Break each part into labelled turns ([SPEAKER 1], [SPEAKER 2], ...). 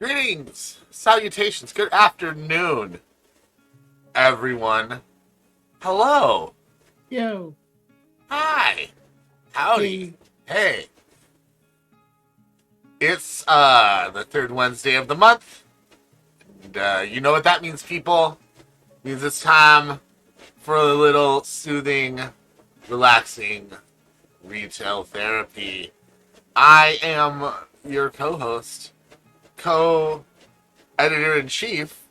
[SPEAKER 1] Greetings, salutations, good afternoon, everyone. Hello,
[SPEAKER 2] Yo.
[SPEAKER 1] hi, howdy,
[SPEAKER 2] Hey.
[SPEAKER 1] hey. It's the third Wednesday of the month, and you know what that means, people. It means it's time for a little soothing, relaxing retail therapy. I am your co-host, co-editor-in-chief,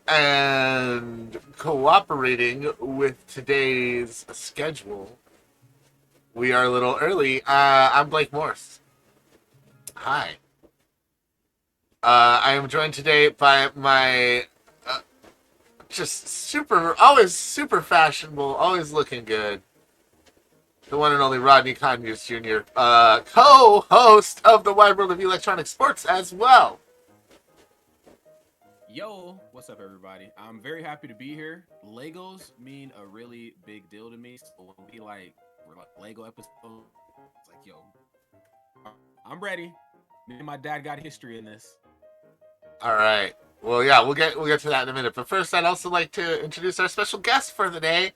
[SPEAKER 1] and cooperating with today's schedule. We are a little early. I'm Blake Morse. Hi. I am joined today by my always super fashionable, always looking good, the one and only Rodney Conyers Jr., co-host of the Wide World of Electronic Sports as well.
[SPEAKER 3] Yo, what's up, everybody? I'm very happy to be here. Legos mean a really big deal to me. So when we're like Lego episode, it's like, yo, I'm ready. Me and my dad got history in this.
[SPEAKER 1] All right. Well, yeah, we'll get to that in a minute. But first, I'd also like to introduce our special guest for the day.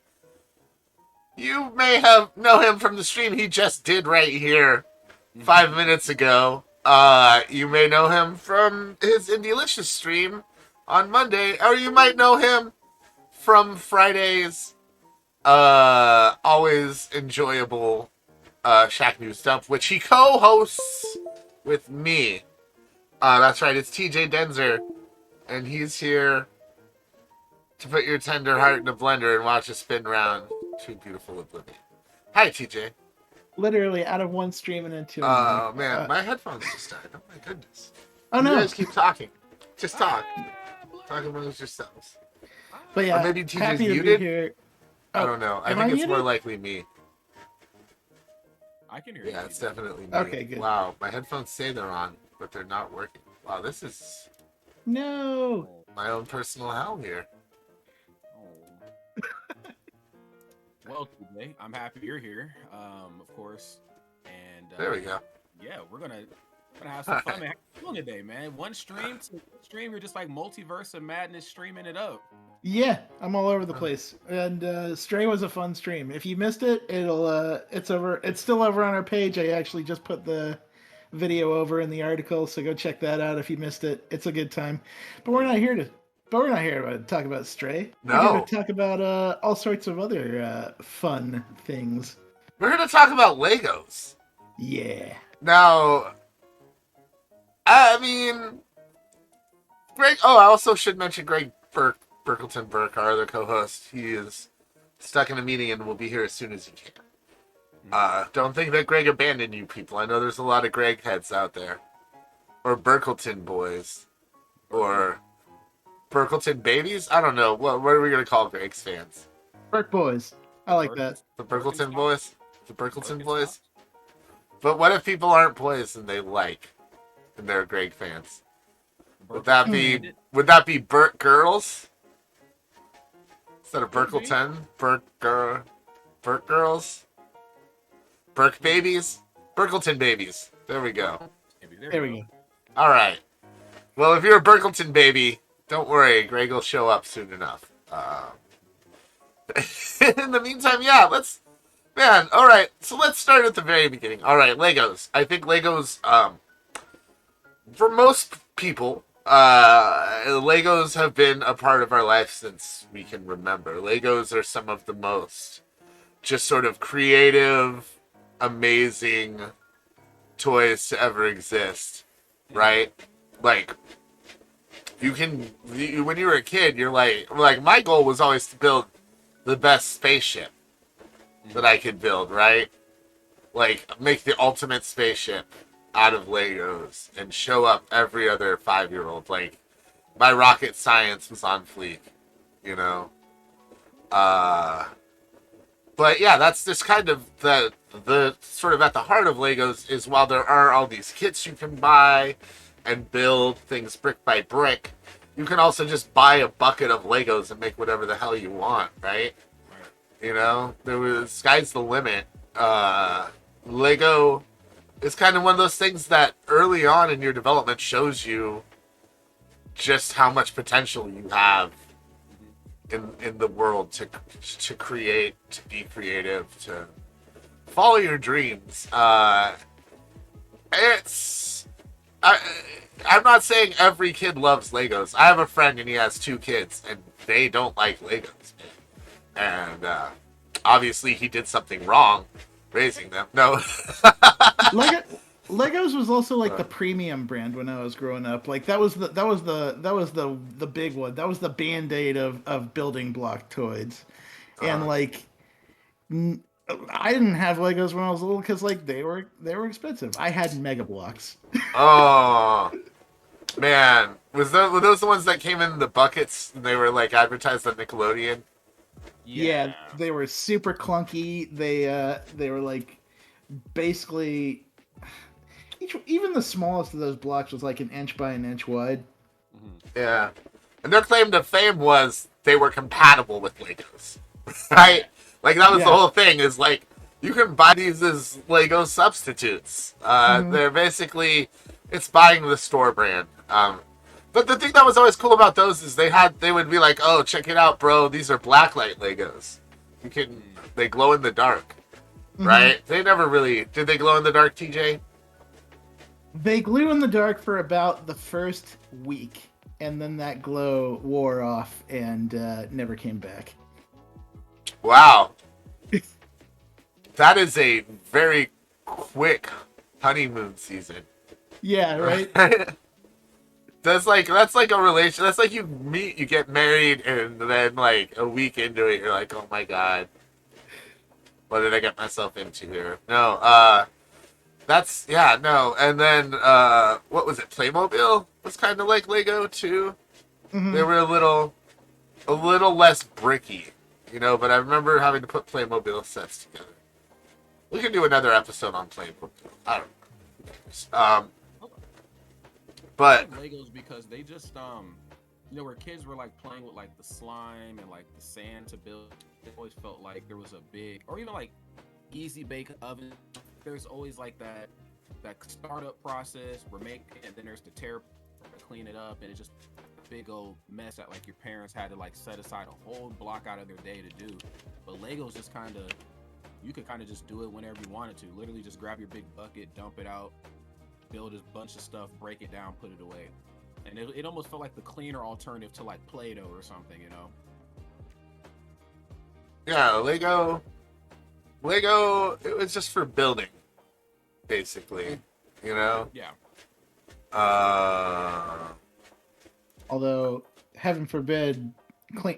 [SPEAKER 1] You may know him from the stream he just did right here 5 minutes ago. You may know him from his Indielicious stream on Monday, or you might know him from Friday's always enjoyable Shacknews dump, which he co-hosts with me. That's right, it's TJ Denzer, and he's here to put your tender heart in a blender and watch it spin round to beautiful oblivion. Hi, TJ.
[SPEAKER 2] Literally out of one stream and into
[SPEAKER 1] another.
[SPEAKER 2] another.
[SPEAKER 1] Man, my headphones just died. Oh my goodness.
[SPEAKER 2] Oh no.
[SPEAKER 1] You guys keep talking. Just talk. Talk amongst yourselves.
[SPEAKER 2] But yeah,
[SPEAKER 1] or maybe TJ's
[SPEAKER 2] happy to
[SPEAKER 1] muted?
[SPEAKER 2] be here.
[SPEAKER 1] I don't know. I
[SPEAKER 2] am
[SPEAKER 1] think
[SPEAKER 2] I
[SPEAKER 1] it's
[SPEAKER 2] muted?
[SPEAKER 1] more likely me.
[SPEAKER 3] I can hear you.
[SPEAKER 1] Yeah, it's definitely me.
[SPEAKER 2] Okay, good.
[SPEAKER 1] Wow, my headphones say they're on, but they're not working. Wow, this is
[SPEAKER 2] No.
[SPEAKER 1] my own personal hell here.
[SPEAKER 3] Oh. Well, today I'm happy you're here. Of course, and
[SPEAKER 1] There we go.
[SPEAKER 3] Yeah, we're gonna have some fun, man. How you doing today, man? One stream to stream, you're just like multiverse of madness, streaming it up.
[SPEAKER 2] Yeah, I'm all over the place. And Stray was a fun stream. If you missed it, it's still over on our page. I actually just put the video over in the article, so go check that out if you missed it. It's a good time. But we're not here to talk about Stray.
[SPEAKER 1] No.
[SPEAKER 2] We're here to talk about all sorts of other fun things.
[SPEAKER 1] We're here to talk about Legos.
[SPEAKER 2] Yeah.
[SPEAKER 1] Now, I mean, Greg. Oh, I also should mention Greg Burkleton Burke, our other co-host. He is stuck in a meeting and will be here as soon as he can. Don't think that Greg abandoned you people. I know there's a lot of Greg heads out there. Or Burkleton boys. Or Burkleton babies? I don't know. What are we going to call Greg's fans?
[SPEAKER 2] Burke boys. I like that.
[SPEAKER 1] The Burkleton boys? The Burkleton boys? But what if people aren't boys and they like, and they're Greg fans? Would that be Burke girls? Instead of Burkleton? Burke girls? Burke babies? Burkleton babies. There we go.
[SPEAKER 2] There we go.
[SPEAKER 1] All right. Well, if you're a Burkleton baby, don't worry. Greg will show up soon enough. In the meantime, yeah, all right. So let's start at the very beginning. All right, Legos. I think Legos, for most people, Legos have been a part of our life since we can remember. Legos are some of the most just sort of creative, amazing toys to ever exist, right? Like, when you were a kid, you're like my goal was always to build the best spaceship that I could build, right? Like, make the ultimate spaceship out of Legos and show up every other 5-year-old. Like, my rocket science was on fleek, you know? But yeah, that's just kind of the sort of at the heart of Legos is while there are all these kits you can buy and build things brick by brick, you can also just buy a bucket of Legos and make whatever the hell you want, right? You know, sky's the limit. Lego is kind of one of those things that early on in your development shows you just how much potential you have in the world to create, to be creative, to follow your dreams. I'm not saying every kid loves Legos. I have a friend and he has 2 kids and they don't like Legos. And obviously he did something wrong raising them. No.
[SPEAKER 2] Legos was also like the premium brand when I was growing up. Like that was the big one. That was the Band-Aid of building block toys. And like I didn't have Legos when I was little because like they were expensive. I had Mega Blocks.
[SPEAKER 1] Oh man, were those the ones that came in the buckets? And they were like advertised on Nickelodeon.
[SPEAKER 2] Yeah, they were super clunky. They were like basically even the smallest of those blocks was like an inch by an inch wide.
[SPEAKER 1] Yeah, and their claim to fame was they were compatible with Legos, right? Like that was the whole thing. Is like you can buy these as Lego substitutes. They're basically it's buying the store brand. But the thing that was always cool about those is they would be like, oh, check it out, bro. These are Blacklight Legos. They glow in the dark, right? They never really did. They glow in the dark, TJ?
[SPEAKER 2] They glue in the dark for about the first week, and then that glow wore off and never came back.
[SPEAKER 1] Wow. That is a very quick honeymoon season.
[SPEAKER 2] Yeah, right?
[SPEAKER 1] That's like a relation. That's like you get married, and then like a week into it, you're like, oh my god, what did I get myself into here? No, no. And then what was it? Playmobil was kind of like Lego too. They were a little less bricky, But I remember having to put Playmobil sets together. We can do another episode on Playmobil. I don't know. But
[SPEAKER 3] Legos because they just where kids were like playing with like the slime and like the sand to build. It always felt like there was a big, or even like easy bake oven. There's always like that startup process. We're making, and then there's the tear, clean it up, and it's just a big old mess that like your parents had to like set aside a whole block out of their day to do. But Legos just you could kind of just do it whenever you wanted to. Literally just grab your big bucket, dump it out, build a bunch of stuff, break it down, put it away. And it almost felt like the cleaner alternative to like Play-Doh or something,
[SPEAKER 1] Yeah, Lego, it was just for building, basically,
[SPEAKER 3] Yeah.
[SPEAKER 2] Although, heaven forbid,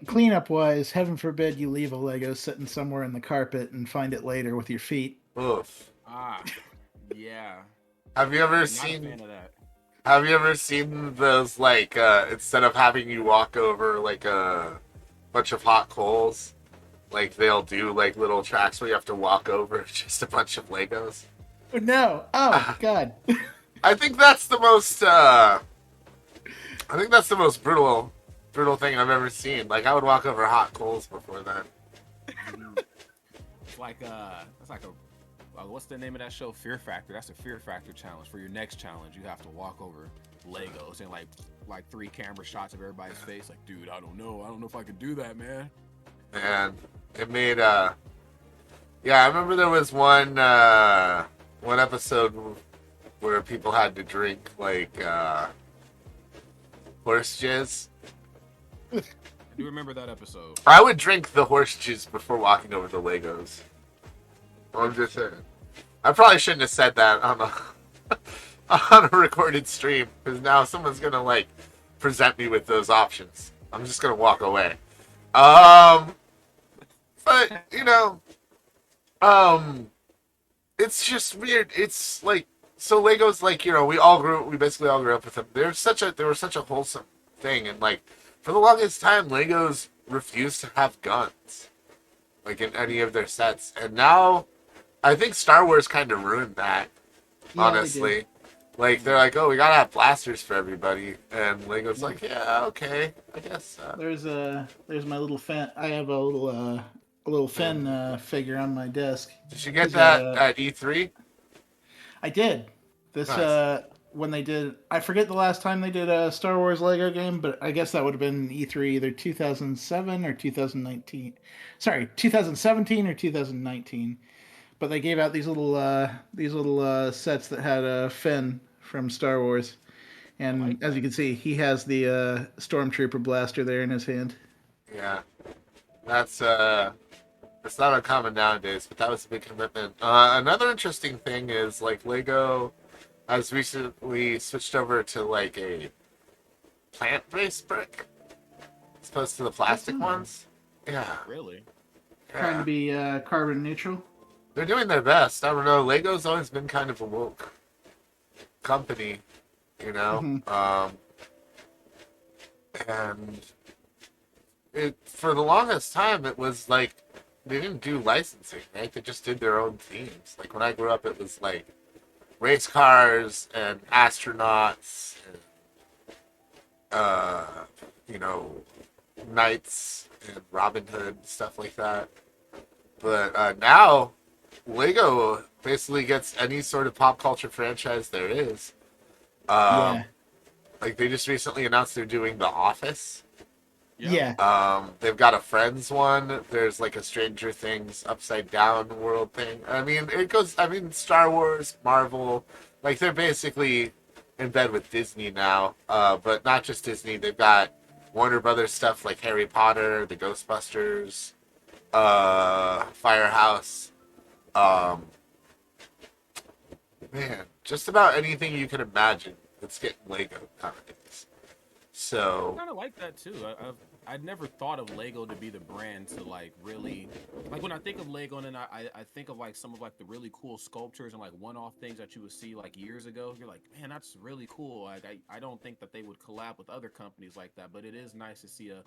[SPEAKER 2] cleanup wise, heaven forbid you leave a Lego sitting somewhere in the carpet and find it later with your feet.
[SPEAKER 1] Oof.
[SPEAKER 3] Yeah.
[SPEAKER 1] Have you ever seen those like instead of having you walk over like a bunch of hot coals, like they'll do like little tracks where you have to walk over just a bunch of Legos?
[SPEAKER 2] No. Oh god.
[SPEAKER 1] I think that's the most brutal thing I've ever seen. Like I would walk over hot coals before that.
[SPEAKER 3] It's like what's the name of that show? Fear Factor. That's a Fear Factor challenge. For your next challenge, you have to walk over Legos and like 3 camera shots of everybody's face. Like, dude, I don't know if I could do that, man.
[SPEAKER 1] And it made I remember there was one episode where people had to drink like horse jizz.
[SPEAKER 3] I do remember that episode.
[SPEAKER 1] I would drink the horse jizz before walking over the Legos. I'm just saying. I probably shouldn't have said that on a recorded stream, because now someone's gonna like present me with those options. I'm just gonna walk away. But it's just weird. It's like so Legos, like we basically all grew up with them. They were such a wholesome thing, and like for the longest time, Legos refused to have guns, like in any of their sets, and now I think Star Wars kind of ruined that. Yeah, honestly, like they're like, oh, we gotta have blasters for everybody, and Lego's like, yeah, okay, I guess.
[SPEAKER 2] There's my little Fen. I have a little Fen figure on my desk.
[SPEAKER 1] Did you get that at E3?
[SPEAKER 2] I did. This
[SPEAKER 1] nice.
[SPEAKER 2] when they did. I forget the last time they did a Star Wars Lego game, but I guess that would have been E3 either 2007 or 2019. Sorry, 2017 or 2019. But they gave out these little sets that had Finn from Star Wars, and as you can see, he has the Stormtrooper blaster there in his hand.
[SPEAKER 1] Yeah, that's it's not uncommon nowadays, but that was a big commitment. Another interesting thing is like Lego has recently switched over to like a plant-based brick as opposed to the plastic ones. Yeah,
[SPEAKER 3] Really?
[SPEAKER 2] Trying to be carbon neutral.
[SPEAKER 1] they're doing their best. I don't know. Lego's always been kind of a woke company, you know. And it for the longest time it was like they didn't do licensing, right? They just did their own themes. Like when I grew up, it was like race cars and astronauts, and, you know, knights and Robin Hood stuff like that. But now Lego basically gets any sort of pop culture franchise there is.
[SPEAKER 2] Yeah.
[SPEAKER 1] Like they just recently announced they're doing The Office.
[SPEAKER 2] Yeah.
[SPEAKER 1] They've got a Friends one. There's like a Stranger Things upside down world thing. I mean, it goes. I mean, Star Wars, Marvel, like they're basically in bed with Disney now. But not just Disney. They've got Warner Brothers stuff like Harry Potter, the Ghostbusters, Firehouse. Man, just about anything you can imagine that's getting Lego nowadays. So
[SPEAKER 3] I kind of like that too. I'd never thought of Lego to be the brand to like really like when I think of Lego and then I think of like some of like the really cool sculptures and like one-off things that you would see like years ago. You're like, man, that's really cool. I don't think that they would collab with other companies like that, but it is nice to see a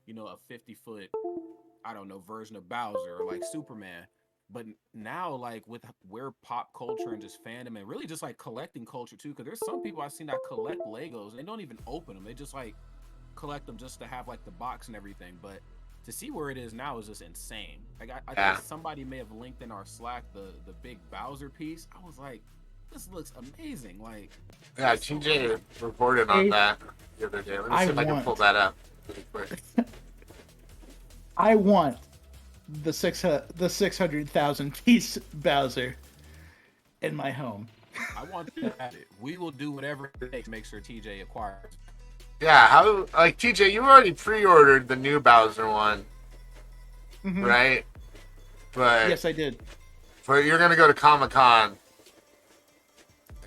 [SPEAKER 3] 50-foot I don't know version of Bowser or like Superman. But now, like with where pop culture and just fandom and really just like collecting culture too, because there's some people I've seen that collect Legos and they don't even open them. They just like collect them just to have like the box and everything. But to see where it is now is just insane. Like I think somebody may have linked in our Slack the big Bowser piece. I was like, this looks amazing. Like
[SPEAKER 1] yeah, TJ reported on that the other day. Let me see if I can pull that up really quick.
[SPEAKER 2] I want the 600,000 piece Bowser in my home.
[SPEAKER 3] I want that. We will do whatever it takes to make sure TJ acquires.
[SPEAKER 1] Yeah, how like TJ, you already pre-ordered the new Bowser one, right? But
[SPEAKER 2] Yes, I did.
[SPEAKER 1] But you're gonna go to Comic-Con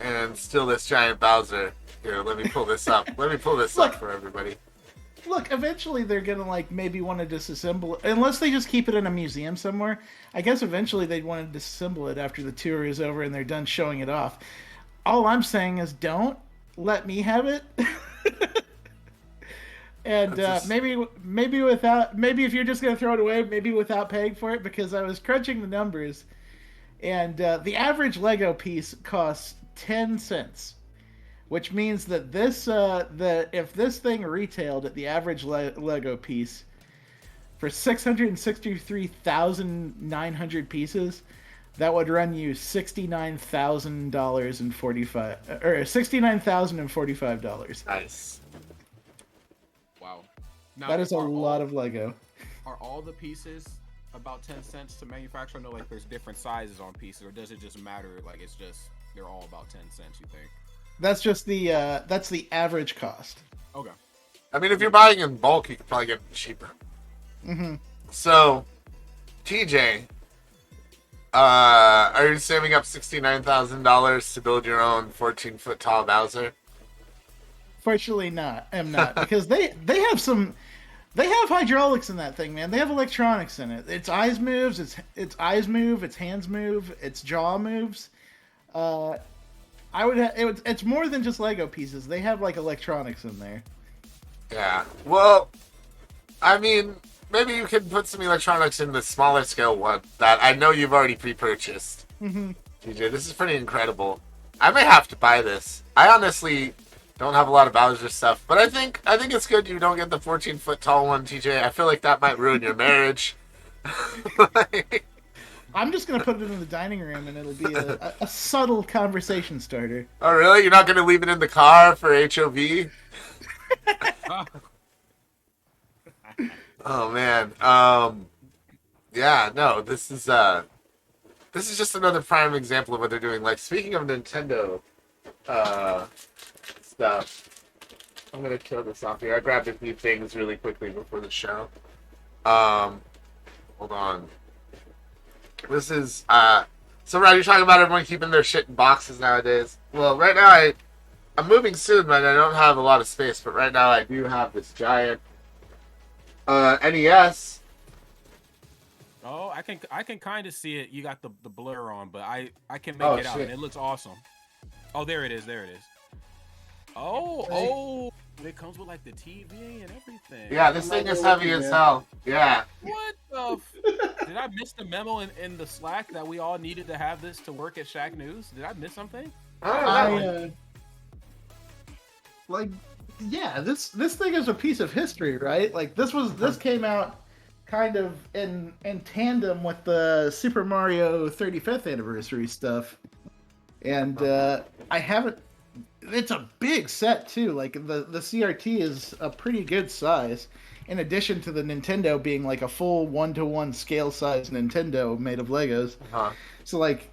[SPEAKER 1] and steal this giant Bowser. Here, let me pull this up. Let me pull this up for everybody.
[SPEAKER 2] Look, eventually they're gonna like maybe want to disassemble it, unless they just keep it in a museum somewhere. I guess eventually they'd want to disassemble it after the tour is over and they're done showing it off. All I'm saying is, don't let me have it. And maybe if you're just gonna throw it away, maybe without paying for it, because I was crunching the numbers, and the average Lego piece costs 10 cents. Which means that if this thing retailed at the average Lego piece for 663,900 pieces, that would run you $69,045.
[SPEAKER 1] Nice.
[SPEAKER 3] Wow. Now,
[SPEAKER 2] That is a lot of Lego.
[SPEAKER 3] Are all the pieces about 10 cents to manufacture? I know like there's different sizes on pieces, or does it just matter? Like it's just they're all about 10 cents. You think?
[SPEAKER 2] That's just the average cost.
[SPEAKER 3] Okay.
[SPEAKER 1] I mean, if you're buying in bulk, you could probably get it cheaper. So, TJ, are you saving up $69,000 to build your own 14-foot tall Bowser?
[SPEAKER 2] Fortunately, not. I'm not, because they have hydraulics in that thing, man. They have electronics in it. Its eyes moves. Its eyes move. Its hands move. Its jaw moves. It's more than just Lego pieces. They have like electronics in there.
[SPEAKER 1] Yeah. Well, I mean, maybe you can put some electronics in the smaller scale one that I know you've already pre-purchased. TJ, this is pretty incredible. I may have to buy this. I honestly don't have a lot of Bowser stuff, but I think it's good you don't get the 14-foot tall one, TJ. I feel like that might ruin your marriage.
[SPEAKER 2] I'm just gonna put it in the dining room, and it'll be a subtle conversation starter.
[SPEAKER 1] Oh, really? You're not gonna leave it in the car for HOV? Oh man. Yeah. No. This is just another prime example of what they're doing. Like, speaking of Nintendo stuff, I'm gonna kill this off here. I grabbed a few things really quickly before the show. Hold on. This is so Rod, you're talking about everyone keeping their shit in boxes nowadays. Well, right now I'm moving soon, but I don't have a lot of space. But right now I do have this giant NES.
[SPEAKER 3] Oh, I can kind of see it. You got the blur on, but I can make it out, and it looks awesome. Oh, there it is. Oh, it comes with like the TV and everything.
[SPEAKER 1] Yeah, this thing is heavy as hell. Yeah.
[SPEAKER 3] What the? Did I miss the memo in the Slack that we all needed to have this to work at Shacknews? Did I miss something?
[SPEAKER 2] This thing is a piece of history, right? Like this came out kind of in tandem with the Super Mario 35th anniversary stuff, and I haven't. It's a big set too. Like the CRT is a pretty good size. In addition to the Nintendo being like a full 1-to-1 scale size Nintendo made of Legos. So like,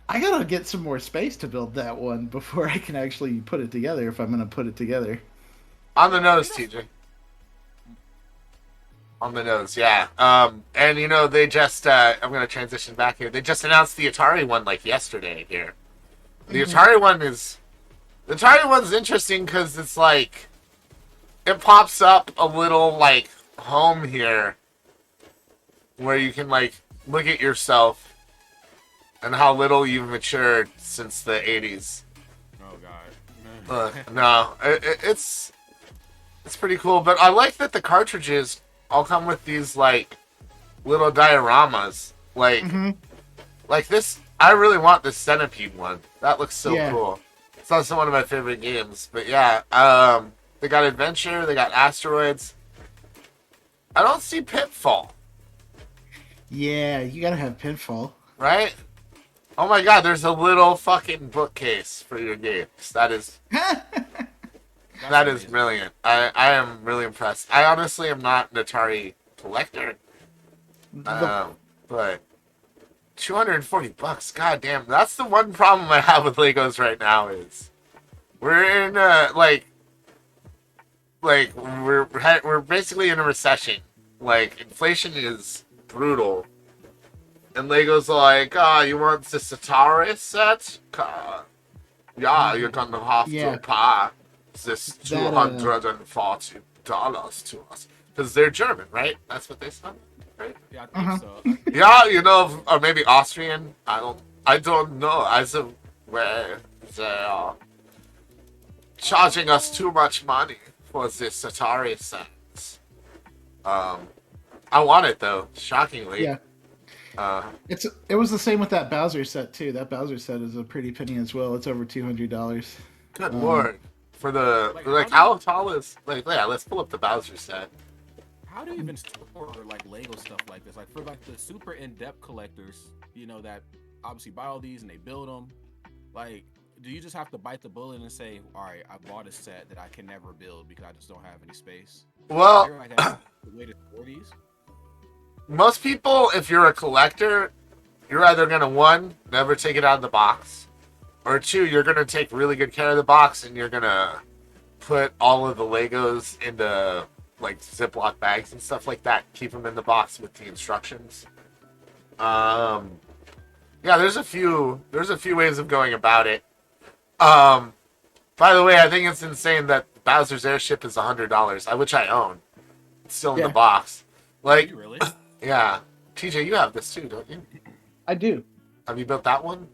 [SPEAKER 2] I gotta get some more space to build that one before I can actually put it together. If I'm gonna put it together.
[SPEAKER 1] On the nose, TJ. On the nose, yeah. And you know they just I'm gonna transition back here. They just announced the Atari one like yesterday here. The Atari one's interesting because it's like it pops up a little like home here where you can like look at yourself and how little you've matured since the 80s.
[SPEAKER 3] Oh god.
[SPEAKER 1] No, it's pretty cool, but I like that the cartridges all come with these like little dioramas. Like this, I really want this Centipede one. That looks so cool. It's also one of my favorite games. But yeah, they got Adventure, they got Asteroids. I don't see Pitfall.
[SPEAKER 2] Yeah, you gotta have Pitfall.
[SPEAKER 1] Right? Oh my god, there's a little fucking bookcase for your games. That is brilliant. I am really impressed. I honestly am not an Atari collector. But $240, god damn. That's the one problem I have with Legos right now is we're in we're basically in a recession. Like inflation is brutal. And Lego's like, you want this Atari set? Yeah, you're gonna have to pay this $240 to us. Because they're German, right? That's what they said, right?
[SPEAKER 3] Yeah, I think so.
[SPEAKER 1] Yeah, you know, or maybe Austrian. I don't know. As of where they are charging us too much money for this Atari set. I want it though, shockingly.
[SPEAKER 2] Yeah. It was the same with that Bowser set too. That Bowser set is a pretty penny as well. It's over $200.
[SPEAKER 1] Good lord! For the how tall is let's pull up the Bowser set.
[SPEAKER 3] How do you even store like Lego stuff like this? Like for like the super in-depth collectors, you know, that obviously buy all these and they build them. Like, do you just have to bite the bullet and say, all right, I bought a set that I can never build because I just don't have any space?
[SPEAKER 1] Well,
[SPEAKER 3] like a way to store these?
[SPEAKER 1] Most people, if you're a collector, you're either going to, one, never take it out of the box, or two, you're going to take really good care of the box and you're going to put all of the Legos into like Ziploc bags and stuff like that. Keep them in the box with the instructions. Yeah, there's a few ways of going about it. By the way, I think it's insane that Bowser's Airship is $100, which I own. It's still in the box. Like,
[SPEAKER 3] you really?
[SPEAKER 1] Yeah. TJ, you have this too, don't you?
[SPEAKER 2] I do.
[SPEAKER 1] Have you built that one?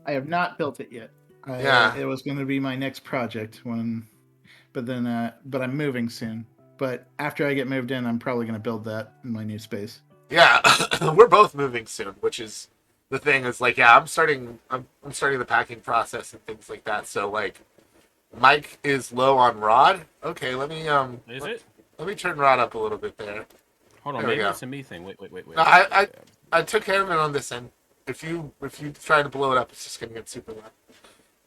[SPEAKER 2] I have not built it yet. It was going to be my next project but I'm moving soon. But after I get moved in, I'm probably going to build that in my new space.
[SPEAKER 1] Yeah, we're both moving soon, which is the thing. Is like, yeah, I'm starting the packing process and things like that. So like, Mike is low on Rod. Okay, let me Let me turn Rod up a little bit there.
[SPEAKER 3] Hold on, maybe it's a me thing. Wait.
[SPEAKER 1] No, I took care of it on this end. If you try to blow it up, it's just gonna get super loud.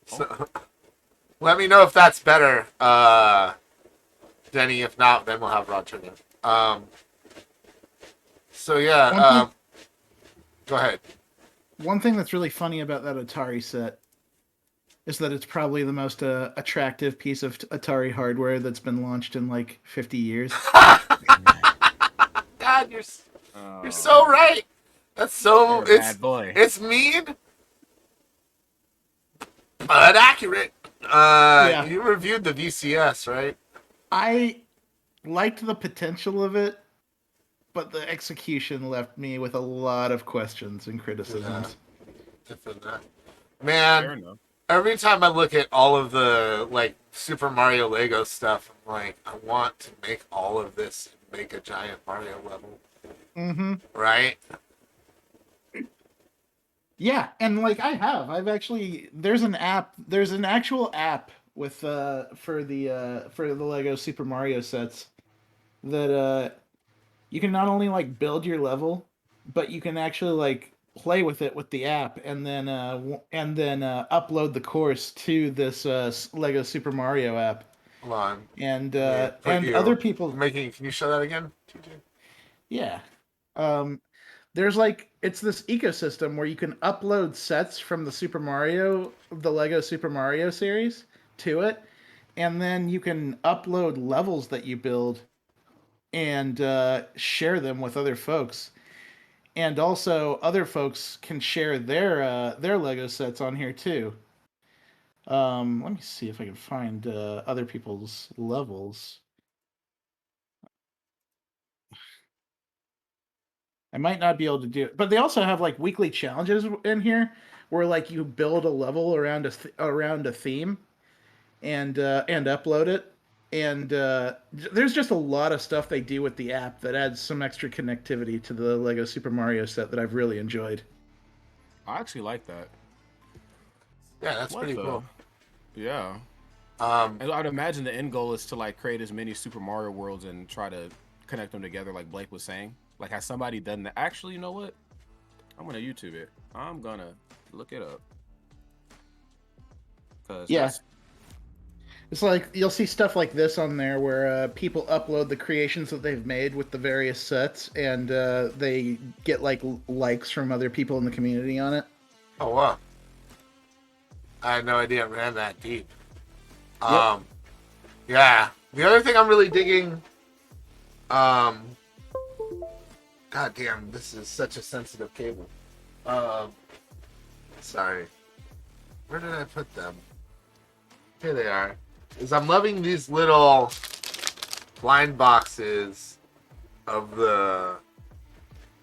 [SPEAKER 1] So let me know if that's better, Denny. If not, then we'll have Rod turn it. So yeah, go ahead.
[SPEAKER 2] One thing that's really funny about that Atari set is that it's probably the most attractive piece of Atari hardware that's been launched in like 50 years.
[SPEAKER 1] God, you're so right. That's so
[SPEAKER 3] You're a bad boy.
[SPEAKER 1] It's mean, but accurate.
[SPEAKER 2] Yeah.
[SPEAKER 1] You reviewed the VCS, right?
[SPEAKER 2] I liked the potential of it, but the execution left me with a lot of questions and criticisms.
[SPEAKER 1] Man,
[SPEAKER 3] Fair enough.
[SPEAKER 1] every time I look at all of the like Super Mario Lego stuff, I'm like, I want to make all of this and make a giant Mario level.
[SPEAKER 2] Mm-hmm.
[SPEAKER 1] Right?
[SPEAKER 2] Yeah, and like I've actually there's an actual app with for the Lego Super Mario sets that you can not only like build your level, but you can actually like play with it with the app and then upload the course to this Lego Super Mario app.
[SPEAKER 1] Hold on.
[SPEAKER 2] And
[SPEAKER 1] and
[SPEAKER 2] other people
[SPEAKER 1] making. Can you show that again, TJ?
[SPEAKER 2] Yeah. There's like it's this ecosystem where you can upload sets from the Lego Super Mario series to it, and then you can upload levels that you build and share them with other folks. And also, other folks can share their Lego sets on here too. Let me see if I can find other people's levels. I might not be able to do it, but they also have like weekly challenges in here where like you build a level around around a theme and upload it. And there's just a lot of stuff they do with the app that adds some extra connectivity to the Lego Super Mario set that I've really enjoyed.
[SPEAKER 3] I actually like that.
[SPEAKER 1] Yeah, that's pretty cool.
[SPEAKER 3] Yeah. And I'd imagine the end goal is to like create as many Super Mario worlds and try to connect them together, like Blake was saying. Like, has somebody done that? Actually, you know what? I'm gonna YouTube it. I'm gonna look it up.
[SPEAKER 2] Yeah. It's like you'll see stuff like this on there where people upload the creations that they've made with the various sets, and they get like likes from other people in the community on it.
[SPEAKER 1] Oh wow! I had no idea it ran that deep.
[SPEAKER 2] Yep.
[SPEAKER 1] Yeah. The other thing I'm really digging, God damn, this is such a sensitive cable. Sorry. Where did I put them? Here they are. Is I'm loving these little blind boxes of the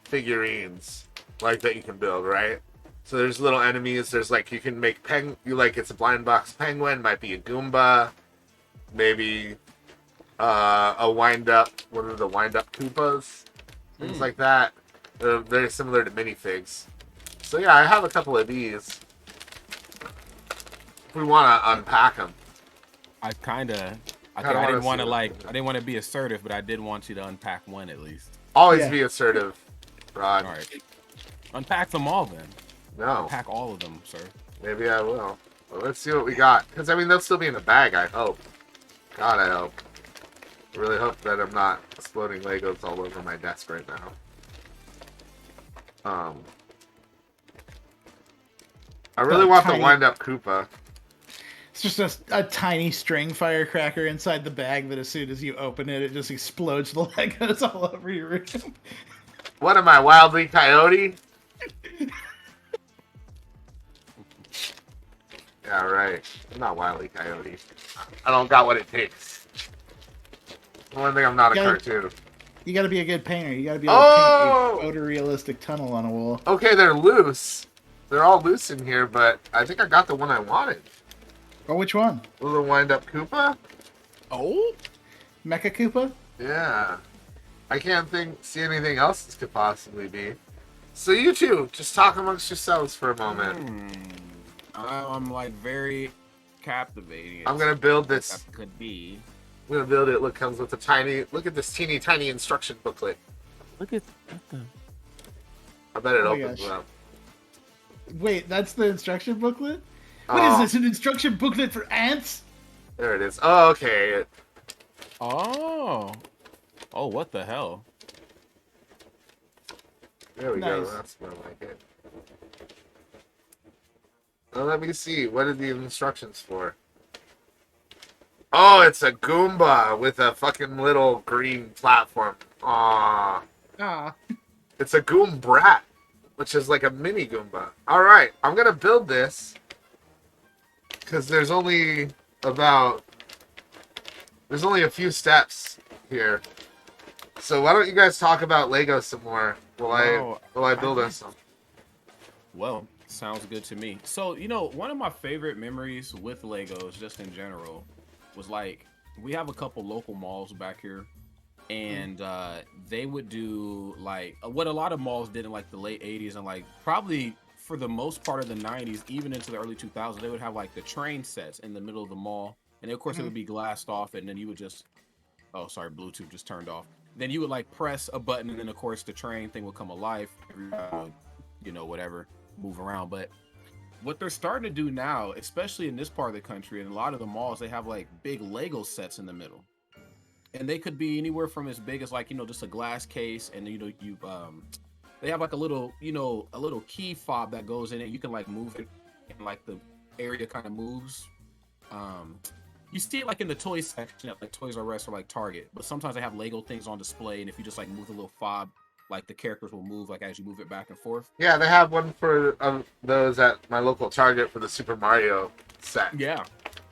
[SPEAKER 1] figurines, like that you can build, right? So there's little enemies. There's like you can make it's a blind box penguin, might be a Goomba, maybe a wind up. What are the wind up Koopas? Things like that. They're very similar to minifigs. So yeah, I have a couple of these. If we want to unpack them.
[SPEAKER 3] I didn't want to be assertive, but I did want you to unpack one at least.
[SPEAKER 1] Always be assertive, Rod.
[SPEAKER 3] All right. Unpack them all then.
[SPEAKER 1] No.
[SPEAKER 3] Unpack all of them, sir.
[SPEAKER 1] Maybe I will. Well, let's see what we got. Because, I mean, they'll still be in the bag, I hope. God, I hope. I really hope that I'm not exploding Legos all over my desk right now. I really want the wind-up Koopa.
[SPEAKER 2] It's just a tiny string firecracker inside the bag that as soon as you open it, it just explodes the Legos all over your room.
[SPEAKER 1] What am I, Wile E. Coyote? Yeah, right. I'm not Wile E. Coyote. I don't got what it takes. One thing, I'm not a cartoon.
[SPEAKER 2] You gotta be a good painter. You gotta be able to paint a photorealistic tunnel on a wall.
[SPEAKER 1] Okay, they're loose. They're all loose in here, but I think I got the one I wanted.
[SPEAKER 2] Oh, which one?
[SPEAKER 1] The wind-up Koopa?
[SPEAKER 3] Oh?
[SPEAKER 2] Mecha Koopa?
[SPEAKER 1] Yeah. I can't see anything else this could possibly be. So you two, just talk amongst yourselves for a moment.
[SPEAKER 3] I'm like very captivating.
[SPEAKER 1] I'm gonna build this.
[SPEAKER 3] That could be.
[SPEAKER 1] I'm gonna build it. Comes with a look at this teeny tiny instruction booklet.
[SPEAKER 3] Look at the.
[SPEAKER 1] I bet it
[SPEAKER 2] Oh my
[SPEAKER 1] opens
[SPEAKER 2] gosh.
[SPEAKER 1] up.
[SPEAKER 2] Wait, that's the instruction booklet? What is
[SPEAKER 1] Oh,
[SPEAKER 2] this, an instruction booklet for ants?
[SPEAKER 1] there it is. Oh, okay.
[SPEAKER 3] Oh. Oh, what the hell?
[SPEAKER 1] There we go.
[SPEAKER 2] Nice.
[SPEAKER 1] That's more like it. Well, let me see. What are the instructions for? Oh, it's a Goomba with a fucking little green platform. Aw.
[SPEAKER 2] Ah.
[SPEAKER 1] It's a Goombrat, which is like a mini Goomba. Alright, I'm gonna build this. Because there's only a few steps here. So why don't you guys talk about Lego some more while I build us some?
[SPEAKER 3] Well, sounds good to me. So, one of my favorite memories with Legos, just in general, was like, we have a couple local malls back here, and they would do like what a lot of malls did in like the late 80s and like probably for the most part of the 90s, even into the early 2000s. They would have like the train sets in the middle of the mall, and of course it would be glassed off, and then you would just, oh sorry, Bluetooth just turned off. Then you would like press a button, and then of course the train thing would come alive, whatever, move around. But what they're starting to do now, especially in this part of the country and a lot of the malls, they have like big Lego sets in the middle, and they could be anywhere from as big as like just a glass case, and they have like a little key fob that goes in it. You can like move it, and like the area kind of moves. You see it like in the toy section at like Toys R Us or like Target, but sometimes they have Lego things on display, and if you just like move the little fob, like the characters will move like as you move it back and forth.
[SPEAKER 1] Yeah, they have one for those at my local Target for the Super Mario set.
[SPEAKER 3] Yeah,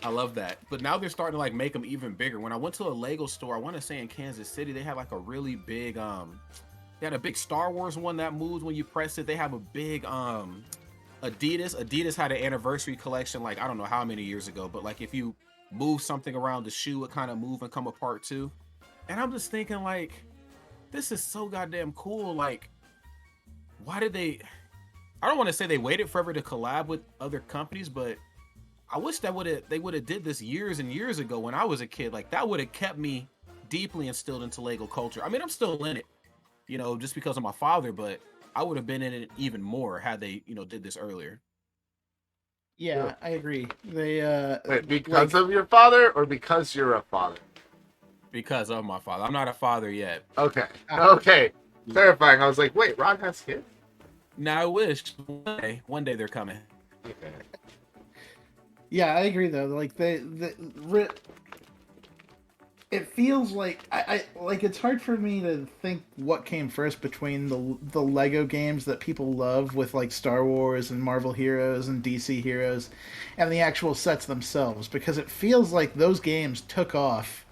[SPEAKER 3] I love that. But now they're starting to like make them even bigger. When I went to a Lego store, I want to say in Kansas City, they had like a really big they had a big Star Wars one that moves when you press it. They have a big Adidas had an anniversary collection like I don't know how many years ago, but like if you move something around the shoe, it kind of move and come apart too. And I'm just thinking like, this is so goddamn cool. Like, why did they, I don't want to say they waited forever to collab with other companies, but I wish they would have did this years and years ago when I was a kid. Like that would have kept me deeply instilled into Lego culture. I mean, I'm still in it, just because of my father, but I would have been in it even more had they, did this earlier.
[SPEAKER 2] Yeah, I agree. They
[SPEAKER 1] Wait, because of your father or because you're a father?
[SPEAKER 3] Because of my father. I'm not a father yet.
[SPEAKER 1] Okay. Okay. Terrifying. I was like, wait, Ron has kids?
[SPEAKER 3] Now I wish one day they're coming.
[SPEAKER 1] Okay.
[SPEAKER 2] Yeah, I agree though. Like it feels like I like it's hard for me to think what came first between the Lego games that people love with like Star Wars and Marvel Heroes and DC Heroes and the actual sets themselves, because it feels like those games took off,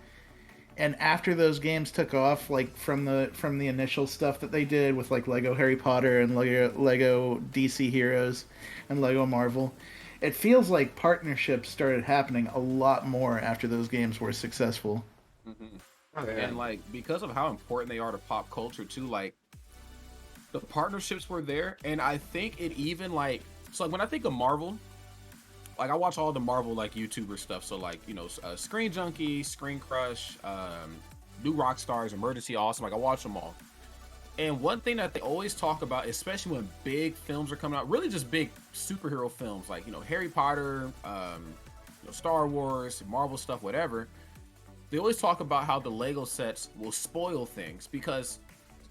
[SPEAKER 2] and after those games took off, like from the initial stuff that they did with like Lego Harry Potter and Lego DC Heroes and Lego Marvel, it feels like partnerships started happening a lot more after those games were successful.
[SPEAKER 3] Mm-hmm.
[SPEAKER 1] Oh, yeah.
[SPEAKER 3] And like because of how important they are to pop culture too, like the partnerships were there, and I think it even like, so like when I think of Marvel, like I watch all the Marvel like YouTuber stuff, so like Screen Junkie, Screen Crush, New Rockstars, Emergency Awesome, like I watch them all. And one thing that they always talk about, especially when big films are coming out, really just big superhero films like Harry Potter, Star Wars, Marvel stuff, whatever. They always talk about how the Lego sets will spoil things, because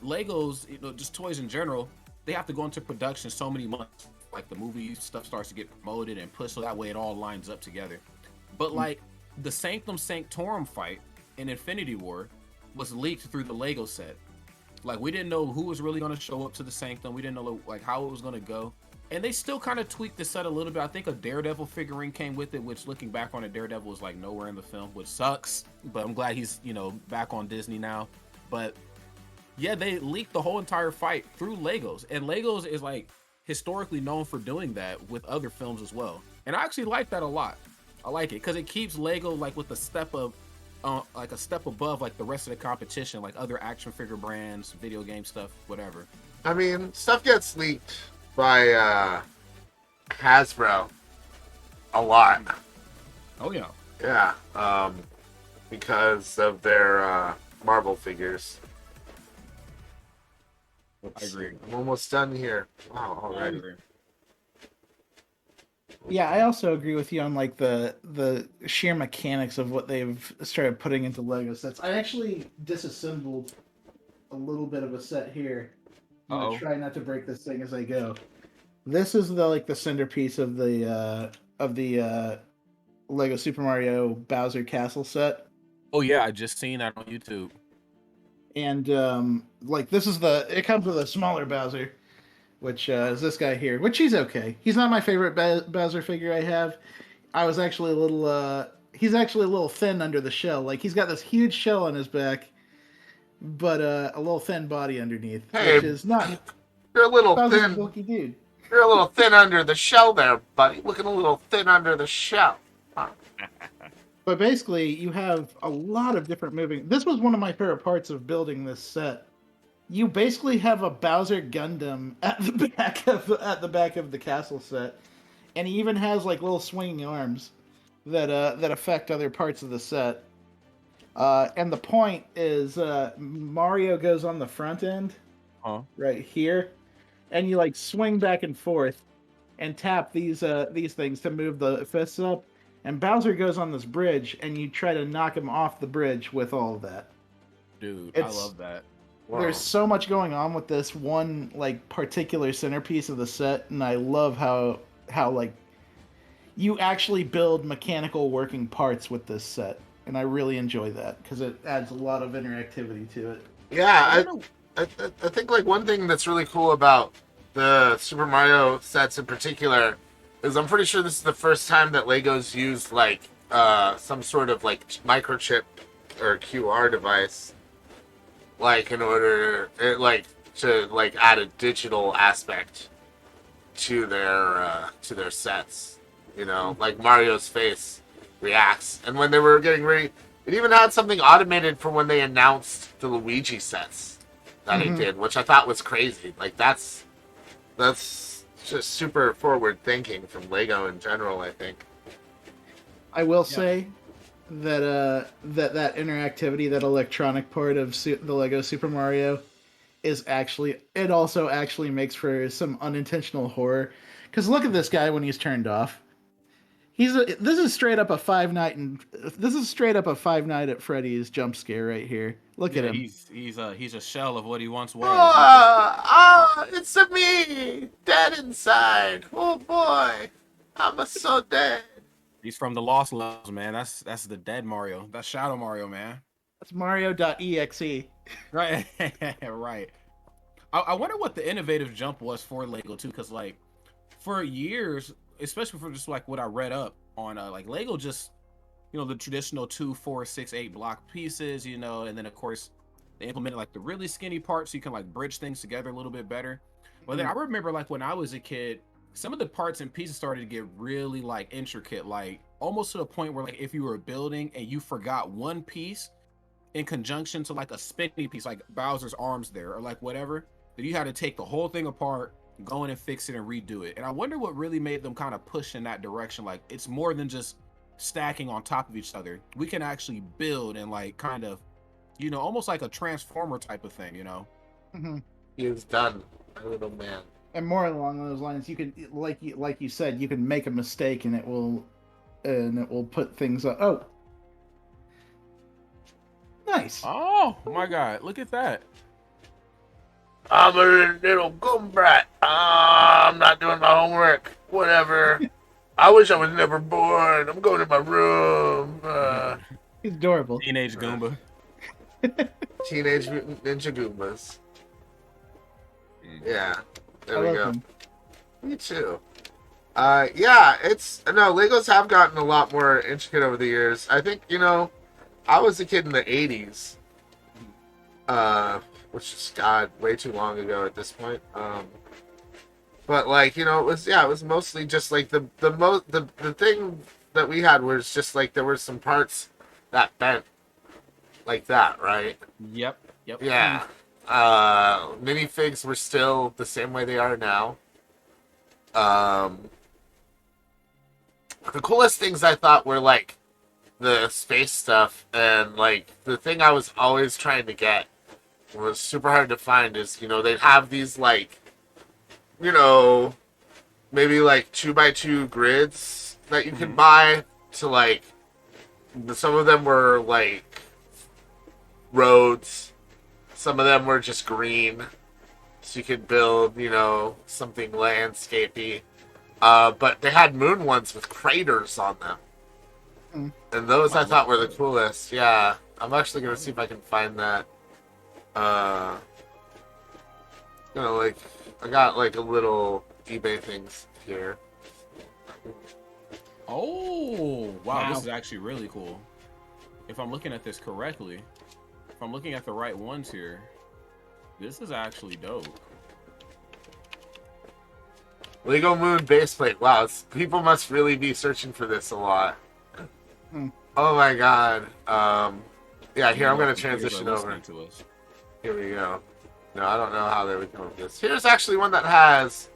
[SPEAKER 3] Legos, just toys in general, they have to go into production so many months. Like the movie stuff starts to get promoted and pushed, so that way it all lines up together. But like the Sanctum Sanctorum fight in Infinity War was leaked through the Lego set. Like we didn't know who was really going to show up to the Sanctum. We didn't know like how it was going to go. And they still kind of tweaked the set a little bit. I think a Daredevil figurine came with it, which looking back on it, Daredevil was like nowhere in the film, which sucks. But I'm glad he's, back on Disney now. But yeah, they leaked the whole entire fight through Legos. And Legos is like historically known for doing that with other films as well. And I actually like that a lot. I like it because it keeps Lego like with a step of like a step above like the rest of the competition, like other action figure brands, video game stuff, whatever.
[SPEAKER 1] I mean, stuff gets leaked by Hasbro a lot.
[SPEAKER 3] Oh yeah.
[SPEAKER 1] Yeah. Because of their Marvel figures.
[SPEAKER 3] I agree.
[SPEAKER 1] I'm almost done here. Wow,
[SPEAKER 3] I
[SPEAKER 1] already.
[SPEAKER 3] agree.
[SPEAKER 2] Yeah, I also agree with you on like the sheer mechanics of what they've started putting into Lego sets. I actually disassembled a little bit of a set here. I'm gonna
[SPEAKER 3] Uh-oh.
[SPEAKER 2] try not to break this thing as I go. This is the centerpiece of the Lego Super Mario Bowser Castle set.
[SPEAKER 3] Oh yeah, I just seen that on YouTube.
[SPEAKER 2] And like this is it comes with a smaller Bowser, which is this guy here, which he's okay. He's not my favorite Bowser figure I have. I was actually a little he's actually a little thin under the shell. Like he's got this huge shell on his back, but a little thin body underneath,
[SPEAKER 1] Hey,
[SPEAKER 2] which is not
[SPEAKER 1] you're a little
[SPEAKER 2] Bowser's a
[SPEAKER 1] thin.
[SPEAKER 2] bulky dude.
[SPEAKER 1] You're a little thin under the shell there, buddy. Looking a little thin under the shell. Huh.
[SPEAKER 2] But basically, you have a lot of different moving. This was one of my favorite parts of building this set. You basically have a Bowser Gundam at the back of the castle set, and he even has like little swinging arms that affect other parts of the set. And the point is, Mario goes on the front end,
[SPEAKER 3] Huh?
[SPEAKER 2] right here, and you like swing back and forth and tap these things to move the fists up. And Bowser goes on this bridge, and you try to knock him off the bridge with all of that.
[SPEAKER 3] Dude, I love that.
[SPEAKER 1] Wow.
[SPEAKER 2] There's so much going on with this one like particular centerpiece of the set, and I love how like you actually build mechanical working parts with this set, and I really enjoy that because it adds a lot of interactivity to it.
[SPEAKER 1] Yeah, I think like one thing that's really cool about the Super Mario sets in particular is I'm pretty sure this is the first time that Legos used like some sort of like microchip or QR device, like in order to like add a digital aspect to their sets. You know, like Mario's face reacts, and when they were getting ready, it even had something automated for when they announced the Luigi sets that it did, which I thought was crazy. Like that's just super forward thinking from Lego in general, I think.
[SPEAKER 2] I will say that that interactivity, that electronic part of the Lego Super Mario, is actually it also actually makes for some unintentional horror. Because look at this guy when he's turned off. This is straight up a Five Night at Freddy's jump scare right here. Look at him.
[SPEAKER 3] He's a shell of what he once was.
[SPEAKER 1] It's a me, dead inside. Oh boy, I'm so dead.
[SPEAKER 3] He's from the Lost Levels, man. That's the dead Mario. That's Shadow Mario, man.
[SPEAKER 2] That's Mario.exe.
[SPEAKER 3] Right, right. I wonder what the innovative jump was for Lego too, because like for years, especially for just like what I read up on, like Lego just, the traditional 2, 4, 6, 8 block pieces, and then of course they implemented like the really skinny parts so you can like bridge things together a little bit better. But then I remember like when I was a kid, some of the parts and pieces started to get really like intricate, like almost to the point where like if you were building and you forgot one piece in conjunction to like a spinny piece, like Bowser's arms there or like whatever, then you had to take the whole thing apart, go in and fix it and redo it. And I wonder what really made them kind of push in that direction. Like it's more than just stacking on top of each other. We can actually build and like kind of, almost like a transformer type of thing,
[SPEAKER 1] He is done, my little man.
[SPEAKER 2] And more along those lines, you can like you said, you can make a mistake and it will put things up. Oh, nice.
[SPEAKER 3] Oh my God, look at that.
[SPEAKER 1] I'm a little goom brat. I'm not doing my homework. Whatever. I wish I was never born. I'm going to my room.
[SPEAKER 2] He's adorable.
[SPEAKER 3] Teenage Goomba.
[SPEAKER 1] Teenage Mutant Ninja Goombas. Yeah, there
[SPEAKER 2] I
[SPEAKER 1] we
[SPEAKER 2] love
[SPEAKER 1] go.
[SPEAKER 2] him.
[SPEAKER 1] Me too. Yeah, Legos have gotten a lot more intricate over the years. I think, I was a kid in the 80s. Which is, God, way too long ago at this point. But like, it was mostly just like the thing that we had was just like there were some parts that bent like that, right?
[SPEAKER 3] Yep.
[SPEAKER 1] Yeah. Minifigs were still the same way they are now. The coolest things I thought were like the space stuff, and like the thing I was always trying to get was super hard to find is, they'd have these, like, maybe like 2x2 grids that you can buy to, like, some of them were like roads, some of them were just green, so you could build, something landscapey. But they had moon ones with craters on them. And those I thought were the coolest. Yeah, I'm actually gonna see if I can find that. I got like a little eBay things here.
[SPEAKER 3] Oh, wow, this is actually really cool. If I'm looking at this correctly, if I'm looking at the right ones here, this is actually dope.
[SPEAKER 1] Lego Moon baseplate. Wow, people must really be searching for this a lot. Oh my god. Yeah, here, I'm going to transition over. Here we go. No, I don't know how they would come with this. Here's actually one that has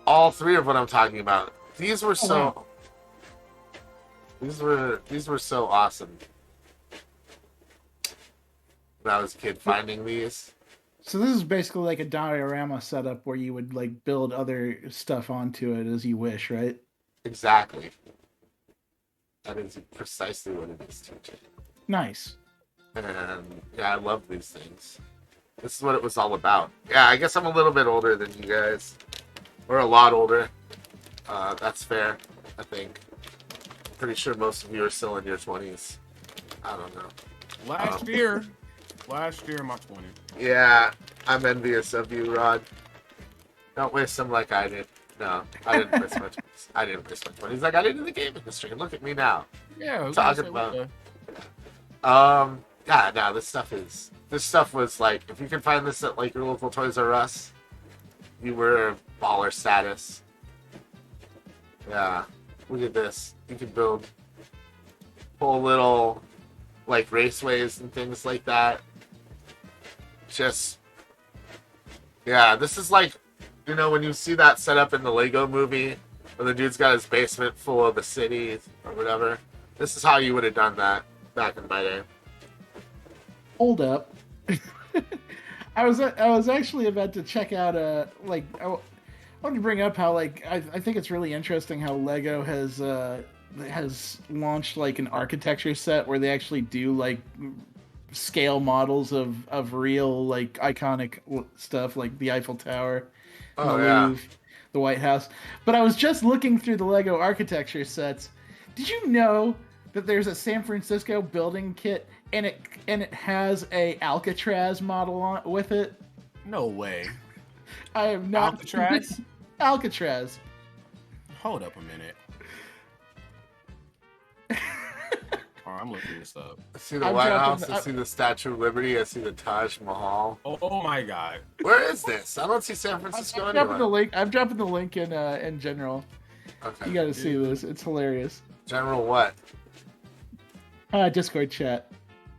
[SPEAKER 1] all three of what I'm talking about. These were so... These were so awesome. When I was a kid finding these.
[SPEAKER 2] So this is basically like a diorama setup where you would like build other stuff onto it as you wish, right?
[SPEAKER 1] Exactly. That is precisely what it is, TJ.
[SPEAKER 2] Nice.
[SPEAKER 1] And yeah, I love these things. This is what it was all about. Yeah, I guess I'm a little bit older than you guys. We're a lot older. That's fair, I think. I'm pretty sure most of you are still in your 20s. I don't know.
[SPEAKER 3] Last year in my 20s.
[SPEAKER 1] Yeah, I'm envious of you, Rod. Don't waste them like I did. No, I didn't waste much. I didn't waste my 20s like I did in the game industry. Look at me now.
[SPEAKER 3] Yeah,
[SPEAKER 1] talking about. Yeah, no, this stuff was like, if you can find this at like your local Toys R Us, you were baller status. Yeah, look at this. You can build whole little like raceways and things like that. Just, yeah, this is like, when you see that set up in the Lego movie, where the dude's got his basement full of the city or whatever. This is how you would have done that back in my day.
[SPEAKER 2] Hold up. I was actually about to check out I wanted to bring up how like I think it's really interesting how Lego has launched like an architecture set where they actually do like scale models of real like iconic stuff like the Eiffel Tower, the Louvre, the White House. But I was just looking through the Lego architecture sets. Did you know that there's a San Francisco building kit and it has a Alcatraz model on with it?
[SPEAKER 3] No way.
[SPEAKER 2] I am not
[SPEAKER 3] Alcatraz?
[SPEAKER 2] Alcatraz.
[SPEAKER 3] Hold up a minute. I'm looking this up.
[SPEAKER 1] I see the White House, I see the Statue of Liberty, I see the Taj Mahal.
[SPEAKER 3] Oh my god.
[SPEAKER 1] Where is this? I don't see San Francisco anywhere.
[SPEAKER 2] I'm dropping the link in general.
[SPEAKER 1] Okay.
[SPEAKER 2] You gotta see this. It's hilarious.
[SPEAKER 1] General what?
[SPEAKER 2] Discord chat.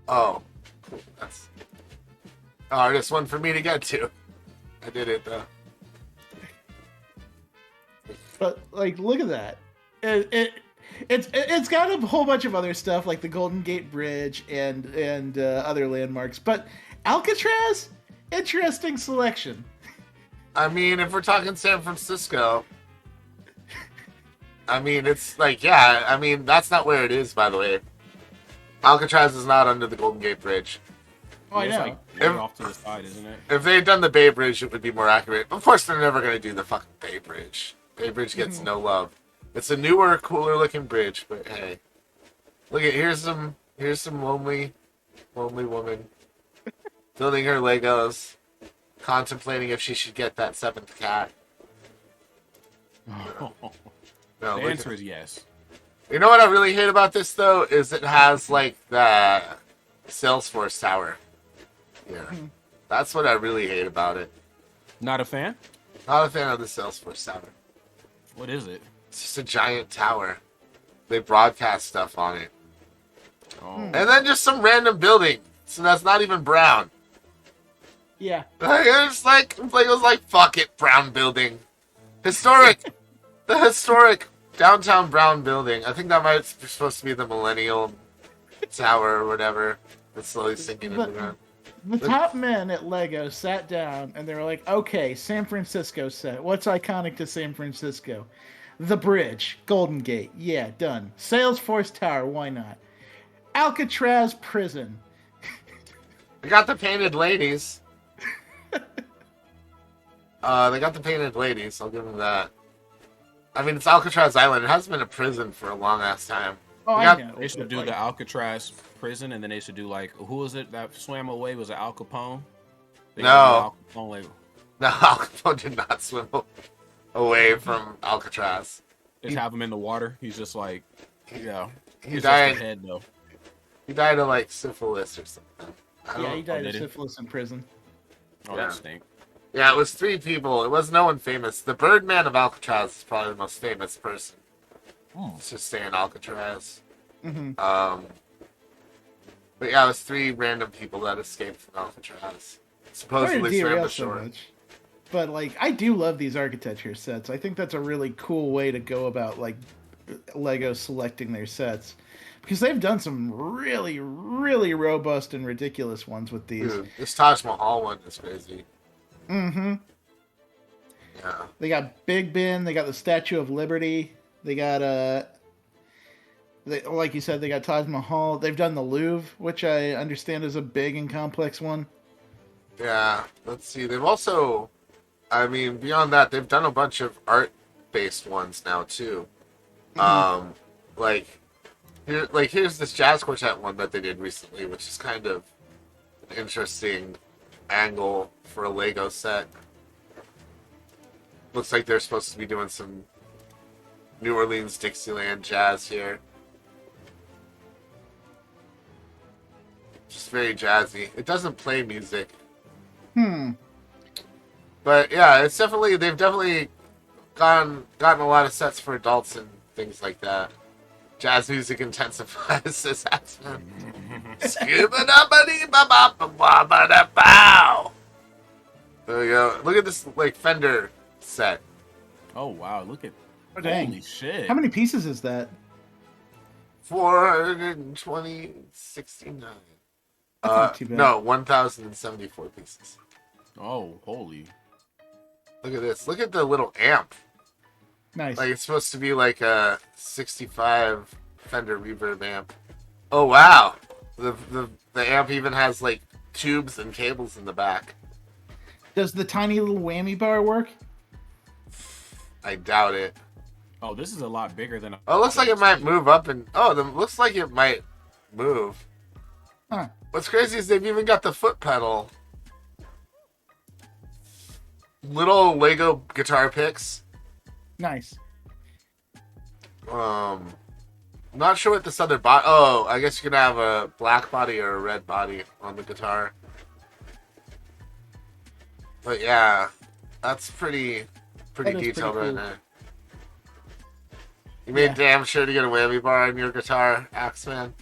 [SPEAKER 1] Oh. Cool. That's this one for me to get to. I did it though.
[SPEAKER 2] But like, look at that. It's got a whole bunch of other stuff like the Golden Gate Bridge and other landmarks. But Alcatraz, interesting selection.
[SPEAKER 1] I mean, if we're talking San Francisco, I mean, it's like, yeah, I mean, that's not where it is, by the way. Alcatraz is not under the Golden Gate Bridge.
[SPEAKER 2] Oh, I know.
[SPEAKER 3] It's like off to the side, isn't it?
[SPEAKER 1] If they had done the Bay Bridge, it would be more accurate. Of course, they're never going to do the fucking Bay Bridge. Bay Bridge gets no love. It's a newer, cooler looking bridge, but hey, look at here's some lonely woman building her Legos, contemplating if she should get that 7th cat. No,
[SPEAKER 3] the answer is yes.
[SPEAKER 1] You know what I really hate about this though is it has like the Salesforce Tower. Yeah, that's what I really hate about it.
[SPEAKER 3] Not a fan?
[SPEAKER 1] Not a fan of the Salesforce Tower.
[SPEAKER 3] What is it?
[SPEAKER 1] It's just a giant tower. They broadcast stuff on it.
[SPEAKER 3] Oh.
[SPEAKER 1] And then just some random building. So that's not even brown.
[SPEAKER 2] Yeah.
[SPEAKER 1] It's like it was like, fuck it, brown building. Historic. The historic downtown brown building. I think that might be supposed to be the Millennial Tower or whatever. That's slowly sinking into the ground.
[SPEAKER 2] The top men at Lego sat down and they were like, okay, San Francisco set. What's iconic to San Francisco? The bridge, Golden Gate. Yeah, done. Salesforce Tower, why not? Alcatraz Prison.
[SPEAKER 1] They got the painted ladies. They got the painted ladies. I'll give them that. I mean, it's Alcatraz Island. It hasn't been a prison for a long ass time.
[SPEAKER 2] Oh,
[SPEAKER 1] They
[SPEAKER 2] I
[SPEAKER 1] got-
[SPEAKER 2] know.
[SPEAKER 3] They should
[SPEAKER 2] but,
[SPEAKER 3] do
[SPEAKER 2] like,
[SPEAKER 3] the Alcatraz prison, and then they should do like, who was it that swam away? Was it Al Capone? They
[SPEAKER 1] No.
[SPEAKER 3] should do Al Capone, like,
[SPEAKER 1] No, Al Capone did not swim away from Alcatraz.
[SPEAKER 3] just have him in the water. He's just like, yeah.
[SPEAKER 1] He
[SPEAKER 3] It's
[SPEAKER 1] died.
[SPEAKER 3] just a head though.
[SPEAKER 1] He died of like syphilis or something. I don't
[SPEAKER 2] Yeah, he died
[SPEAKER 3] did
[SPEAKER 2] of
[SPEAKER 3] he?
[SPEAKER 2] syphilis in prison.
[SPEAKER 3] Oh,
[SPEAKER 1] Yeah.
[SPEAKER 3] that stink.
[SPEAKER 1] Yeah, it was 3 people. It was no one famous. The Birdman of Alcatraz is probably the most famous person. Let's just stay in Alcatraz.
[SPEAKER 2] Mm-hmm.
[SPEAKER 1] But yeah, it was 3 random people that escaped from Alcatraz. Supposedly swam
[SPEAKER 2] derail
[SPEAKER 1] to
[SPEAKER 2] so
[SPEAKER 1] shore.
[SPEAKER 2] much. But like, I do love these architecture sets. I think that's a really cool way to go about like Lego selecting their sets, because they've done some really, really robust and ridiculous ones with these.
[SPEAKER 1] Dude, this Taj Mahal one is crazy.
[SPEAKER 2] Mm-hmm.
[SPEAKER 1] Yeah.
[SPEAKER 2] They got Big Ben. They got the Statue of Liberty. They got like you said, they got Taj Mahal. They've done the Louvre, which I understand is a big and complex one.
[SPEAKER 1] Yeah. Let's see. They've also, I mean, beyond that, they've done a bunch of art-based ones now too. Here's this jazz quartet one that they did recently, which is kind of an interesting angle for a Lego set. Looks like they're supposed to be doing some New Orleans Dixieland jazz here. Just very jazzy. It doesn't play music. But yeah, they've definitely gotten a lot of sets for adults and things like that. Jazz music intensifies, says Axman. Scuba-da-ba-dee-ba-ba-ba-ba-da-bow. There we go. Look at this like Fender set.
[SPEAKER 3] Oh wow, look at
[SPEAKER 2] Oh, dang.
[SPEAKER 3] holy shit.
[SPEAKER 2] How many pieces is that?
[SPEAKER 1] 469.
[SPEAKER 2] That's not too bad.
[SPEAKER 1] No, 1,074 pieces.
[SPEAKER 3] Oh, holy.
[SPEAKER 1] Look at this. Look at the little amp.
[SPEAKER 2] Nice.
[SPEAKER 1] Like it's supposed to be like a 65 Fender reverb amp. Oh wow. The amp even has like tubes and cables in the back.
[SPEAKER 2] Does the tiny little whammy bar work?
[SPEAKER 1] I doubt it.
[SPEAKER 3] Oh, this is a lot bigger than
[SPEAKER 1] Oh, it looks like it might move up and looks like it might move.
[SPEAKER 2] Huh.
[SPEAKER 1] What's crazy is they've even got the foot pedal. Little Lego guitar picks.
[SPEAKER 2] Nice.
[SPEAKER 1] Not sure what this other body. Oh, I guess you're gonna have a black body or a red body on the guitar. But yeah, that's pretty
[SPEAKER 2] That is
[SPEAKER 1] detailed
[SPEAKER 2] pretty
[SPEAKER 1] right
[SPEAKER 2] cool.
[SPEAKER 1] there. You made
[SPEAKER 2] Yeah.
[SPEAKER 1] damn sure to get a whammy bar on your guitar, Axeman.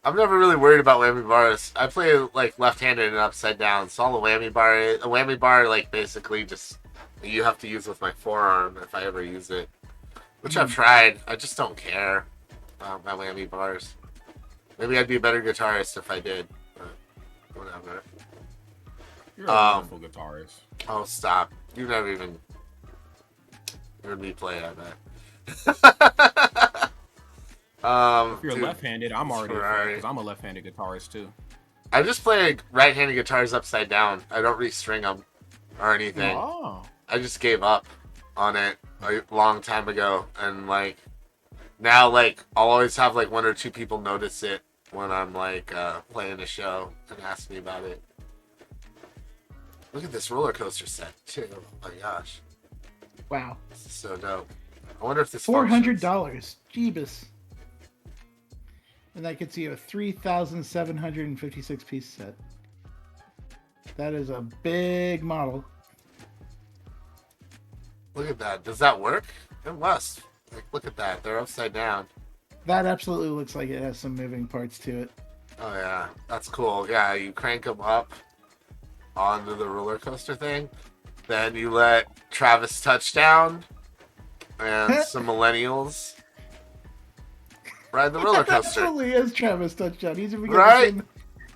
[SPEAKER 1] I'm never really worried about whammy bars. I play like left-handed and upside down, so all a whammy bar like basically just you have to use with my forearm if I ever use it. Which I've tried. I just don't care about my whammy bars. Maybe I'd be a better guitarist if I did, but whatever.
[SPEAKER 3] You're a wonderful guitarist.
[SPEAKER 1] Oh, stop. You've never even heard me play, I bet.
[SPEAKER 3] If you're
[SPEAKER 1] dude,
[SPEAKER 3] left-handed, I'm already
[SPEAKER 1] Ferrari.
[SPEAKER 3] because I'm a left-handed guitarist too.
[SPEAKER 1] I just play right-handed guitars upside down. I don't restring them or anything.
[SPEAKER 3] Oh.
[SPEAKER 1] I just gave up on it a long time ago, and like now, like I'll always have like 1 or 2 people notice it when I'm like playing a show and ask me about it. Look at this roller coaster set too. Oh my gosh,
[SPEAKER 2] Wow.
[SPEAKER 1] this is so dope. I wonder if this
[SPEAKER 2] $400.
[SPEAKER 1] functions.
[SPEAKER 2] Jeebus. And that gets you a 3,756 piece set. That is a big model.
[SPEAKER 1] Look at that. Does that work? It must. Like, look at that. They're upside down.
[SPEAKER 2] That absolutely looks like it has some moving parts to it.
[SPEAKER 1] Oh yeah, that's cool. Yeah, you crank them up onto the roller coaster thing. Then you let Travis touchdown and some millennials ride the roller coaster.
[SPEAKER 2] Absolutely is Travis touchdown. He's even getting
[SPEAKER 1] Right?
[SPEAKER 2] some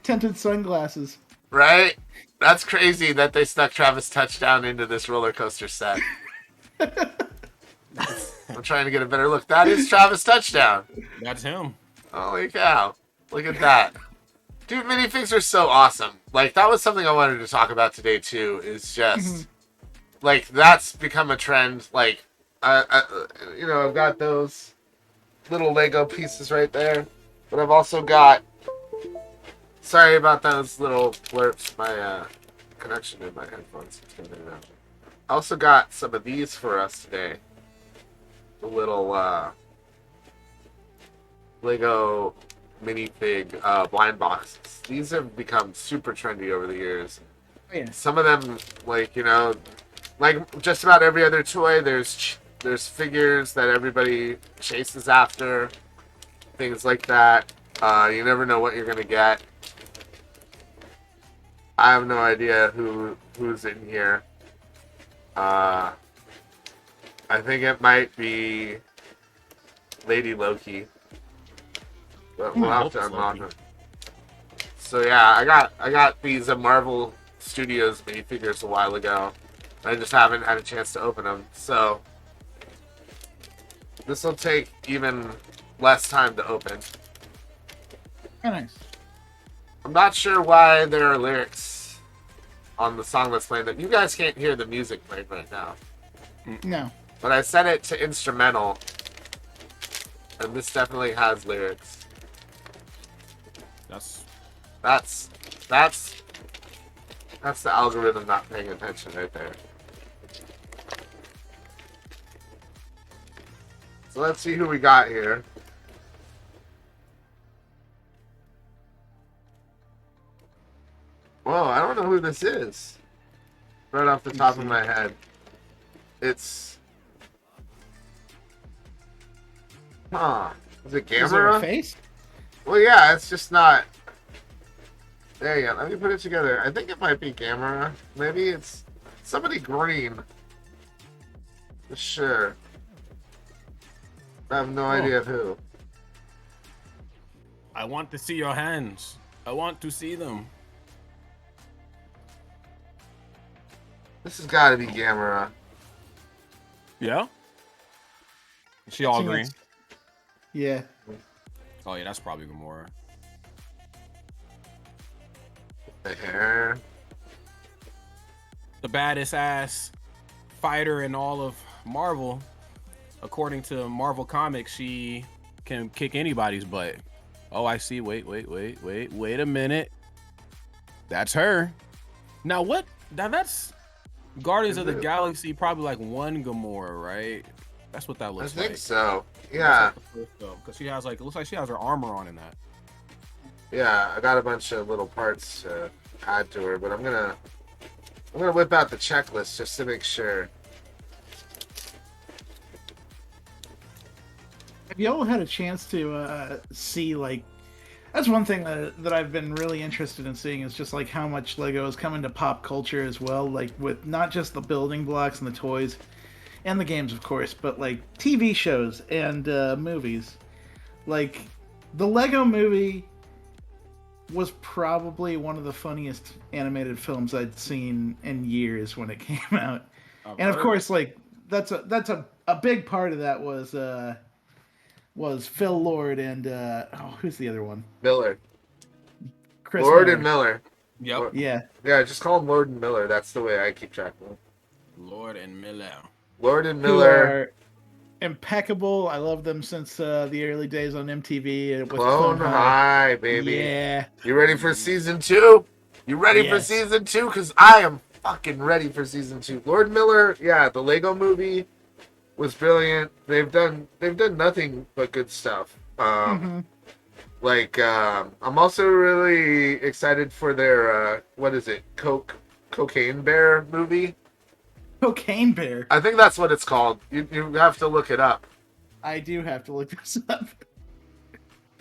[SPEAKER 2] tinted sunglasses.
[SPEAKER 1] Right? That's crazy that they snuck Travis Touchdown into this roller coaster set. I'm trying to get a better look. That is Travis Touchdown.
[SPEAKER 3] That's him.
[SPEAKER 1] Holy cow. Look at that. Dude, minifigs are so awesome. Like, that was something I wanted to talk about today, too, is just, like, that's become a trend. Like, you know, I've got those little Lego pieces right there, but I've also got, sorry about those little blurps, my connection in my headphones is going in and out. I also got some of these for us today. The little Lego minifig blind boxes. These have become super trendy over the years.
[SPEAKER 2] Oh, yeah.
[SPEAKER 1] Some of them, like, you know, like just about every other toy, there's figures that everybody chases after, things like that. You never know what you're gonna get. I have no idea who's in here. I think it might be Lady Loki. But we'll have to unlock them. So yeah, I got these Marvel Studios minifigures a while ago. I just haven't had a chance to open them. So this will take even less time to open.
[SPEAKER 2] Oh, nice.
[SPEAKER 1] I'm not sure why there are lyrics on the song that's playing. That you guys can't hear the music playing right now.
[SPEAKER 2] No.
[SPEAKER 1] But I set it to instrumental, and this definitely has lyrics. That's the algorithm not paying attention right there. So let's see who we got here. Whoa, I don't know who this is. Right off the top of my head. It's... Huh. Is it Gamera?
[SPEAKER 2] Is there a face?
[SPEAKER 1] Well, yeah, it's just not... There you go. Let me put it together. I think it might be Gamera. Maybe it's somebody green. For sure. I have no idea who.
[SPEAKER 3] I want to see your hands. I want to see them.
[SPEAKER 1] This has got to be Gamera.
[SPEAKER 3] Yeah? Is she all green?
[SPEAKER 2] Yeah.
[SPEAKER 3] Oh, yeah, that's probably Gamora.
[SPEAKER 1] The hair.
[SPEAKER 3] The baddest ass fighter in all of Marvel. According to Marvel Comics, she can kick anybody's butt. Oh, I see. Wait a minute. That's her. Now what? Now that's Guardians of the Galaxy, probably like one Gamora, right? That's what that looks like.
[SPEAKER 1] I think so. Yeah.
[SPEAKER 3] Because she has like, it looks like she has her armor on in that.
[SPEAKER 1] Yeah, I got a bunch of little parts to add to her, but I'm gonna whip out the checklist just to make sure.
[SPEAKER 2] Have you all had a chance to see, like, that's one thing that I've been really interested in seeing is just like how much Lego has come into pop culture as well, like with not just the building blocks and the toys and the games, of course, but like TV shows and movies. Like the Lego Movie was probably one of the funniest animated films I'd seen in years when it came out. And of course, like that's a big part of that was Phil Lord and who's the other one?
[SPEAKER 1] Miller.
[SPEAKER 2] Chris
[SPEAKER 1] Lord
[SPEAKER 2] Miller.
[SPEAKER 1] and Miller.
[SPEAKER 3] Yep.
[SPEAKER 2] Yeah.
[SPEAKER 1] Yeah, just call him Lord and Miller. That's the way I keep track of them.
[SPEAKER 3] Lord and Miller.
[SPEAKER 1] Lord and
[SPEAKER 2] Who
[SPEAKER 1] Miller.
[SPEAKER 2] are impeccable. I love them since the early days on MTV. With
[SPEAKER 1] Clone High, baby.
[SPEAKER 2] Yeah.
[SPEAKER 1] You ready for season 2? You ready for season 2? Because I am fucking ready for season 2. Lord Miller, yeah, the Lego Movie was brilliant. They've done nothing but good stuff. Like, I'm also really excited for their what is it? Cocaine Bear movie.
[SPEAKER 2] Cocaine Bear.
[SPEAKER 1] I think that's what it's called. You have to look it up.
[SPEAKER 2] I do have to look this up.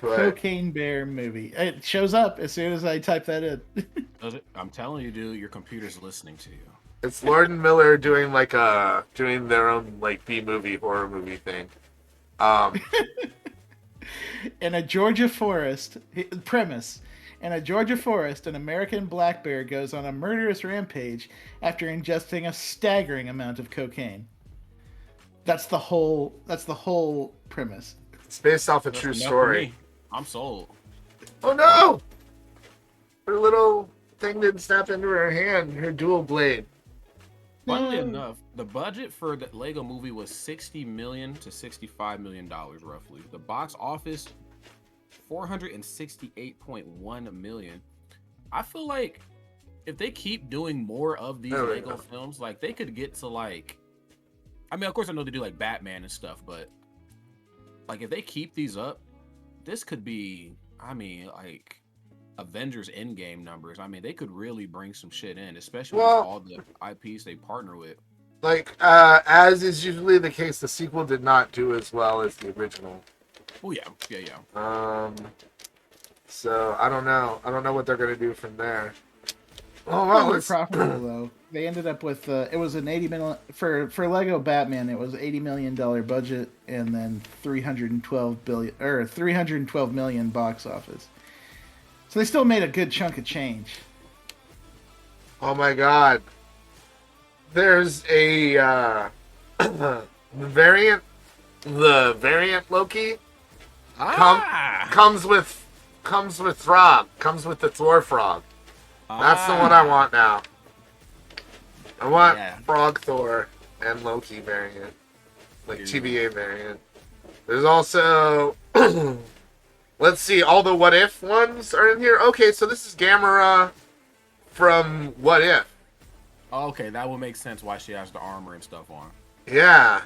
[SPEAKER 1] But
[SPEAKER 2] Cocaine Bear movie. It shows up as soon as I type that in.
[SPEAKER 3] Does it? I'm telling you, dude, your computer's listening to you.
[SPEAKER 1] it's Lord and Miller doing their own like B-movie horror movie thing.
[SPEAKER 2] In a Georgia forest premise. In a Georgia forest, an American black bear goes on a murderous rampage after ingesting a staggering amount of cocaine. That's the whole premise.
[SPEAKER 1] It's based off a
[SPEAKER 3] That's
[SPEAKER 1] true
[SPEAKER 3] enough for
[SPEAKER 1] story.
[SPEAKER 3] me. I'm sold.
[SPEAKER 1] Oh no! Her little thing didn't snap into her hand. Her dual blade.
[SPEAKER 3] Funnily enough, the budget for the Lego movie was $60 million to $65 million roughly. The box office, $468.1 million. I feel like if they keep doing more of these Lego films, like they could get to like, I mean, of course I know they do like Batman and stuff, but like if they keep these up, this could be, I mean, like Avengers Endgame numbers. I mean, they could really bring some shit in, especially with all the IPs they partner with.
[SPEAKER 1] Like, as is usually the case, the sequel did not do as well as the original.
[SPEAKER 3] Oh yeah.
[SPEAKER 1] So I don't know. I don't know what they're gonna do from there. Oh
[SPEAKER 2] Well,
[SPEAKER 1] well,
[SPEAKER 2] it's profitable though. They ended up with it was an $80 million for Lego Batman. It was $80 million budget and then $312 million box office. So they still made a good chunk of change.
[SPEAKER 1] oh my god. There's a variant. The variant Loki comes with Frog. Comes with the Thor Frog. That's the one I want now. I want Frog Thor and Loki variant, like TVA variant. There's also, let's see, all the What If ones are in here. Okay, so this is Gamera from What If.
[SPEAKER 3] Okay, that would make sense why she has the armor and stuff on.
[SPEAKER 1] Yeah.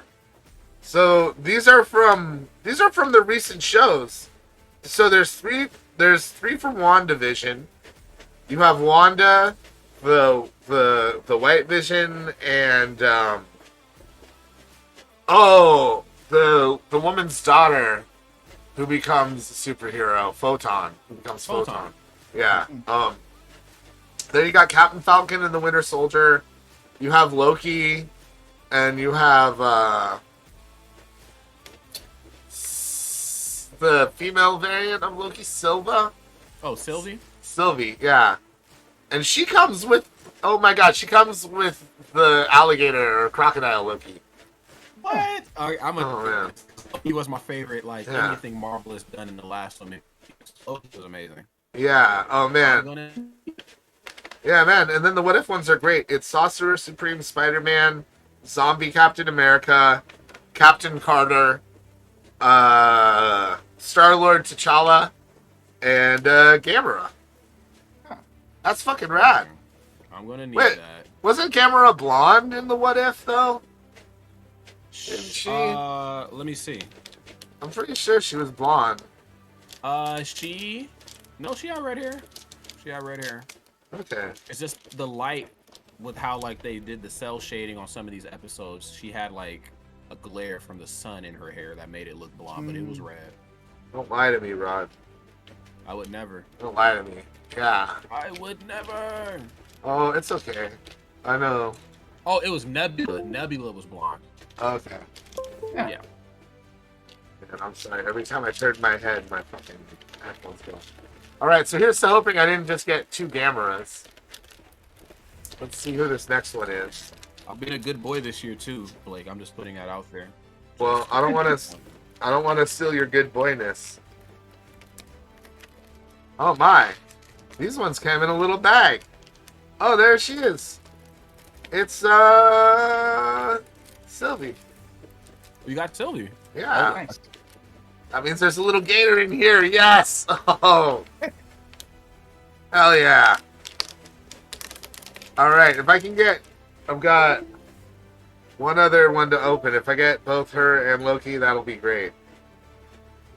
[SPEAKER 1] So these are from the recent shows. So there's three from WandaVision. You have Wanda, the White Vision, and the woman's daughter who becomes a superhero, Photon. Who becomes Photon. Yeah. Then you got Captain Falcon and the Winter Soldier. You have Loki, and you have the female variant of Loki, Silva.
[SPEAKER 3] Oh, Sylvie?
[SPEAKER 1] Sylvie, yeah. And she comes with, oh my god, she comes with the alligator or crocodile Loki.
[SPEAKER 3] What?
[SPEAKER 1] Man.
[SPEAKER 3] He was my favorite, like, anything Marvel has done in the last one. Loki was amazing.
[SPEAKER 1] Yeah, oh man. Yeah, man, and then the What If ones are great. It's Sorcerer Supreme Spider-Man, Zombie Captain America, Captain Carter, Star-Lord T'Challa, and Gamera. That's fucking rad.
[SPEAKER 3] I'm gonna need that.
[SPEAKER 1] Wasn't Gamera blonde in the What If, though? Didn't she?
[SPEAKER 3] Let me see.
[SPEAKER 1] I'm pretty sure she was blonde.
[SPEAKER 3] No, she had red hair. She had red hair.
[SPEAKER 1] Okay.
[SPEAKER 3] It's just the light with how, like, they did the cell shading on some of these episodes. She had, like, a glare from the sun in her hair that made it look blonde, but it was red.
[SPEAKER 1] Don't lie to me, Rod.
[SPEAKER 3] I would never.
[SPEAKER 1] Don't lie to me. Yeah.
[SPEAKER 3] I would never.
[SPEAKER 1] Oh, it's okay. I know.
[SPEAKER 3] Oh, it was Nebula. Nebula was blonde.
[SPEAKER 1] Okay.
[SPEAKER 3] Yeah.
[SPEAKER 1] Man, I'm sorry. Every time I turned my head, my fucking headphones go. Alright, so here's to hoping I didn't just get two Gameras. Let's see who this next one is.
[SPEAKER 3] I've been a good boy this year too, Blake. I'm just putting that out there.
[SPEAKER 1] Well, I don't want to steal your good boyness. Oh my. These ones came in a little bag. Oh, there she is. It's Sylvie.
[SPEAKER 3] You got Sylvie.
[SPEAKER 1] Yeah.
[SPEAKER 2] Oh, nice.
[SPEAKER 1] That means there's a little gator in here. Yes. Oh. Hell yeah. All right. If I can get, I've got one other one to open. If I get both her and Loki, that'll be great.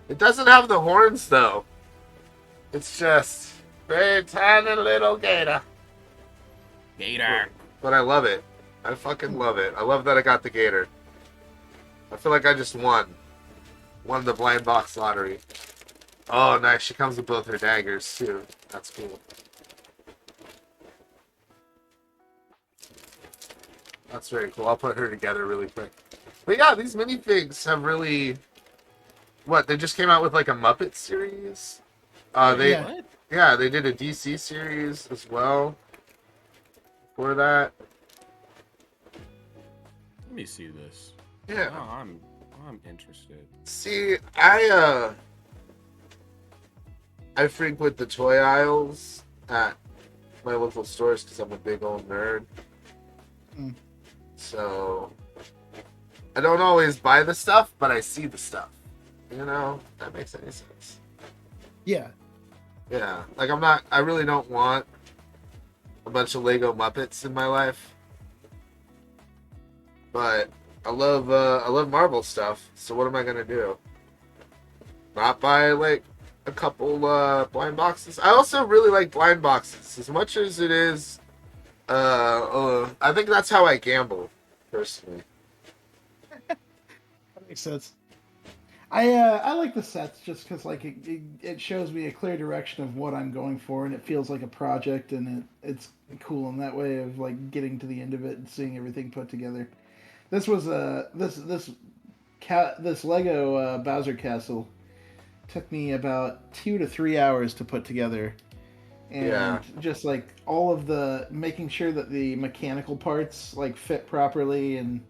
[SPEAKER 1] It doesn't have the horns though. It's just very tiny little gator.
[SPEAKER 3] Gator.
[SPEAKER 1] But I love it. I fucking love it. I love that I got the gator. I feel like I just won the blind box lottery. Oh, nice. She comes with both her daggers, too. That's cool. That's very cool. I'll put her together really quick. But yeah, these minifigs have really... What, they just came out with like a Muppet series?
[SPEAKER 3] What?
[SPEAKER 1] Yeah, they did a DC series as well for that.
[SPEAKER 3] Let me see this.
[SPEAKER 1] Yeah.
[SPEAKER 3] Oh, I'm interested.
[SPEAKER 1] See, I frequent the toy aisles at my local stores because I'm a big old nerd.
[SPEAKER 2] Mm.
[SPEAKER 1] So I don't always buy the stuff, but I see the stuff. You know, if that makes any sense.
[SPEAKER 2] Yeah.
[SPEAKER 1] Yeah, like I really don't want a bunch of Lego Muppets in my life. But I love Marvel stuff, so what am I gonna do? Not buy like a couple blind boxes? I also really like blind boxes as much as it is. I think that's how I gamble, personally.
[SPEAKER 2] That makes sense. I like the sets just because like it shows me a clear direction of what I'm going for, and it feels like a project, and it's cool in that way of like getting to the end of it and seeing everything put together. This was this Lego Bowser Castle took me about 2 to 3 hours to put together, and
[SPEAKER 1] Yeah.
[SPEAKER 2] just like all of the making sure that the mechanical parts like fit properly and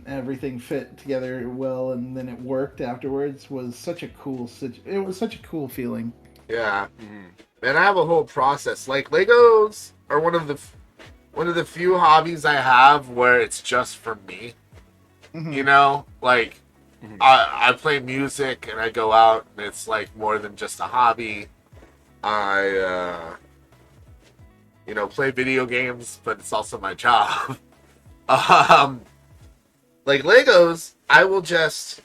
[SPEAKER 2] everything fit together well, and then it worked afterwards was such a cool it was such a cool feeling.
[SPEAKER 1] Yeah. Man, I have a whole process. Like Legos are one of the few hobbies I have where it's just for me.
[SPEAKER 2] Mm-hmm.
[SPEAKER 1] You know, like I play music and I go out and it's like more than just a hobby. I play video games, but it's also my job. Like Legos, I will just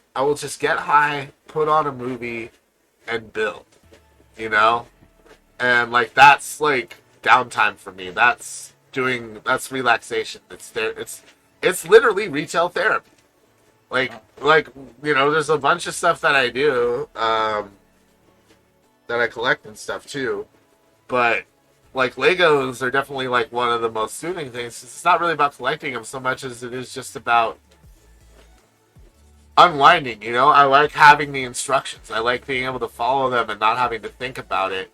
[SPEAKER 1] get high, put on a movie, and build. You know, and like that's like downtime for me. That's relaxation. It's literally retail therapy. Like there's a bunch of stuff that I do, that I collect and stuff too, but like Legos are definitely like one of the most soothing things. It's not really about collecting them so much as it is just about unwinding. I like having the instructions. I like being able to follow them and not having to think about it.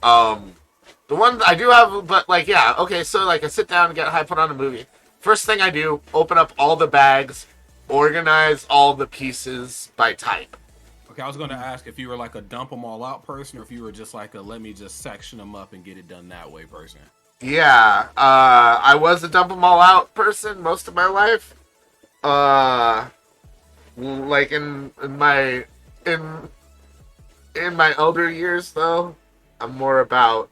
[SPEAKER 1] The one I do have, but like, yeah, okay, so like I sit down and get high, put on a movie. First thing I do, open up all the bags, organize all the pieces by type.
[SPEAKER 3] Okay, I was going to ask if you were like a dump them all out person, or if you were just like a let me just section them up and get it done that way person.
[SPEAKER 1] Yeah, I was a dump them all out person most of my life. Like in my elder years though, I'm more about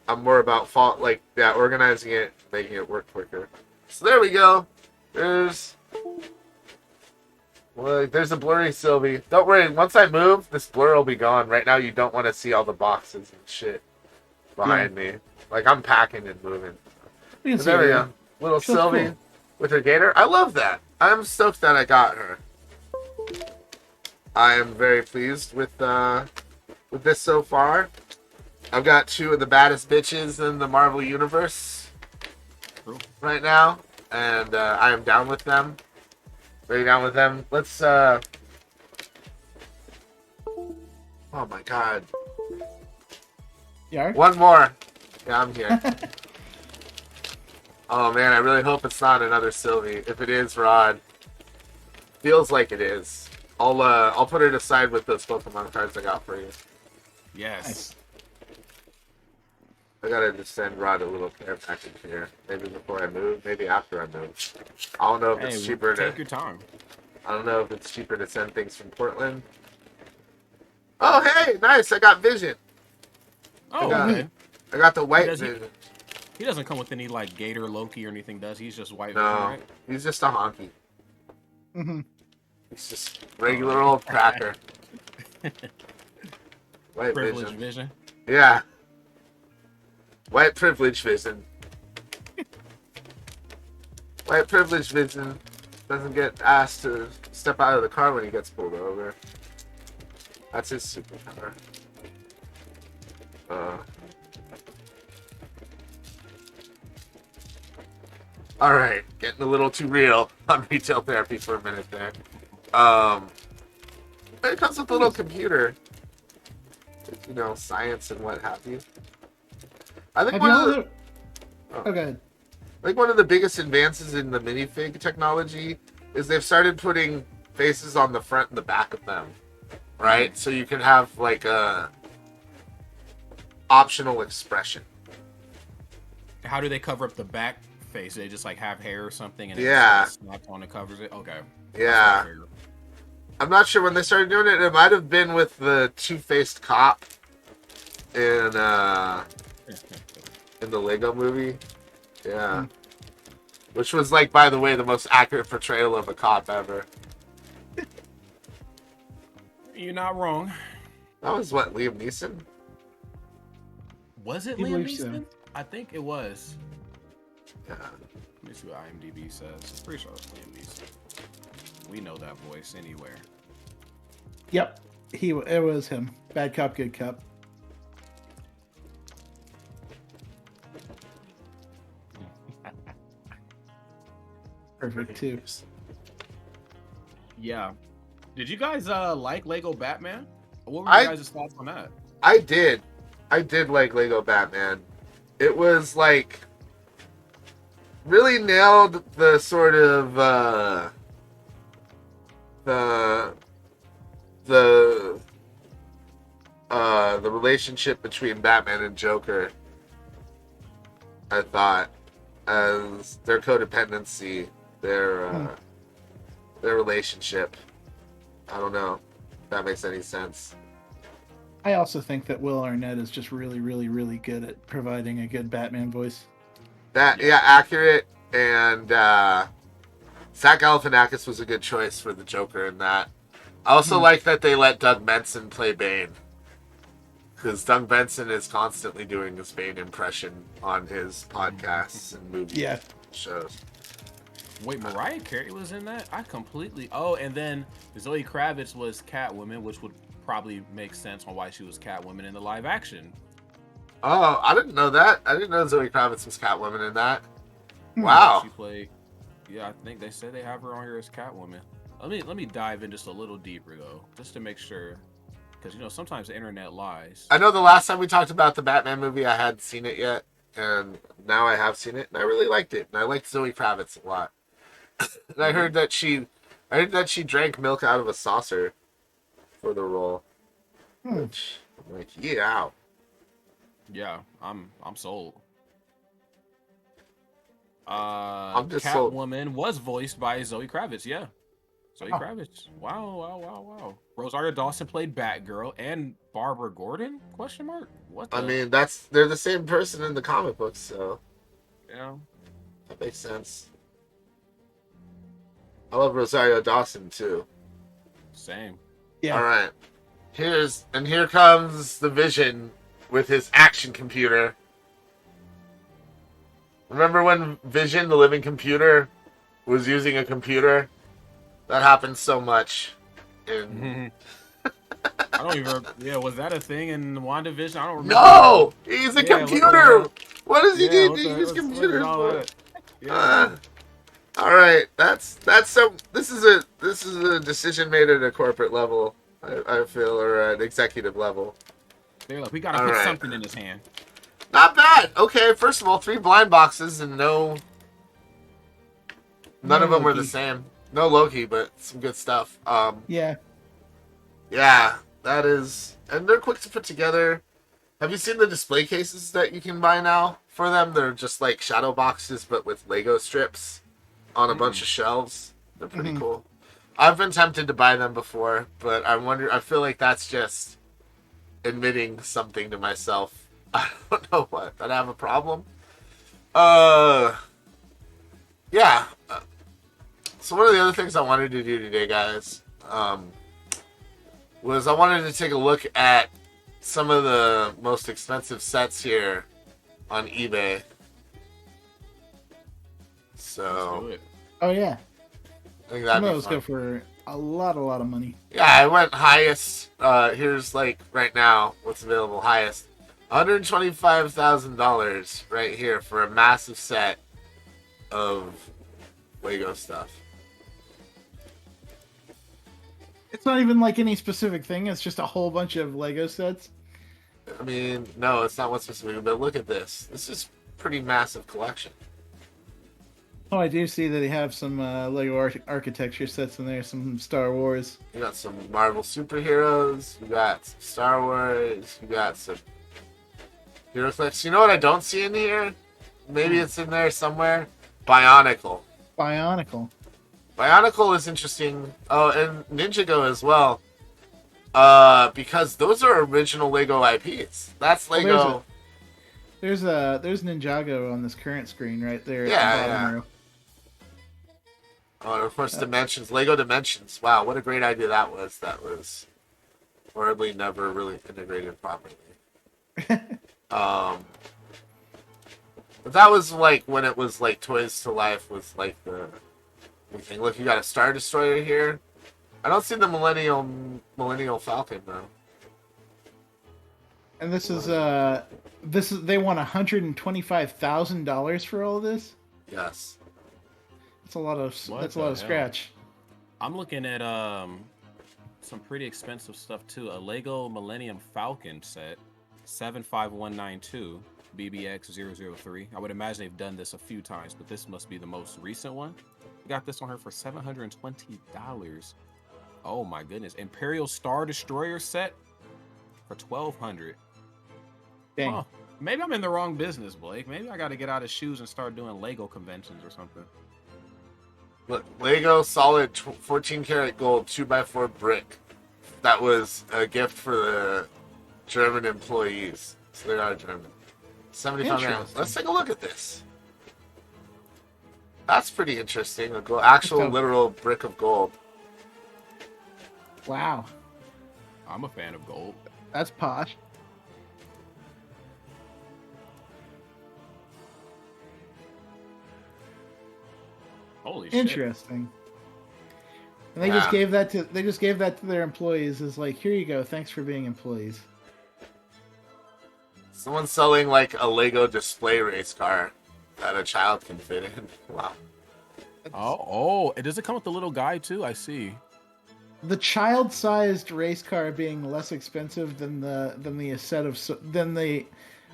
[SPEAKER 1] organizing it, making it work quicker. So there we go. There's a blurry Sylvie. Don't worry, once I move, this blur will be gone. Right now you don't want to see all the boxes and shit behind me. Like I'm packing and moving. So there we go. Little Sylvie with her gator. I love that. I'm stoked that I got her. I am very pleased with this so far. I've got two of the baddest bitches in the Marvel Universe right now, and I am down with them. Very down with them. Let's, oh my god.
[SPEAKER 2] Yeah.
[SPEAKER 1] One more. Yeah, I'm here. Oh man, I really hope it's not another Sylvie. If it is, Rod. Feels like it is. I'll put it aside with those Pokemon cards I got for you.
[SPEAKER 3] Yes.
[SPEAKER 2] Nice.
[SPEAKER 1] I gotta just send Rod a little care package here. Maybe before I move, maybe after I move. I don't know if it's cheaper
[SPEAKER 3] take your time.
[SPEAKER 1] I don't know if it's cheaper to send things from Portland. Oh hey, nice! I got Vision.
[SPEAKER 3] Oh,
[SPEAKER 1] okay. I got the white Vision.
[SPEAKER 3] He doesn't come with any like Gator, Loki, or anything, does he? He's just white
[SPEAKER 1] no,
[SPEAKER 3] Vision, right?
[SPEAKER 1] He's just a honky.
[SPEAKER 2] Mm-hmm.
[SPEAKER 1] He's just regular old cracker. White
[SPEAKER 3] Privilege Vision.
[SPEAKER 1] Yeah. White privilege Vision. White privilege Vision doesn't get asked to step out of the car when he gets pulled over. That's his superpower. Alright, getting a little too real on retail therapy for a minute there. It comes with a little computer. you know, science and what have you. I think
[SPEAKER 2] Have
[SPEAKER 1] one
[SPEAKER 2] y'all
[SPEAKER 1] of the,
[SPEAKER 2] ever... Oh, go ahead.
[SPEAKER 1] I think one of the biggest advances in the minifig technology is they've started putting faces on the front and the back of them, right? So you can have like a optional expression.
[SPEAKER 3] How do they cover up the back face? They just like have hair or something, and
[SPEAKER 1] Yeah.
[SPEAKER 3] it snaps on and covers it. Okay.
[SPEAKER 1] Yeah. I'm not sure when they started doing it. It might have been with the two-faced cop in the Lego movie. Yeah. Which was, like, by the way, the most accurate portrayal of a cop ever.
[SPEAKER 3] You're not wrong.
[SPEAKER 1] That was, what, Liam Neeson?
[SPEAKER 3] Was it
[SPEAKER 2] I
[SPEAKER 3] Liam
[SPEAKER 2] believe
[SPEAKER 3] Neeson?
[SPEAKER 2] so.
[SPEAKER 3] I think it was.
[SPEAKER 1] Yeah.
[SPEAKER 3] Let me see what IMDb says. I'm pretty sure it's Liam Neeson. We know that voice anywhere.
[SPEAKER 2] Yep, it was him. Bad cop, good cop. Perfect too.
[SPEAKER 3] Yeah. Did you guys like Lego Batman? What were you guys' thoughts on that?
[SPEAKER 1] I did like Lego Batman. It was like really nailed the sort of the relationship between Batman and Joker. I thought, as their codependency, their relationship. I don't know if that makes any sense.
[SPEAKER 2] I also think that Will Arnett is just really, really, really good at providing a good Batman voice.
[SPEAKER 1] Accurate, and Zach Galifianakis was a good choice for the Joker in that. I also like that they let Doug Benson play Bane, because Doug Benson is constantly doing his Bane impression on his podcasts and movie shows.
[SPEAKER 3] Wait, Mariah Carey was in that? I completely... Oh, and then Zoe Kravitz was Catwoman, which would probably make sense on why she was Catwoman in the live action.
[SPEAKER 1] Oh, I didn't know that. I didn't know Zoe Kravitz was Catwoman in that. Wow.
[SPEAKER 3] She played... Yeah, I think they said they have her on here as Catwoman. Let me dive in just a little deeper, though, just to make sure. Because, you know, sometimes the internet lies.
[SPEAKER 1] I know the last time we talked about the Batman movie, I hadn't seen it yet. And now I have seen it, and I really liked it. And I liked Zoe Kravitz a lot. And I heard that she drank milk out of a saucer for the role. Which, I'm like, yeah.
[SPEAKER 3] Yeah, I'm sold.
[SPEAKER 1] I'm just sold.
[SPEAKER 3] Catwoman was voiced by Zoe Kravitz. Yeah, Zoe Kravitz. Wow. Rosario Dawson played Batgirl, and Barbara Gordon? Question mark. What?
[SPEAKER 1] I mean, they're the same person in the comic books, so
[SPEAKER 3] yeah,
[SPEAKER 1] that makes sense. I love Rosario Dawson too.
[SPEAKER 3] Same.
[SPEAKER 2] Yeah.
[SPEAKER 1] All right. Here comes the Vision with his action computer. Remember when Vision, the living computer, was using a computer? That happened so much in...
[SPEAKER 3] I don't even... Yeah, was that a thing in WandaVision? I don't remember.
[SPEAKER 1] No! He's a computer! What does he need to use computers for?
[SPEAKER 3] Yeah.
[SPEAKER 1] All right, that's some... This is a decision made at a corporate level, I feel, or an executive level.
[SPEAKER 3] They're like, we gotta put something in his hand.
[SPEAKER 1] Not bad. Okay, first of all, 3 blind boxes and none of them were the same. No Loki, but some good stuff. Yeah, that is, and they're quick to put together. Have you seen the display cases that you can buy now for them? They're just like shadow boxes, but with Lego strips on a bunch of shelves. They're pretty cool. I've been tempted to buy them before, but I feel like that's just admitting something to myself. I don't know what. That I have a problem? Yeah. So one of the other things I wanted to do today, guys, was I wanted to take a look at some of the most expensive sets here on eBay. So...
[SPEAKER 3] Let's do it.
[SPEAKER 2] Oh, yeah.
[SPEAKER 1] I think
[SPEAKER 2] Some of those go for a lot of money.
[SPEAKER 1] Yeah, I went highest. Here's, like, right now, what's available highest. $125,000 right here for a massive set of Lego stuff.
[SPEAKER 2] It's not even like any specific thing. It's just a whole bunch of Lego sets.
[SPEAKER 1] I mean, no, it's not what's supposed to be, but look at this. This is pretty massive collection.
[SPEAKER 2] Oh, I do see that they have some Lego architecture sets in there, some Star Wars.
[SPEAKER 1] You got some Marvel superheroes. You got some Star Wars. You got some HeroClix. You know what I don't see in here? Maybe it's in there somewhere. Bionicle.
[SPEAKER 2] Bionicle.
[SPEAKER 1] Bionicle is interesting. Oh, and Ninjago as well. Because those are original Lego IPs. That's Lego.
[SPEAKER 2] Well, there's Ninjago on this current screen right there.
[SPEAKER 1] Yeah,
[SPEAKER 2] at the bottom row.
[SPEAKER 1] Oh, and of course, Dimensions. Lego Dimensions. Wow, what a great idea that was. That was horribly never really integrated properly. But that was like when it was like Toys to Life was like the thing. Look, you got a Star Destroyer here. I don't see the Millennial Falcon though.
[SPEAKER 2] And this is they want $125,000 for all of this.
[SPEAKER 1] Yes.
[SPEAKER 2] That's a lot of scratch.
[SPEAKER 3] I'm looking at some pretty expensive stuff too. A Lego Millennium Falcon set, 75192 BBX003. I would imagine they've done this a few times, but this must be the most recent one. We got this on here for $720. Oh my goodness. Imperial Star Destroyer set for $1,200.
[SPEAKER 2] Dang.
[SPEAKER 3] Huh. Maybe I'm in the wrong business, Blake. Maybe I got to get out of shoes and start doing Lego conventions or something.
[SPEAKER 1] Look, Lego solid 14 karat gold 2x4 brick. That was a gift for the German employees. So they are German. 75 grams. Let's take a look at this. That's pretty interesting. Actual literal brick of gold.
[SPEAKER 2] Wow.
[SPEAKER 3] I'm a fan of gold.
[SPEAKER 2] That's posh.
[SPEAKER 3] Holy shit.
[SPEAKER 2] Interesting. And they just gave that to their employees as like, here you go, thanks for being employees.
[SPEAKER 1] Someone's selling like a Lego display race car that a child can fit in. Wow.
[SPEAKER 3] Oh, does it come with the little guy too? I see.
[SPEAKER 2] The child-sized race car being less expensive than the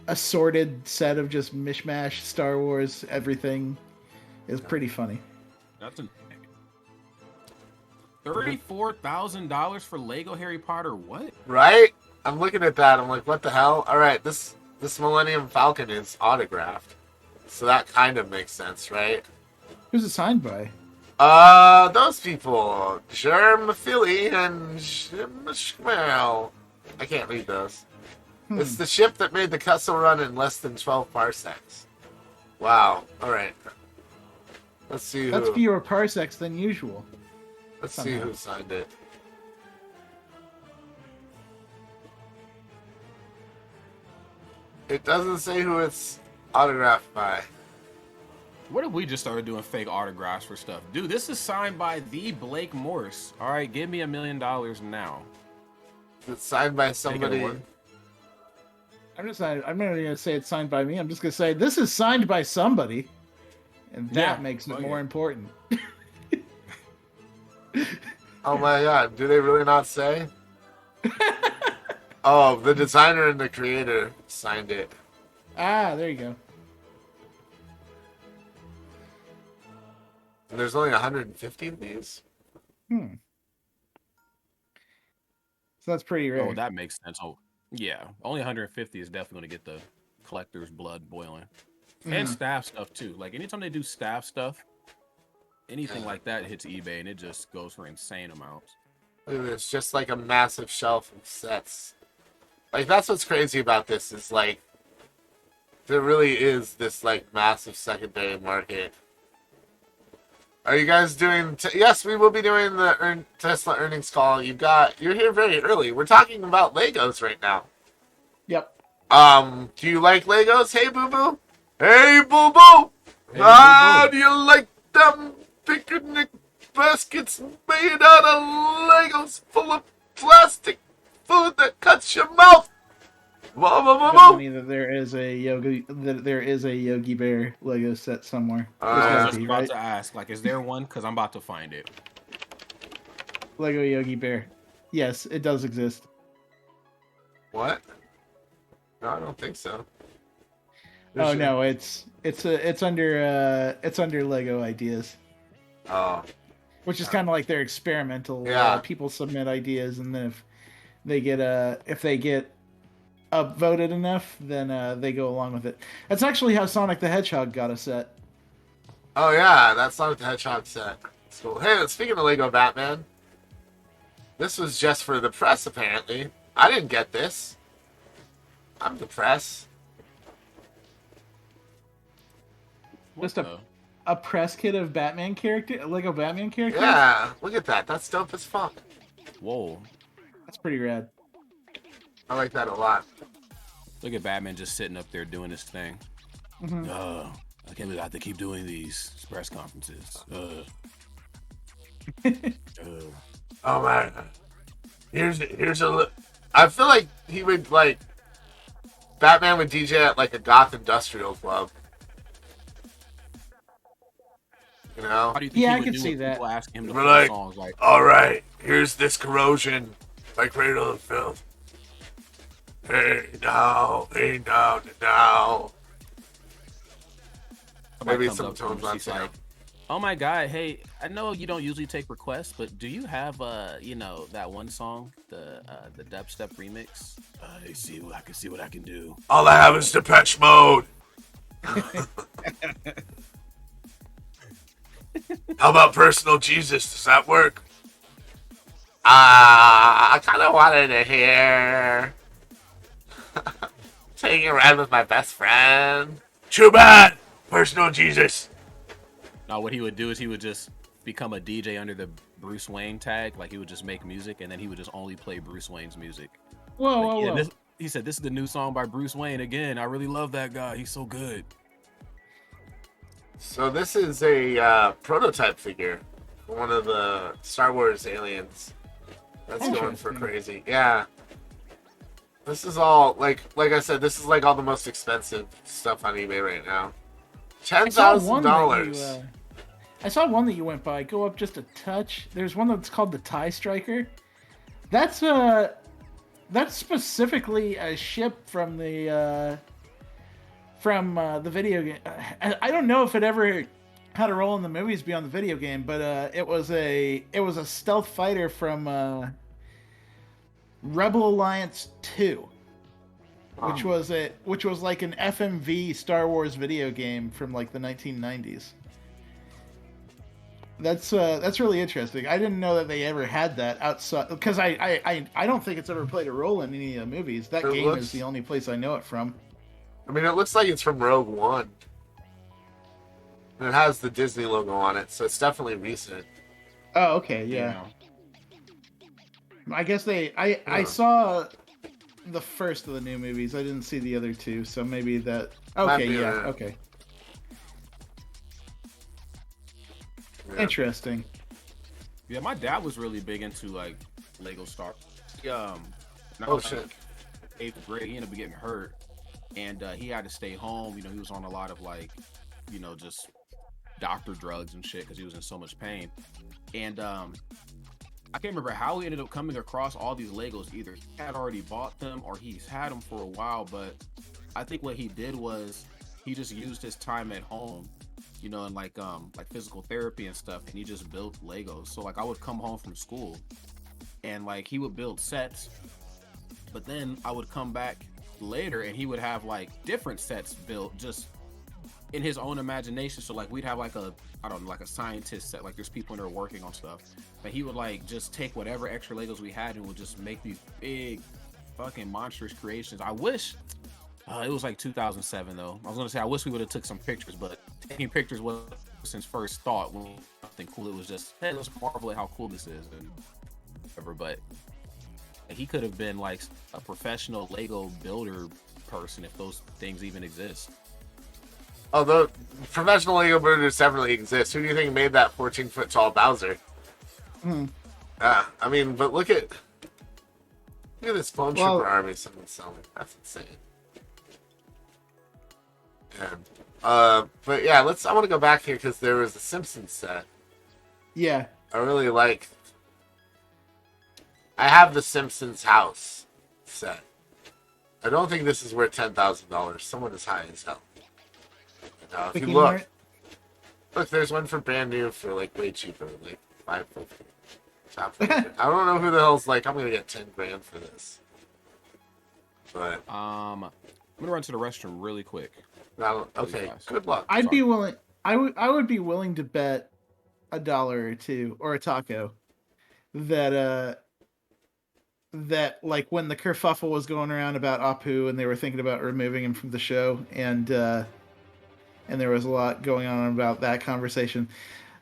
[SPEAKER 2] assorted set of just mishmash Star Wars everything is pretty funny.
[SPEAKER 3] That's $34,000 for Lego Harry Potter. What?
[SPEAKER 1] Right? I'm looking at that. I'm like, what the hell? All right, this Millennium Falcon is autographed, so that kind of makes sense, right?
[SPEAKER 2] Who's it signed by?
[SPEAKER 1] Those people, Germ Philly and Schmel. I can't read those. It's the ship that made the Kessel run in less than 12 parsecs. Wow. All right. Let's see.
[SPEAKER 2] That's fewer parsecs than usual.
[SPEAKER 1] Let's see who signed it. It doesn't say who it's autographed by.
[SPEAKER 3] What if we just started doing fake autographs for stuff? Dude, this is signed by the Blake Morse. All right, give me $1 million now.
[SPEAKER 1] It's signed by somebody.
[SPEAKER 2] I'm not even going to say it's signed by me. I'm just going to say this is signed by somebody. And that makes it more important.
[SPEAKER 1] Oh my god, do they really not say? Oh, the designer and the creator signed it.
[SPEAKER 2] Ah, there you go.
[SPEAKER 1] And there's only 150 of these?
[SPEAKER 2] So that's pretty rare.
[SPEAKER 3] Oh, that makes sense. Oh, yeah. Only 150 is definitely going to get the collector's blood boiling. And staff stuff, too. Like, anytime they do staff stuff, anything like that hits eBay, and it just goes for insane amounts.
[SPEAKER 1] It's just like a massive shelf of sets. Like, that's what's crazy about this, is like, there really is this, like, massive secondary market. Are you guys doing... yes, we will be doing the Tesla earnings call. You're here very early. We're talking about Legos right now.
[SPEAKER 2] Yep.
[SPEAKER 1] Do you like Legos? Hey, boo-boo? Hey, boo-boo! How do you like them picnic baskets made out of Legos full of plastic food that cuts your mouth?
[SPEAKER 2] Funny that there is a Yogi Bear Lego set somewhere.
[SPEAKER 3] I was just about to ask, like, is there one? Because I'm about to find it.
[SPEAKER 2] Lego Yogi Bear. Yes, it does exist.
[SPEAKER 1] What? No, I don't think so.
[SPEAKER 2] Oh no, it's under Lego Ideas,
[SPEAKER 1] Oh,
[SPEAKER 2] which is kind of like their experimental.
[SPEAKER 1] Yeah.
[SPEAKER 2] People submit ideas, and then if they get upvoted enough, then they go along with it. That's actually how Sonic the Hedgehog got a set.
[SPEAKER 1] oh yeah, that's Sonic the Hedgehog set. It's cool. Hey, speaking of Lego Batman, this was just for the press, apparently. I didn't get this. I'm the press.
[SPEAKER 2] Just a press kit of Batman character, Lego Batman characters.
[SPEAKER 1] Yeah, look at that. That's dope as fuck.
[SPEAKER 3] Whoa.
[SPEAKER 2] That's pretty rad.
[SPEAKER 1] I like that a lot.
[SPEAKER 3] Look at Batman just sitting up there doing his thing.
[SPEAKER 2] Mhm.
[SPEAKER 3] I can't believe I have to keep doing these press conferences.
[SPEAKER 1] Oh man, here's a look. I feel like he would like Batman would DJ at like a goth industrial club. You know?
[SPEAKER 3] How do you think
[SPEAKER 2] Yeah,
[SPEAKER 3] he
[SPEAKER 2] I
[SPEAKER 3] would
[SPEAKER 2] could
[SPEAKER 3] do
[SPEAKER 2] see
[SPEAKER 3] when
[SPEAKER 2] that.
[SPEAKER 3] people ask him to
[SPEAKER 1] We're
[SPEAKER 3] play
[SPEAKER 1] like,
[SPEAKER 3] songs like,
[SPEAKER 1] all right, here's this corrosion by Cradle of Filth. Hey now, now.
[SPEAKER 3] somebody
[SPEAKER 1] Maybe
[SPEAKER 3] comes
[SPEAKER 1] some
[SPEAKER 3] up to him
[SPEAKER 1] tones
[SPEAKER 3] and
[SPEAKER 1] on
[SPEAKER 3] he's
[SPEAKER 1] sound.
[SPEAKER 3] like, "Oh my God, hey, I know you don't usually take requests, but do you have that one song, the dubstep remix? I can see what I can do."
[SPEAKER 1] All I have is Depeche Mode. How about Personal Jesus? Does that work? I kind of wanted to hear taking a ride with my best friend. Too bad. Personal Jesus.
[SPEAKER 3] Now, what he would do is he would just become a DJ under the Bruce Wayne tag. Like, he would just make music, and then he would just only play Bruce Wayne's music.
[SPEAKER 2] Whoa,
[SPEAKER 3] Like,
[SPEAKER 2] whoa, whoa!
[SPEAKER 3] he said, "This is the new song by Bruce Wayne. Again, I really love that guy. He's so good."
[SPEAKER 1] So this is a prototype figure for one of the Star Wars aliens. That's going for
[SPEAKER 2] Interesting.
[SPEAKER 1] crazy. Yeah. This is all like I said. This is like all the most expensive stuff on eBay right now. $10,000.
[SPEAKER 2] I saw one that you went by. Go up just a touch. There's one that's called the TIE Striker. That's specifically a ship from the video game. I don't know if it ever had a role in the movies beyond the video game, but it was a stealth fighter from Rebel Alliance 2. Which was like an FMV Star Wars video game from like the 1990s. That's really interesting. I didn't know that they ever had that outside, because I don't think it's ever played a role in any of the movies. That game is the only place I know it from.
[SPEAKER 1] I mean, it looks like it's from Rogue One. And it has the Disney logo on it, so it's definitely recent.
[SPEAKER 2] Oh, okay, yeah. I guess I saw the first of the new movies. I didn't see the other two, so maybe that. Okay, yeah, okay. Yeah. Interesting.
[SPEAKER 3] Yeah, my dad was really big into like Lego Star.
[SPEAKER 1] Shit.
[SPEAKER 3] 8th grade, he ended up getting hurt, and he had to stay home. You know, he was on a lot of like, just doctor drugs and shit because he was in so much pain. And I can't remember how he ended up coming across all these Legos. Either he had already bought them or he's had them for a while. But I think what he did was he just used his time at home, and like physical therapy and stuff, and he just built Legos. So like I would come home from school and like he would build sets, but then I would come back later and he would have like different sets built just in his own imagination. So like we'd have like a scientist set, like there's people in there working on stuff, but he would like just take whatever extra Legos we had and would just make these big fucking monstrous creations. I wish it was like 2007 though. I was gonna say I wish we would have took some pictures, but taking pictures was since first thought when something cool. It was just, hey, let's marvel at how cool this is and whatever. But he could have been like a professional Lego builder person if those things even exist.
[SPEAKER 1] Although professional Lego builders definitely exist. Who do you think made that 14-foot tall Bowser? I mean, but look at this Clone Trooper army someone's selling. That's insane. And, but yeah, I want to go back here because there was a Simpsons set.
[SPEAKER 2] Yeah.
[SPEAKER 1] I really like. I have the Simpsons House Set. I don't think this is worth $10,000. Someone is high as hell. Now, if you
[SPEAKER 2] Quickie
[SPEAKER 1] look,
[SPEAKER 2] Mart.
[SPEAKER 1] there's one for brand new for like way cheaper, like $550. Top 100. I don't know who the hell's like, I'm gonna get 10 grand for this. But
[SPEAKER 3] I'm gonna run to the restroom really quick.
[SPEAKER 1] okay,
[SPEAKER 3] fast.
[SPEAKER 1] good luck.
[SPEAKER 2] I'd be willing. I would be willing to bet $1 or $2 or a taco that like when the kerfuffle was going around about Apu and they were thinking about removing him from the show and there was a lot going on about that conversation.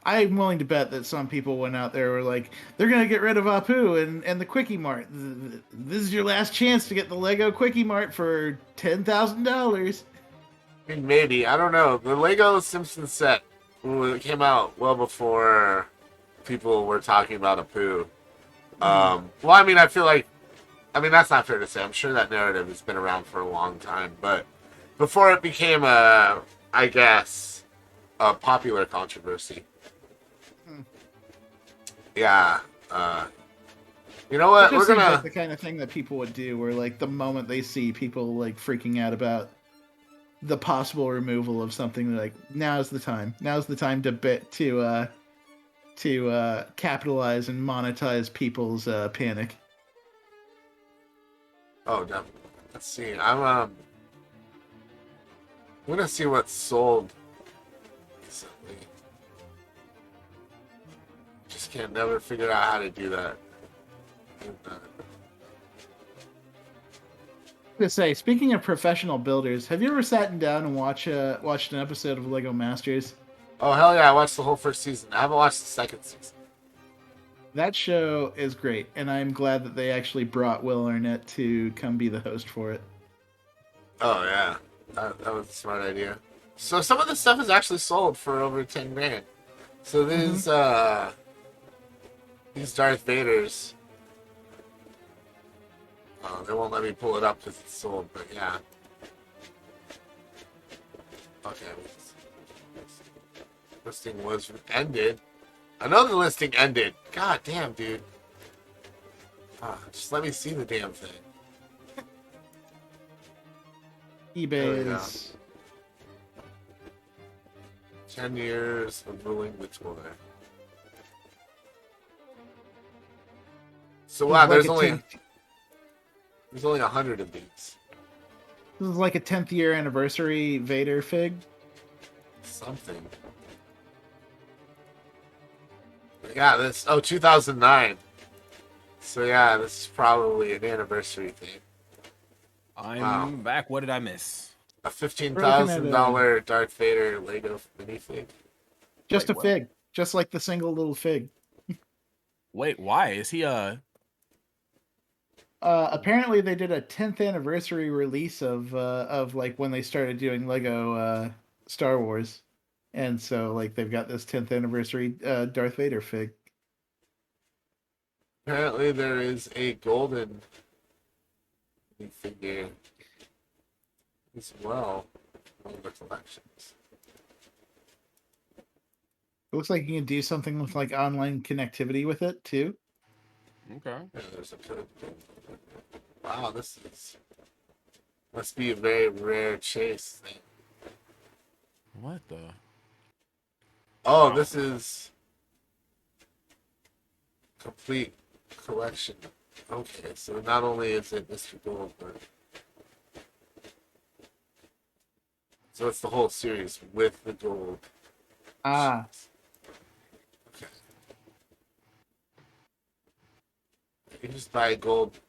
[SPEAKER 2] I'm willing to bet that some people went out there were like, they're gonna get rid of Apu and the Quickie Mart. This is your last chance to get the Lego Quickie Mart for $10,000.
[SPEAKER 1] I mean, maybe. I don't know. The Lego Simpsons set came out well before people were talking about Apu. Well, I mean, I feel like, that's not fair to say. I'm sure that narrative has been around for a long time, but before it became I guess, a popular controversy. Yeah. You know what?
[SPEAKER 2] It just
[SPEAKER 1] We're
[SPEAKER 2] seems
[SPEAKER 1] gonna.
[SPEAKER 2] like the kind of thing that people would do, where like the moment they see people like freaking out about the possible removal of something, they're like, now's the time. Now's the time to capitalize and monetize people's panic.
[SPEAKER 1] Oh, definitely. Let's see. I'm gonna see what's sold recently. Just can't never figure out how to do that.
[SPEAKER 2] To say, speaking of professional builders, have you ever sat down and watched an episode of Lego Masters?
[SPEAKER 1] Oh hell yeah! I watched the whole first season. I haven't watched the second season.
[SPEAKER 2] That show is great, and I'm glad that they actually brought Will Arnett to come be the host for it.
[SPEAKER 1] Oh yeah, that was a smart idea. So some of the stuff is actually sold for over 10 grand. So these Darth Vaders. They won't let me pull it up because it's sold, but yeah. Okay. Listing was ended. I know the listing ended. God damn, dude. Just let me see the damn thing.
[SPEAKER 2] eBay is
[SPEAKER 1] 10 years of ruling the toy. So wow,
[SPEAKER 2] like
[SPEAKER 1] there's
[SPEAKER 2] a
[SPEAKER 1] only
[SPEAKER 2] 10th
[SPEAKER 1] 100 of these.
[SPEAKER 2] This is like a 10th year anniversary Vader fig.
[SPEAKER 1] Something. Yeah, 2009. So yeah, this is probably an anniversary thing.
[SPEAKER 3] I'm back. What did I miss?
[SPEAKER 1] A $15,000 Darth Vader Lego minifig.
[SPEAKER 2] Just
[SPEAKER 3] Wait,
[SPEAKER 2] a
[SPEAKER 3] what?
[SPEAKER 2] fig. Just like the single little fig.
[SPEAKER 3] Wait, why is he
[SPEAKER 2] Apparently they did a 10th anniversary release of like when they started doing Lego Star Wars. And so like they've got this 10th anniversary Darth Vader fig.
[SPEAKER 1] Apparently there is a golden figure as well in the collections.
[SPEAKER 2] It looks like you can do something with like online connectivity with it too.
[SPEAKER 3] okay?
[SPEAKER 1] Yeah, there's a wow, must be a very rare chase thing.
[SPEAKER 3] What the?
[SPEAKER 1] Oh, this is complete collection. Okay, so not only is it Mr. Gold, but so it's the whole series with the gold.
[SPEAKER 2] Ah,
[SPEAKER 1] Okay. You can just buy a gold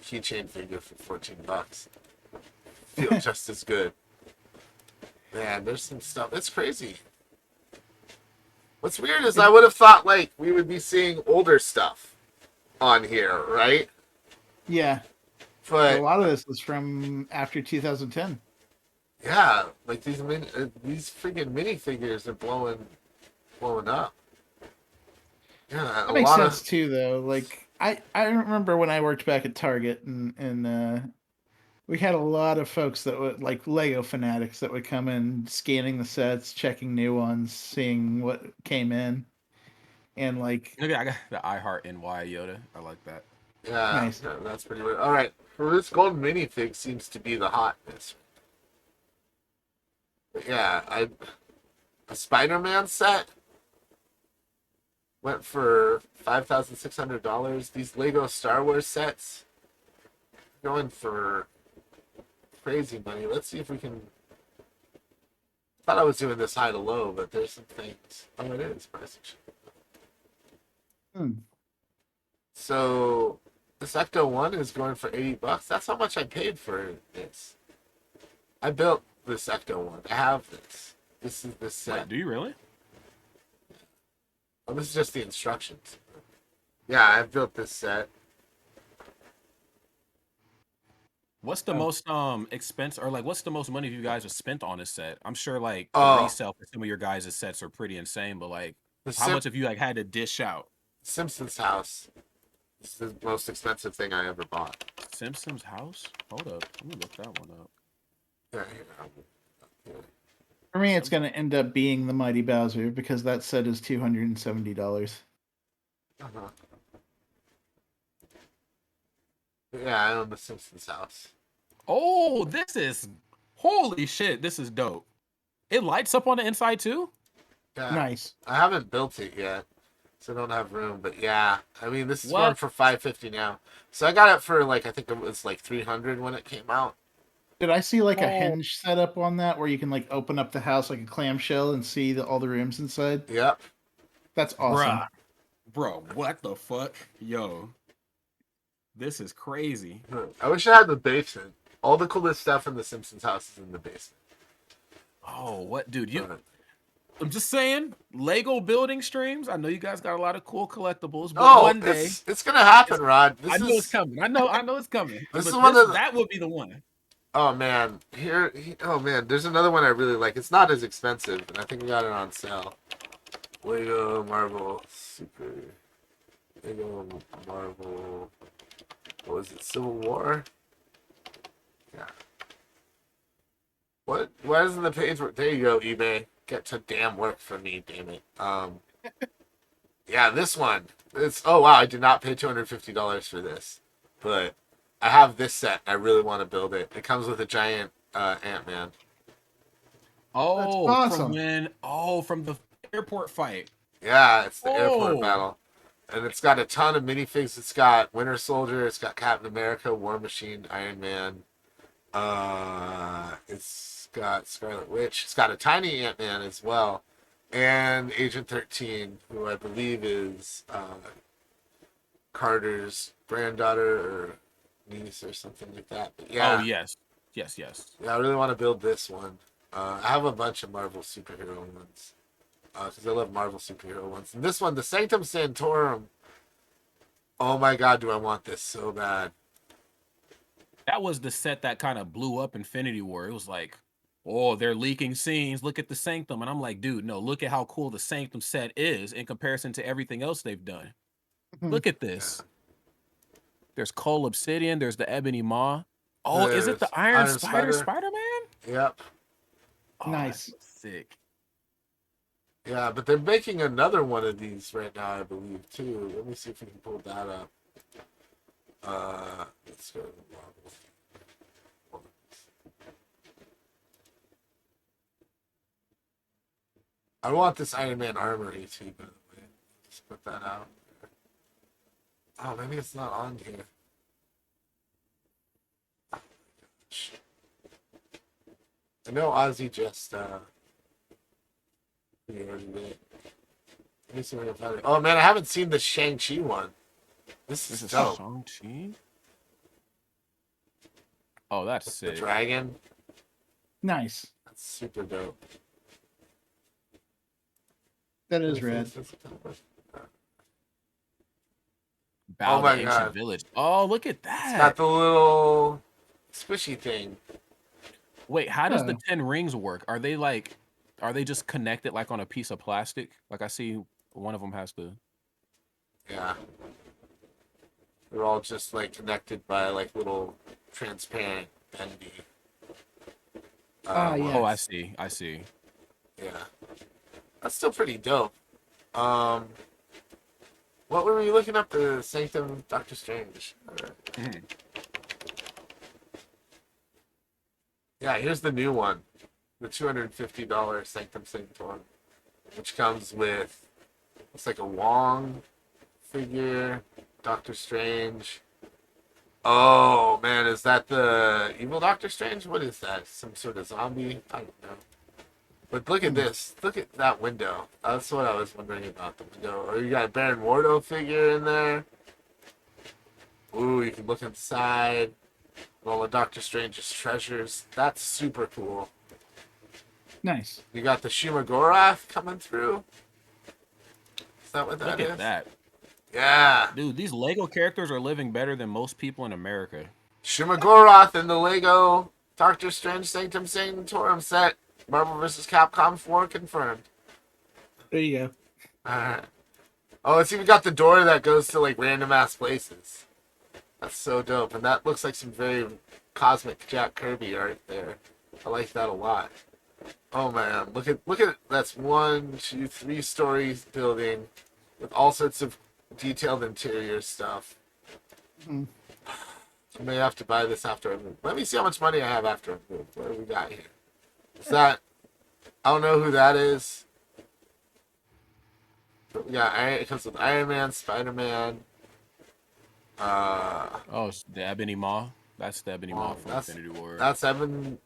[SPEAKER 1] keychain figure for $14. Feel just as good. Man, there's some stuff. It's crazy. What's weird is I would have thought like we would be seeing older stuff on here, right?
[SPEAKER 2] yeah.
[SPEAKER 1] But
[SPEAKER 2] A lot of this was from after 2010.
[SPEAKER 1] yeah, like these freaking minifigures are blowing up. Yeah,
[SPEAKER 2] That
[SPEAKER 1] a
[SPEAKER 2] makes
[SPEAKER 1] lot
[SPEAKER 2] sense
[SPEAKER 1] of
[SPEAKER 2] too, though. Like I remember when I worked back at Target, and we had a lot of folks that would like Lego fanatics that would come in, scanning the sets, checking new ones, seeing what came in, and like
[SPEAKER 3] Look, I got the I Heart NY Yoda. I like that.
[SPEAKER 1] Yeah,
[SPEAKER 2] Nice.
[SPEAKER 1] that's pretty weird. All right, for this gold minifig seems to be the hotness. But yeah, a Spider-Man set went for $5,600. These Lego Star Wars sets going for crazy money. Let's see if we can. I thought I was doing this high to low, but there's some things. Oh, it is pricing.
[SPEAKER 2] Hmm.
[SPEAKER 1] So this Ecto-1 is going for $80. That's how much I paid for this. I built this Ecto-1. I have this. This is the set.
[SPEAKER 3] Wait, do you really?
[SPEAKER 1] Oh, this is just the instructions. Yeah, I built this set.
[SPEAKER 3] What's the most expense, or like what's the most money you guys have spent on this set? I'm sure like the
[SPEAKER 1] Oh,
[SPEAKER 3] resale for some of your guys' sets are pretty insane, but like
[SPEAKER 1] the
[SPEAKER 3] how much have you like had to dish out?
[SPEAKER 1] Simpsons House. This is the most expensive thing I ever bought.
[SPEAKER 3] Simpsons House? Hold up. Let me look that one up.
[SPEAKER 1] Yeah,
[SPEAKER 2] For me, it's going to end up being the Mighty Bowser because that set is $270.
[SPEAKER 1] uh-huh. Yeah, I own the Simpsons House.
[SPEAKER 3] Oh, this is holy shit. This is dope. It lights up on the inside too?
[SPEAKER 1] Yeah,
[SPEAKER 2] Nice.
[SPEAKER 1] I haven't built it yet, so I don't have room. But yeah, I mean, this is
[SPEAKER 3] What?
[SPEAKER 1] going for $550 now. So I got it for like I think it was like $300 when it came out.
[SPEAKER 2] Did I see like a
[SPEAKER 3] Oh.
[SPEAKER 2] hinge setup on that where you can like open up the house like a clamshell and see all the rooms inside?
[SPEAKER 1] Yep.
[SPEAKER 2] That's awesome.
[SPEAKER 3] Bruh. Bro, what the fuck? Yo. This is crazy.
[SPEAKER 1] I wish I had the basement. All the coolest stuff in the Simpsons house is in the basement.
[SPEAKER 3] Oh, what dude, you
[SPEAKER 1] But-
[SPEAKER 3] I'm just saying, Lego building streams. I know you guys got a lot of cool collectibles, but
[SPEAKER 1] Oh,
[SPEAKER 3] one day
[SPEAKER 1] it's gonna happen, Rod.
[SPEAKER 3] I know it's coming. I know it's coming.
[SPEAKER 1] This
[SPEAKER 3] But
[SPEAKER 1] is one of the-
[SPEAKER 3] that would be the one.
[SPEAKER 1] Oh man, oh man, there's another one I really like. It's not as expensive, and I think we got it on sale. Lego Marvel Super. Lego Marvel. What was it? Civil War. Yeah. What? Why isn't the page work? There you go, eBay. Get to damn work for me, damn it. Yeah, this one. It's oh wow, I did not pay $250 for this, but I have this set. I really want to build it. It comes with a giant Ant-Man.
[SPEAKER 3] Oh,
[SPEAKER 2] awesome.
[SPEAKER 3] from the airport fight.
[SPEAKER 1] Yeah, it's the airport
[SPEAKER 3] Oh.
[SPEAKER 1] battle. And it's got a ton of minifigs. It's got Winter Soldier, it's got Captain America, War Machine, Iron Man. It's got Scarlet Witch. It's got a tiny Ant-Man as well. And Agent 13, who I believe is Carter's granddaughter or niece or something like that. But yeah,
[SPEAKER 3] Oh yes. Yes.
[SPEAKER 1] yeah, I really want to build this one. I have a bunch of Marvel superhero ones. Because I love Marvel superhero ones. And this one, the Sanctum Sanctorum. Oh my god, do I want this so bad.
[SPEAKER 3] That was the set that kind of blew up Infinity War. It was like, oh, they're leaking scenes. Look at the Sanctum. And I'm like, dude, no, look at how cool the Sanctum set is in comparison to everything else they've done. Look at this. There's Coal Obsidian. There's the Ebony Maw. Oh, is it the
[SPEAKER 1] There's
[SPEAKER 3] Iron
[SPEAKER 1] Iron
[SPEAKER 3] Spider
[SPEAKER 1] Spider.
[SPEAKER 3] Spider-Man?
[SPEAKER 1] Yep.
[SPEAKER 3] Oh,
[SPEAKER 2] Nice.
[SPEAKER 3] that's sick.
[SPEAKER 1] Yeah, but they're making another one of these right now, I believe, too. Let me see if we can pull that up. Let's go to Marvel. I want this Iron Man armory, too, by the way. Just put that out. Oh, maybe it's not on here. I know Ozzy just pre-ordered it. Let me see if I can find it. Oh man, I haven't seen the Shang-Chi one. This is dope.
[SPEAKER 3] Shang-Chi? Oh, that's
[SPEAKER 1] The
[SPEAKER 3] sick.
[SPEAKER 1] dragon.
[SPEAKER 2] Nice.
[SPEAKER 1] That's super dope.
[SPEAKER 2] That is rad.
[SPEAKER 3] Bow
[SPEAKER 1] Oh my
[SPEAKER 3] the
[SPEAKER 1] God.
[SPEAKER 3] Ancient Village. Oh, look at
[SPEAKER 1] It's
[SPEAKER 3] that.
[SPEAKER 1] got the little squishy thing.
[SPEAKER 3] Wait, how does the
[SPEAKER 2] Oh.
[SPEAKER 3] 10 rings work? Are they just connected like on a piece of plastic? Like I see one of them has to.
[SPEAKER 1] Yeah. They're all just like connected by like little transparent bendy.
[SPEAKER 2] Yeah.
[SPEAKER 3] Oh,
[SPEAKER 2] Yes.
[SPEAKER 3] I see.
[SPEAKER 1] Yeah. That's still pretty dope. What were we looking up? The Sanctum Doctor Strange.
[SPEAKER 3] Mhm.
[SPEAKER 1] Yeah, here's the new one. The $250 Sanctum Sanctorum. Which comes with, it's like a Wong figure, Doctor Strange. Oh, man, is that the evil Doctor Strange? What is that? Some sort of zombie? I don't know. But look at this. Look at that window. That's what I was wondering about, the window. Or you got a Baron Mordo figure in there. Ooh, you can look inside. All of Doctor Strange's treasures. That's super cool.
[SPEAKER 2] Nice.
[SPEAKER 1] You got the Shumagorath coming through. Is that what that
[SPEAKER 3] Look
[SPEAKER 1] is?
[SPEAKER 3] at that.
[SPEAKER 1] Yeah.
[SPEAKER 3] Dude, these Lego characters are living better than most people in America.
[SPEAKER 1] Shumagorath in the Lego Doctor Strange Sanctum Sanctorum set. Marvel vs. Capcom 4 confirmed.
[SPEAKER 2] There you go.
[SPEAKER 1] Alright. Oh, it's even got the door that goes to like random ass places. That's so dope. And that looks like some very cosmic Jack Kirby art there. I like that a lot. Oh man, look at that's 1, 2, 3 stories building with all sorts of detailed interior stuff.
[SPEAKER 2] Mhm.
[SPEAKER 1] I may have to buy this after I move. Let me see how much money I have after I move. What do we got here? Is that, I don't know who that is. But we got, it comes with Iron Man, Spider-Man.
[SPEAKER 3] Oh, it's the Ebony Maw. That's the Ebony Maw from Infinity War.
[SPEAKER 1] That's Evan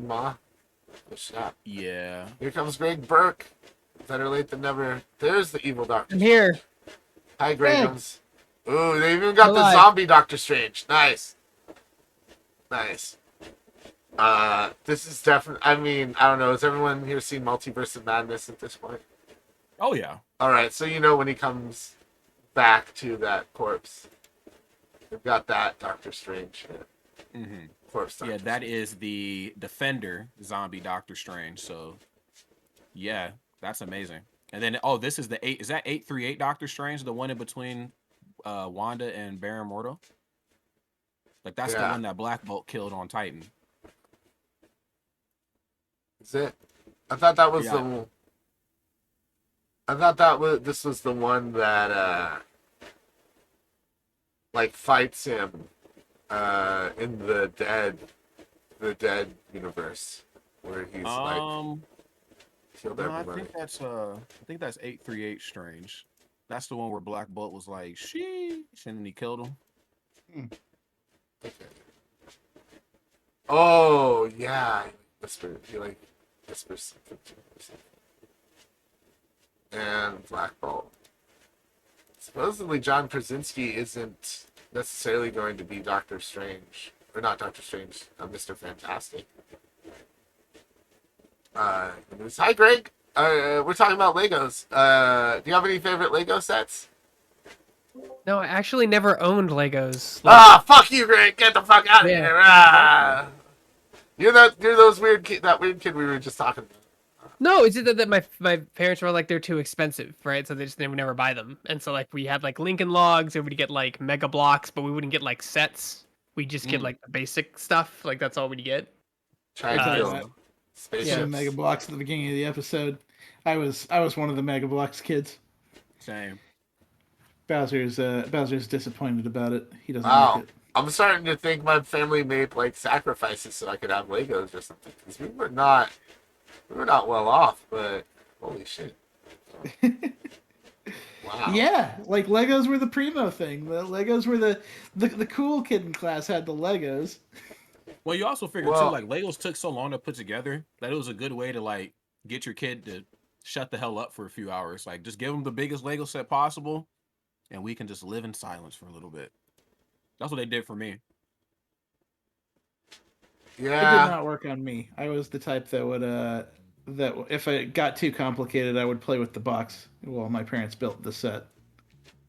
[SPEAKER 1] Ma. Oh, snap.
[SPEAKER 3] Yeah.
[SPEAKER 1] Here comes Greg Burke. Better late than never. There's the evil Doctor.
[SPEAKER 4] I'm here.
[SPEAKER 1] Hi, Gregums. Ooh, they even got the
[SPEAKER 4] Alive.
[SPEAKER 1] zombie Doctor Strange. Nice. Nice. This is definitely, I mean, I don't know. Has everyone here seen Multiverse of Madness at this point?
[SPEAKER 3] Oh, yeah.
[SPEAKER 1] Alright, so you know when he comes back to that corpse. We've got that Doctor Strange.
[SPEAKER 3] Mm-hmm.
[SPEAKER 1] Corpse Doctor
[SPEAKER 3] Yeah, that is the Defender zombie Doctor Strange. So, yeah, that's amazing. And then, oh, this is the 8. Is that 838 Doctor Strange? The one in between Wanda and Baron Mordo? Like, that's the
[SPEAKER 1] Yeah.
[SPEAKER 3] one that Black Bolt killed on Titan.
[SPEAKER 1] Is it? I thought that was
[SPEAKER 3] Yeah.
[SPEAKER 1] the. I thought that was this was the one that like fights him in the dead universe where he's like killed
[SPEAKER 3] No, I
[SPEAKER 1] everybody.
[SPEAKER 3] think that's 838 Strange. That's the one where Black Bolt was like, sheesh, and then he killed him.
[SPEAKER 1] Okay. Oh yeah, he like whispers something to him or something. And Black Bolt. Supposedly John Krasinski isn't necessarily going to be Doctor Strange. Or not Doctor Strange, Mr. Fantastic. Hi Greg. We're talking about Legos. Do you have any favorite Lego sets?
[SPEAKER 4] No, I actually never owned Legos.
[SPEAKER 1] Fuck you, Greg! Get the fuck out of
[SPEAKER 4] Yeah.
[SPEAKER 1] here! You're those weird that weird kid we were just talking about.
[SPEAKER 4] No, it's just that my parents were like they're too expensive, right? So they would never buy them. And so like we had like Lincoln Logs, and we'd get like Mega Blocks, but we wouldn't get like sets. We just get like the basic stuff. Like that's all we'd get.
[SPEAKER 1] Trying to
[SPEAKER 2] Uh,
[SPEAKER 1] build spaceships.
[SPEAKER 2] Some Mega Blocks at the beginning of the episode. I was one of the Mega Blocks kids.
[SPEAKER 3] Same.
[SPEAKER 2] Bowser's disappointed about it. He doesn't
[SPEAKER 1] Wow.
[SPEAKER 2] like it.
[SPEAKER 1] I'm starting to think my family made like sacrifices so I could have Legos or something. Because we were not well off, but holy shit. Wow.
[SPEAKER 2] Yeah, like Legos were the primo thing. The Legos were the cool kid in class had the Legos.
[SPEAKER 3] Well, you also figure
[SPEAKER 1] Well-
[SPEAKER 3] too, like Legos took so long to put together that it was a good way to like get your kid to shut the hell up for a few hours. Like just give them the biggest Lego set possible, and we can just live in silence for a little bit. That's what they did for me.
[SPEAKER 2] It did
[SPEAKER 1] Yeah.
[SPEAKER 2] not work on me. I was the type that would that if it got too complicated, I would play with the box while my parents built the set.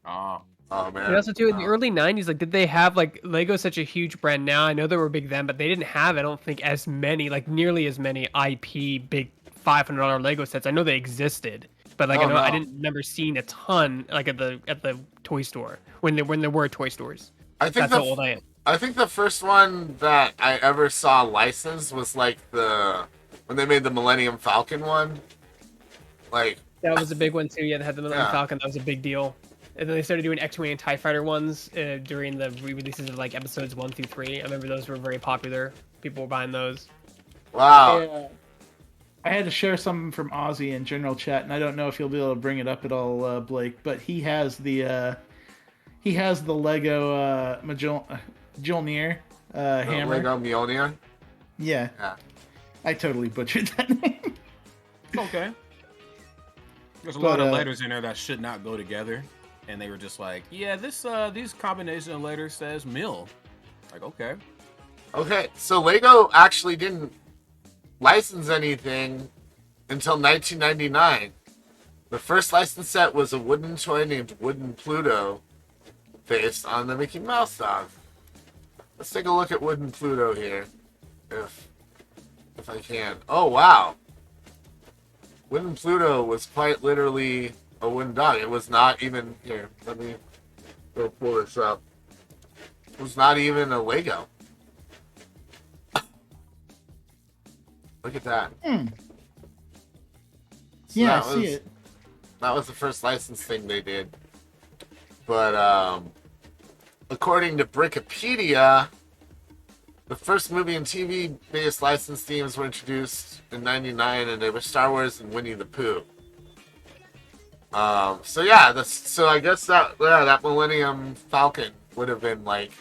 [SPEAKER 3] Oh,
[SPEAKER 1] Oh man.
[SPEAKER 4] And also too in the early '90s, like did they have like Lego such a huge brand now? I know they were big then, but they didn't have, I don't think, as many, like nearly as many IP big $500 Lego sets. I know they existed, but like
[SPEAKER 1] Oh,
[SPEAKER 4] I
[SPEAKER 1] no.
[SPEAKER 4] didn't remember seeing a ton like at the toy store when there were toy stores.
[SPEAKER 1] I think
[SPEAKER 4] That's how old I am.
[SPEAKER 1] I think the first one that I ever saw licensed was like when they made the Millennium Falcon one. Like
[SPEAKER 4] That was a big one too. Yeah, they had the Millennium
[SPEAKER 1] Yeah.
[SPEAKER 4] Falcon. That was a big deal. And then they started doing X-Wing and TIE Fighter ones during the re-releases of like episodes 1 through 3. I remember those were very popular. People were buying those.
[SPEAKER 1] Wow.
[SPEAKER 2] I had to share something from Ozzy in general chat, and I don't know if you'll be able to bring it up at all, Blake. But he has the Lego Mjolnir hammer.
[SPEAKER 1] Lego Mjolnir.
[SPEAKER 2] Yeah. I totally butchered that name.
[SPEAKER 3] Okay. There's a lot of letters in there that should not go together, and they were just like, "Yeah, these combination of letters says mill." Like, okay.
[SPEAKER 1] Okay, so Lego actually didn't license anything until 1999. The first licensed set was a wooden toy named Wooden Pluto, based on the Mickey Mouse dog. Let's take a look at Wooden Pluto here, if I can. Oh wow, Wooden Pluto was quite literally a wooden dog. It was not even here. Let me go pull this up. It was not even a Lego. Look at that.
[SPEAKER 2] Mm.
[SPEAKER 1] So
[SPEAKER 2] Yeah, I see it.
[SPEAKER 1] That was the first license thing they did. But according to Brickopedia, the first movie and TV-based license themes were introduced in '99, and they were Star Wars and Winnie the Pooh. So I guess that Millennium Falcon would have been like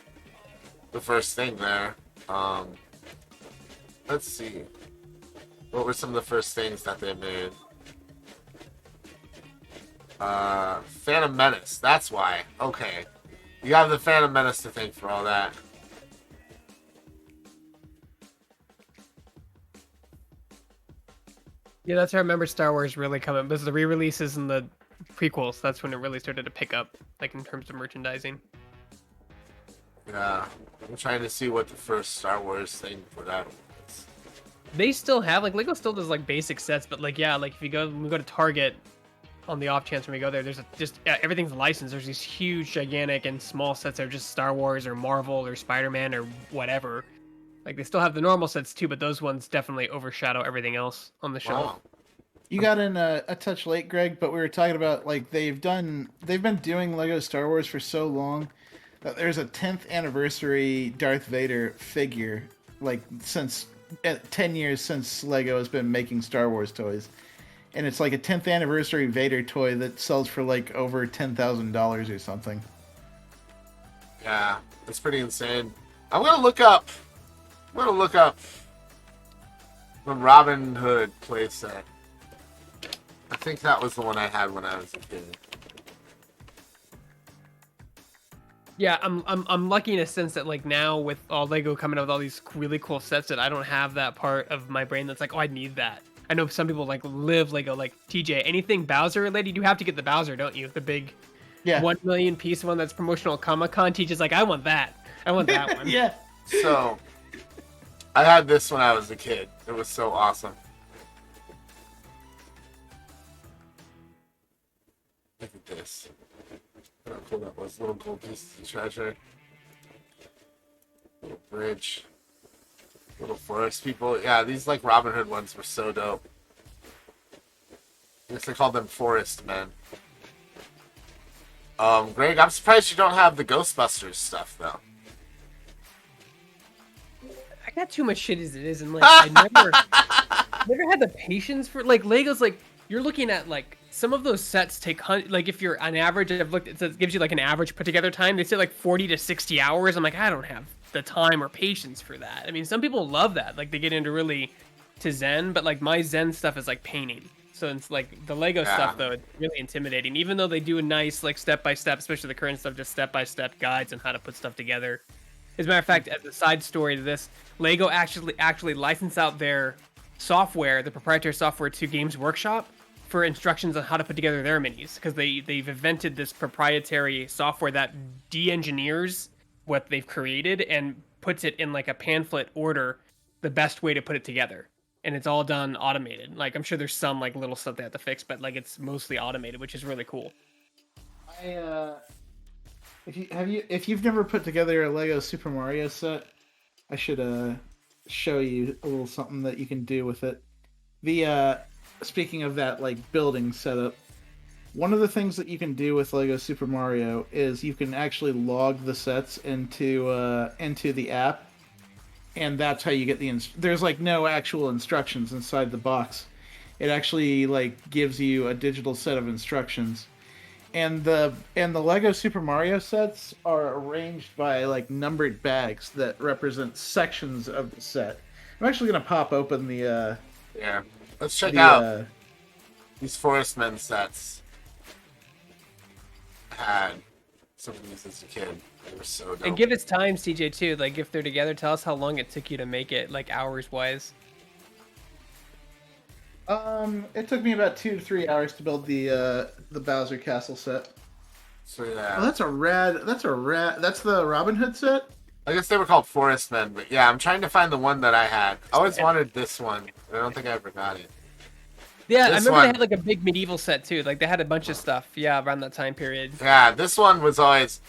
[SPEAKER 1] the first thing there. Let's see. What were some of the first things that they made? Phantom Menace. That's why. Okay. You have the Phantom Menace to thank for all that.
[SPEAKER 4] Yeah, that's how I remember Star Wars really coming. But the re-releases and the prequels, that's when it really started to pick up, like in terms of merchandising.
[SPEAKER 1] Yeah. I'm trying to see what the first Star Wars thing for that was.
[SPEAKER 4] They still have like Lego still does like basic sets, but like yeah, like if we go to Target, on the off chance when we go there, there's everything's licensed. There's these huge, gigantic, and small sets that are just Star Wars or Marvel or Spider-Man or whatever. Like they still have the normal sets too, but those ones definitely overshadow everything else on the shelf.
[SPEAKER 1] Wow.
[SPEAKER 2] You got in a touch late, Greg, but we were talking about like they've been doing Lego Star Wars for so long that there's a 10th anniversary Darth Vader figure, like since 10 years since Lego has been making Star Wars toys. And it's like a 10th anniversary Vader toy that sells for like over $10,000 or something.
[SPEAKER 1] Yeah, that's pretty insane. I'm gonna look up the Robin Hood playset. I think that was the one I had when I was a kid.
[SPEAKER 4] Yeah, I'm lucky in a sense that like now with all Lego coming out with all these really cool sets that I don't have that part of my brain that's like, oh, I need that. I know some people like live Lego, like TJ. Anything Bowser related, you have to get the Bowser, don't you? The big 1 million piece one that's promotional Comic-Con. TJ's like, I want that. I want that one.
[SPEAKER 2] Yeah.
[SPEAKER 1] So, I had this when I was a kid. It was so awesome. Look at this. Look how cool that was. Little gold pieces of treasure. Little bridge. Little forest people. Yeah, these like Robin Hood ones were so dope. I guess they called them forest men. Greg, I'm surprised you don't have the Ghostbusters stuff though.
[SPEAKER 4] I got too much shit as it is, and like I never had the patience for like Legos. Like you're looking at like some of those sets take like if you're on average, I've looked, it gives you like an average put together time. They say like 40 to 60 hours. I'm like, I don't have the time or patience for that. I mean, some people love that, like they get into really to Zen, but like my Zen stuff is like painting. So it's like the Lego stuff though, it's really intimidating. Even though they do a nice like step by step, especially the current stuff, just step by step guides on how to put stuff together. As a matter of fact, as a side story to this, Lego actually licensed out their software, the proprietary software, to Games Workshop for instructions on how to put together their minis, because they've invented this proprietary software that de-engineers what they've created and puts it in like a pamphlet order, the best way to put it together. And it's all done automated. Like I'm sure there's some like little stuff they have to fix, but like it's mostly automated, which is really cool.
[SPEAKER 2] If you've never put together a Lego Super Mario set, I should show you a little something that you can do with it. Speaking of that like building setup, One of the things that you can do with Lego Super Mario is you can actually log the sets into the app, and that's how you get there's like no actual instructions inside the box. It actually like gives you a digital set of instructions. And the Lego Super Mario sets are arranged by like numbered bags that represent sections of the set. I'm actually gonna pop open
[SPEAKER 1] Yeah. Let's check
[SPEAKER 2] the
[SPEAKER 1] out these Forest Men sets. I had some of these as a kid. They were so dope.
[SPEAKER 4] And give us time, CJ, too. Like, if they're together, tell us how long it took you to make it, like, hours-wise.
[SPEAKER 2] It took me about 2 to 3 hours to build the Bowser Castle set.
[SPEAKER 1] So yeah.
[SPEAKER 2] Oh, that's the Robin Hood set?
[SPEAKER 1] I guess they were called Forest Men, but yeah, I'm trying to find the one that I had. I always wanted this one, but I don't think I ever got it.
[SPEAKER 4] Yeah, I
[SPEAKER 1] This
[SPEAKER 4] remember
[SPEAKER 1] one-
[SPEAKER 4] they had, like, a big medieval set, too. Like, they had a bunch of stuff, yeah, around that time period.
[SPEAKER 1] Yeah, this one was always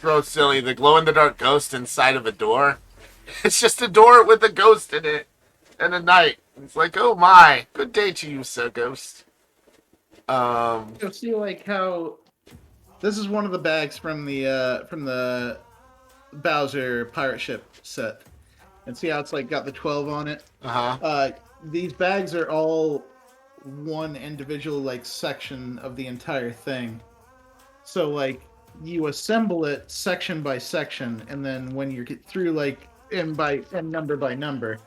[SPEAKER 1] so silly. The glow-in-the-dark ghost inside of a door. It's just a door with a ghost in it and a knight. It's like, oh my, good day to you, sir ghost.
[SPEAKER 2] You'll see like how this is one of the bags from the Bowser pirate ship set, and see how it's like got the 12 on it. These bags are all one individual like section of the entire thing. So like you assemble it section by section, and then when you get through like and number by number,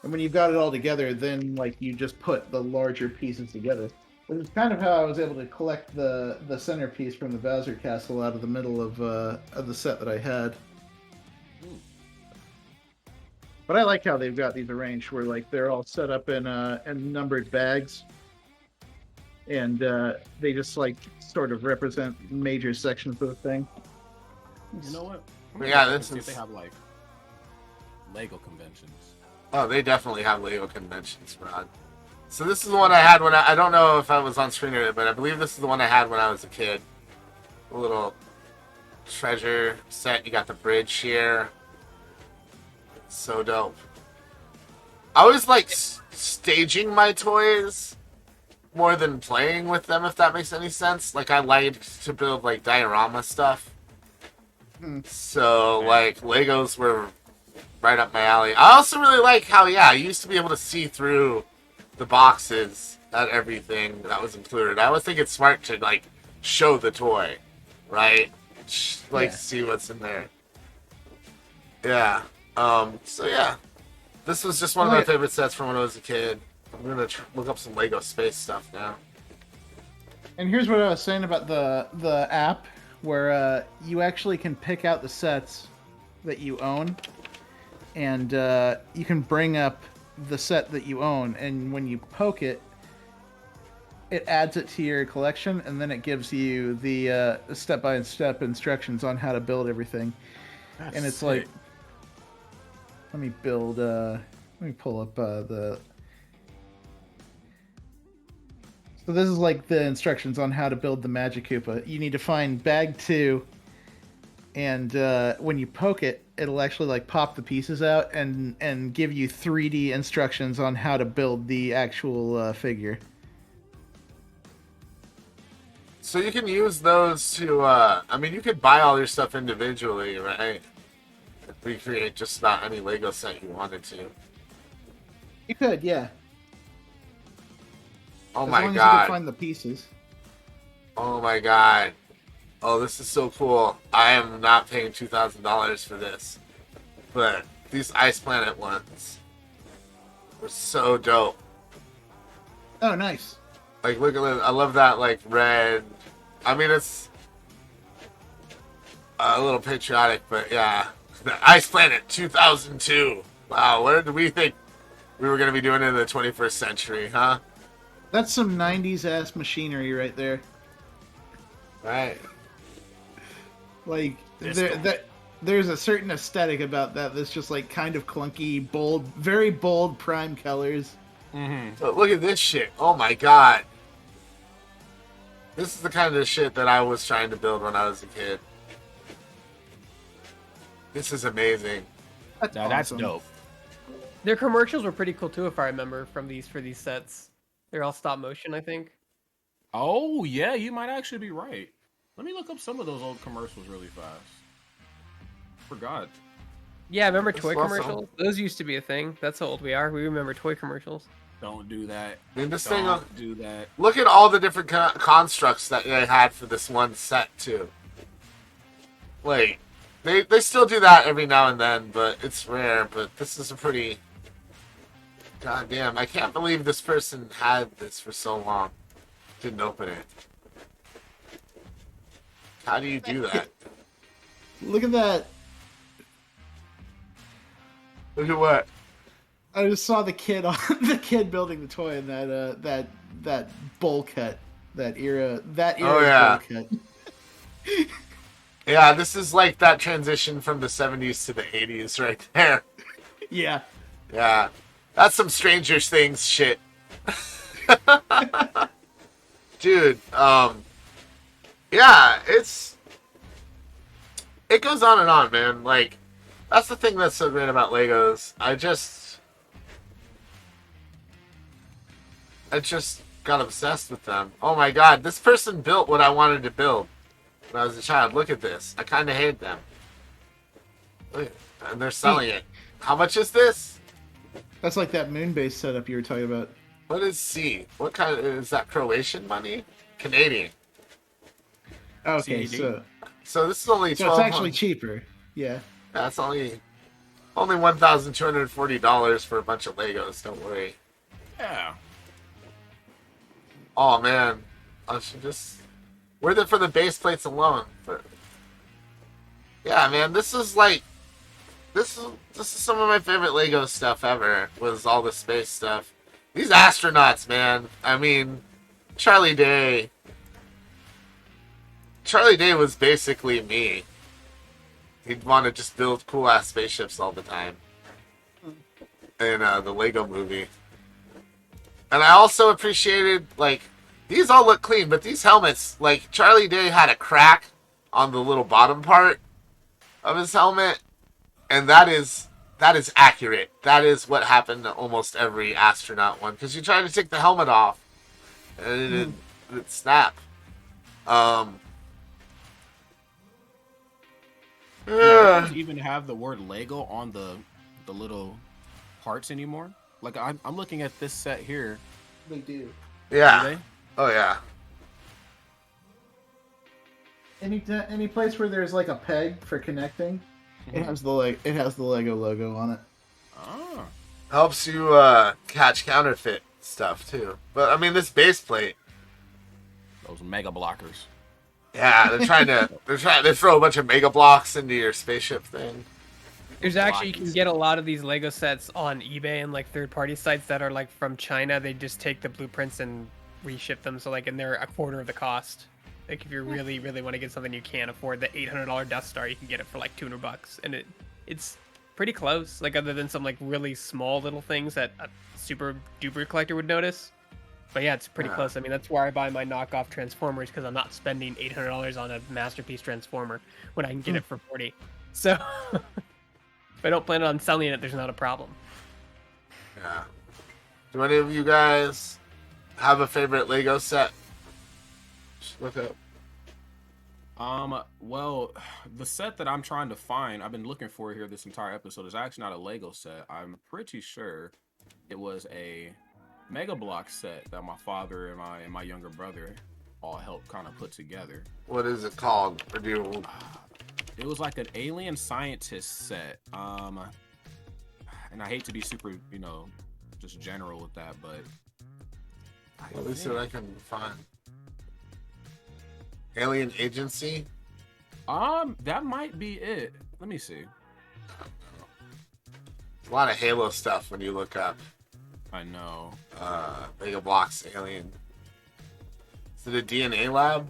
[SPEAKER 2] and when you've got it all together, then like you just put the larger pieces together. Which is kind of how I was able to collect the centerpiece from the Bowser Castle out of the middle of the set that I had. But I like how they've got these arranged where like they're all set up in numbered bags, and they just like sort of represent major sections of the thing.
[SPEAKER 3] You know what?
[SPEAKER 1] Yeah, this
[SPEAKER 3] see if
[SPEAKER 1] is-
[SPEAKER 3] they have like Lego conventions.
[SPEAKER 1] Oh, they definitely have Lego conventions, Rod. So this is the one I had when I don't know if I was on screen or but I believe this is the one I had when I was a kid. A little treasure set. You got the bridge here. So dope. I always like staging my toys more than playing with them, if that makes any sense. Like, I liked to build, like, diorama stuff. So, like, Legos were right up my alley. I also really like how, yeah, I used to be able to see through the boxes at everything that was included. I always think it's smart to, like, show the toy, right? Like,
[SPEAKER 2] Yeah.
[SPEAKER 1] see what's in there. Yeah. So, yeah. This was just one of my favorite sets from when I was a kid. I'm gonna look up some Lego space stuff now.
[SPEAKER 2] And here's what I was saying about the app, where you actually can pick out the sets that you own, and you can bring up the set that you own, and when you poke it, it adds it to your collection, and then it gives you the step-by-step instructions on how to build everything.
[SPEAKER 3] That's
[SPEAKER 2] And it's
[SPEAKER 3] sick.
[SPEAKER 2] like, let me build. Let me pull up the. So this is like the instructions on how to build the Magic Koopa. You need to find bag 2, and when you poke it, it'll actually like pop the pieces out and give you 3D instructions on how to build the actual figure.
[SPEAKER 1] So you can use those to, I mean, you could buy all your stuff individually, right? Recreate just about any Lego set you wanted to.
[SPEAKER 2] You could, yeah.
[SPEAKER 1] Oh
[SPEAKER 2] As
[SPEAKER 1] my
[SPEAKER 2] long as you
[SPEAKER 1] god.
[SPEAKER 2] could find the pieces.
[SPEAKER 1] Oh my god. Oh, this is so cool. I am not paying $2,000 for this. But these Ice Planet ones were so dope.
[SPEAKER 2] Oh, nice.
[SPEAKER 1] Like, look at it. I love that, like, red. I mean, it's a little patriotic, but yeah. The Ice Planet 2002. Wow, what did we think we were going to be doing in the 21st century, huh?
[SPEAKER 2] That's some 90s ass machinery right there.
[SPEAKER 1] Right.
[SPEAKER 2] Like
[SPEAKER 3] Disco.
[SPEAKER 2] there's a certain aesthetic about that that's just like kind of clunky, bold, very bold prime colors.
[SPEAKER 1] But look at this shit. Oh my god. This is the kind of shit that I was trying to build when I was a kid. This is amazing.
[SPEAKER 2] That's
[SPEAKER 3] Now that's
[SPEAKER 2] awesome.
[SPEAKER 3] dope.
[SPEAKER 4] Their commercials were pretty cool too, if I remember, for these sets. They're all stop motion, I think.
[SPEAKER 3] Oh yeah, you might actually be right. Let me look up some of those old commercials really fast. Forgot.
[SPEAKER 4] Yeah, remember
[SPEAKER 1] That's
[SPEAKER 4] toy
[SPEAKER 1] awesome.
[SPEAKER 4] commercials? Those used to be a thing. That's how old we are. We remember toy commercials.
[SPEAKER 3] Don't do that.
[SPEAKER 1] I mean, this
[SPEAKER 3] Don't
[SPEAKER 1] thing.
[SPEAKER 3] do that.
[SPEAKER 1] Look at all the different constructs that they had for this one set too. Like, they still do that every now and then, but it's rare. But this is a pretty. God damn! I can't believe this person had this for so long. Didn't open it. How do you do that?
[SPEAKER 2] Look at that.
[SPEAKER 1] Look at what?
[SPEAKER 2] I just saw the kid on the kid building the toy in that bowl cut, that era
[SPEAKER 1] Oh, yeah.
[SPEAKER 2] bowl cut.
[SPEAKER 1] Yeah, this is like that transition from the 70s to the 80s right there.
[SPEAKER 2] Yeah.
[SPEAKER 1] Yeah. That's some Stranger Things shit. Dude, yeah, it goes on and on, man. Like, that's the thing that's so great about Legos. I just got obsessed with them. Oh my god, this person built what I wanted to build when I was a child. Look at this. I kind of hate them. Look, and they're selling it. How much is this?
[SPEAKER 2] That's like that moon base setup you were talking about.
[SPEAKER 1] What is C? What kind of, is that Croatian money? Canadian.
[SPEAKER 2] Okay,
[SPEAKER 3] CAD.
[SPEAKER 2] so
[SPEAKER 1] So this is only
[SPEAKER 2] it's
[SPEAKER 1] 12.
[SPEAKER 2] actually cheaper. Yeah.
[SPEAKER 1] That's only $1,240 for a bunch of Legos. Don't worry.
[SPEAKER 3] Yeah.
[SPEAKER 1] Oh man, I should just worth it for the base plates alone. But yeah, man, this is some of my favorite Lego stuff ever. Was all the space stuff. These astronauts, man. I mean, Charlie Day. Charlie Day was basically me. He'd want to just build cool ass spaceships all the time. In the Lego movie. And I also appreciated, like, these all look clean, but these helmets, like, Charlie Day had a crack on the little bottom part of his helmet. And that is accurate. That is what happened to almost every astronaut one. Because you try to take the helmet off, and it'd snap.
[SPEAKER 3] Yeah, they
[SPEAKER 1] Yeah.
[SPEAKER 3] don't even have the word Lego on the little parts anymore. Like I'm looking at this set here.
[SPEAKER 2] They do.
[SPEAKER 3] Do
[SPEAKER 1] Yeah.
[SPEAKER 3] they?
[SPEAKER 1] Oh, yeah.
[SPEAKER 2] Any place where there's like a peg for connecting, it has the Lego logo on it.
[SPEAKER 3] Ah.
[SPEAKER 1] Helps you catch counterfeit stuff, too. But, I mean, this base plate.
[SPEAKER 3] Those mega blockers.
[SPEAKER 1] Yeah, they throw a bunch of mega blocks into your spaceship thing.
[SPEAKER 4] There's actually, you can
[SPEAKER 3] Blockies.
[SPEAKER 4] get a lot of these Lego sets on eBay and like third-party sites that are like from China. They just take the blueprints and reship them, so like, and they're a quarter of the cost. Like, if you really, really want to get something you can't afford, the $800 Death Star, you can get it for like $200, and it's pretty close. Like, other than some like really small little things that a super duper collector would notice. But yeah, it's pretty
[SPEAKER 1] Yeah.
[SPEAKER 4] close. I mean, that's where I buy my knockoff Transformers, because I'm not spending $800 on a masterpiece Transformer when I can get it for $40. So if I don't plan on selling it, there's not a problem.
[SPEAKER 1] Yeah. Do any of you guys have a favorite Lego set? Just look up.
[SPEAKER 3] Well, the set that I'm trying to find, I've been looking for here this entire episode, is actually not a Lego set. I'm pretty sure it was a Mega Block set that my father and my younger brother all helped kind of put together.
[SPEAKER 1] What is it called? Or do you...
[SPEAKER 3] It was like an alien scientist set. And I hate to be super, just general with that, but
[SPEAKER 1] Let me see what I can find. Alien Agency?
[SPEAKER 3] that might be it. Let me see.
[SPEAKER 1] A lot of Halo stuff when you look up
[SPEAKER 3] I know.
[SPEAKER 1] Lego Blocks Alien. Is it a DNA lab?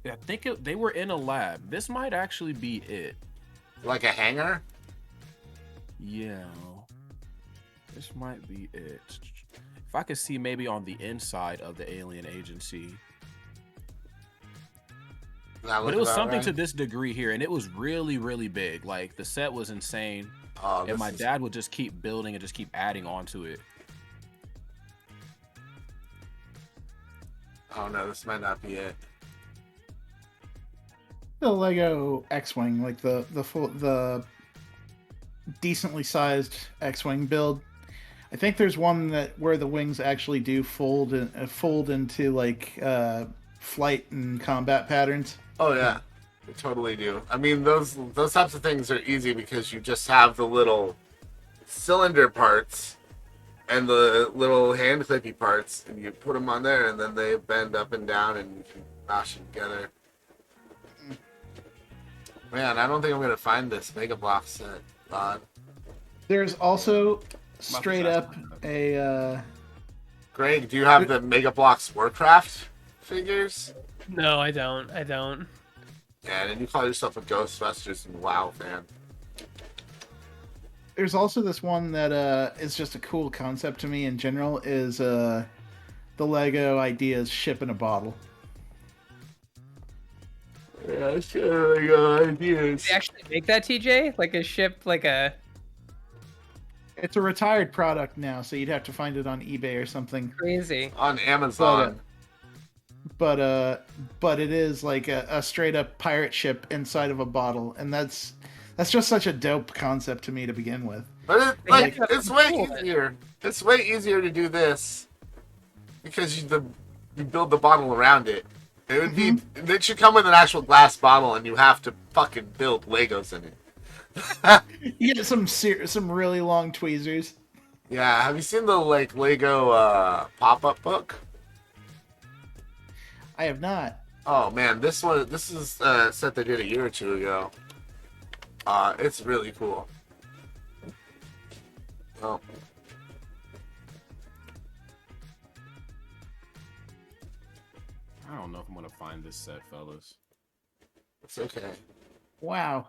[SPEAKER 3] I think they were in a lab. This might actually be it.
[SPEAKER 1] Like a hangar?
[SPEAKER 3] Yeah. This might be it. If I could see maybe on the inside of the alien agency. But it was something to this degree here, and it was really, really big. Like, the set was insane.
[SPEAKER 1] Oh,
[SPEAKER 3] And my dad would just keep building and just keep adding onto it.
[SPEAKER 1] Oh no, this might not be it.
[SPEAKER 2] The Lego X-wing, like the decently sized X-wing build. I think there's one that where the wings actually do fold into like flight and combat patterns.
[SPEAKER 1] Oh yeah, they totally do. I mean, those types of things are easy because you just have the little cylinder parts and the little hand clippy parts, and you put them on there, and then they bend up and down, and you can mash them together. Man, I don't think I'm gonna find this Mega Block set, Rod.
[SPEAKER 2] There's also straight up a.
[SPEAKER 1] Greg, do you have the Mega Bloks Warcraft figures?
[SPEAKER 4] No, I don't. I don't.
[SPEAKER 1] Yeah, and you call yourself a Ghostbusters and WoW fan.
[SPEAKER 2] There's also this one that is just a cool concept to me in general. Is the Lego Ideas ship in a bottle.
[SPEAKER 1] Yeah, sure, Lego Ideas.
[SPEAKER 4] Did they actually make that, TJ? Like a ship, like a...
[SPEAKER 2] It's a retired product now, so you'd have to find it on eBay or something.
[SPEAKER 4] Crazy.
[SPEAKER 1] On Amazon.
[SPEAKER 2] But it is like a straight up pirate ship inside of a bottle, and that's just such a dope concept to me to begin with.
[SPEAKER 1] But it's way easier. It's way easier to do this because you build the bottle around it. It would be. It should come with an actual glass bottle, and you have to fucking build Legos in it.
[SPEAKER 2] You get some really long tweezers.
[SPEAKER 1] Yeah, have you seen the Lego pop-up book?
[SPEAKER 2] I have not.
[SPEAKER 1] Oh man, this is a set they did a year or two ago. It's really cool. Oh.
[SPEAKER 3] I don't know if I'm gonna find this set, fellas.
[SPEAKER 1] It's okay.
[SPEAKER 2] Wow.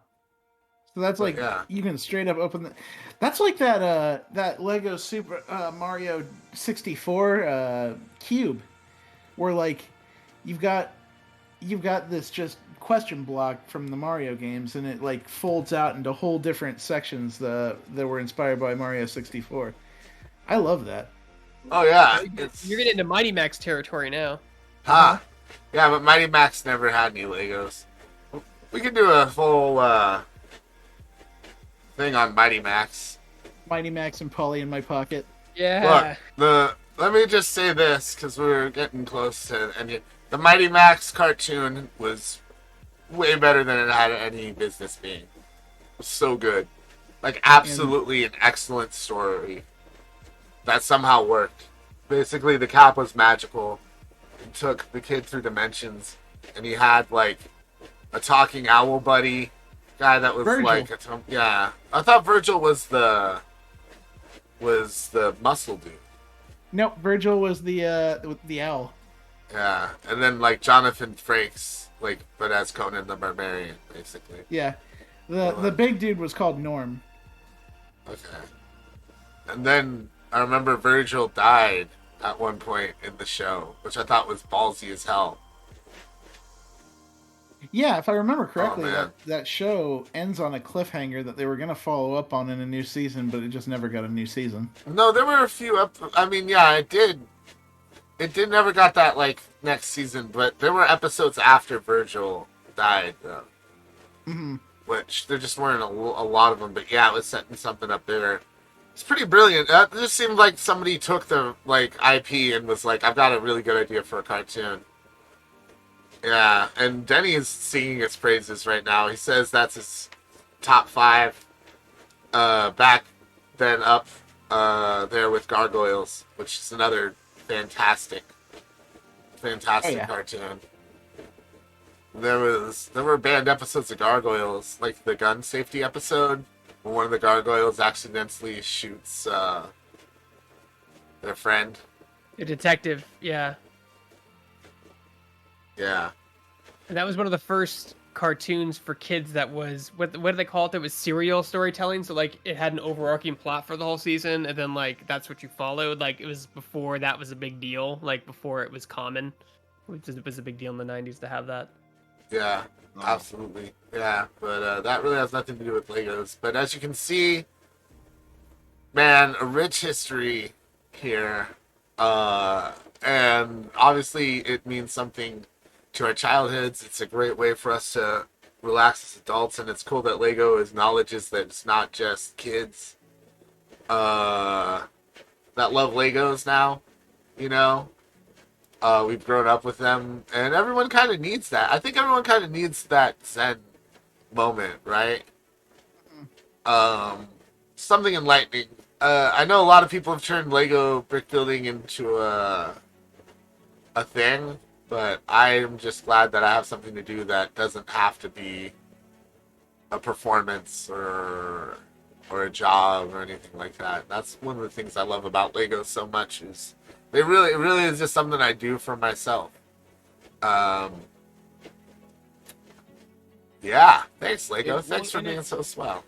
[SPEAKER 2] So that's like
[SPEAKER 1] yeah.
[SPEAKER 2] you can straight up open the. That's like that Lego Super Mario 64 cube, where like you've got this just question block from the Mario games, and it like folds out into whole different sections that were inspired by Mario 64. I love that.
[SPEAKER 1] Oh yeah,
[SPEAKER 4] You're getting into Mighty Max territory now.
[SPEAKER 1] Huh. Yeah, but Mighty Max never had any Legos. We could do a full thing on Mighty Max.
[SPEAKER 2] Mighty Max and Polly in my pocket.
[SPEAKER 4] Yeah.
[SPEAKER 1] Look, let me just say this because we're getting close to the Mighty Max cartoon was way better than it had any business being. It was so good, like absolutely an excellent story that somehow worked. Basically, the Cap was magical. He took the kid through dimensions, and he had like a talking owl buddy guy that was
[SPEAKER 2] Virgil.
[SPEAKER 1] like yeah. I thought Virgil was the muscle dude.
[SPEAKER 2] Nope, Virgil was the owl.
[SPEAKER 1] Yeah, and then like Jonathan Frakes, but as Conan the Barbarian, basically.
[SPEAKER 2] Yeah, the big dude was called Norm.
[SPEAKER 1] Okay. And then I remember Virgil died at one point in the show, which I thought was ballsy as hell.
[SPEAKER 2] Yeah, if I remember correctly,
[SPEAKER 1] man.
[SPEAKER 2] that show ends on a cliffhanger that they were going to follow up on in a new season, but it just never got a new season.
[SPEAKER 1] No, there were a few I mean, yeah, it did. It did never got that next season, but there were episodes after Virgil died, though.
[SPEAKER 2] Mm-hmm.
[SPEAKER 1] Which there just weren't a lot of them, but yeah, it was setting something up there. It's pretty brilliant. It just seemed like somebody took the IP and was like, "I've got a really good idea for a cartoon." Yeah, and Denny is singing its praises right now. He says that's his top 5. Back then up there with Gargoyles, which is another fantastic cartoon. There were banned episodes of Gargoyles, like the gun safety episode, where one of the Gargoyles accidentally shoots their friend.
[SPEAKER 4] A detective, yeah.
[SPEAKER 1] Yeah.
[SPEAKER 4] And that was one of the first cartoons for kids that was what did they call it? That was serial storytelling. So it had an overarching plot for the whole season, and then that's what you followed. It was before that was a big deal. Before it was common, which was a big deal in the '90s to have that.
[SPEAKER 1] Yeah, absolutely. Yeah, but that really has nothing to do with Legos. But as you can see, man, a rich history here. And obviously it means something to our childhoods. It's a great way for us to relax as adults, and it's cool that Lego acknowledges that it's not just kids that love Legos now, you know? We've grown up with them, and everyone kind of needs that. I think everyone kind of needs that Zen moment, right? Something enlightening. I know a lot of people have turned Lego brick building into a thing, but I'm just glad that I have something to do that doesn't have to be a performance or a job or anything like that. That's one of the things I love about Lego so much is it really is just something I do for myself. Yeah, thanks Lego. Thanks for being so swell.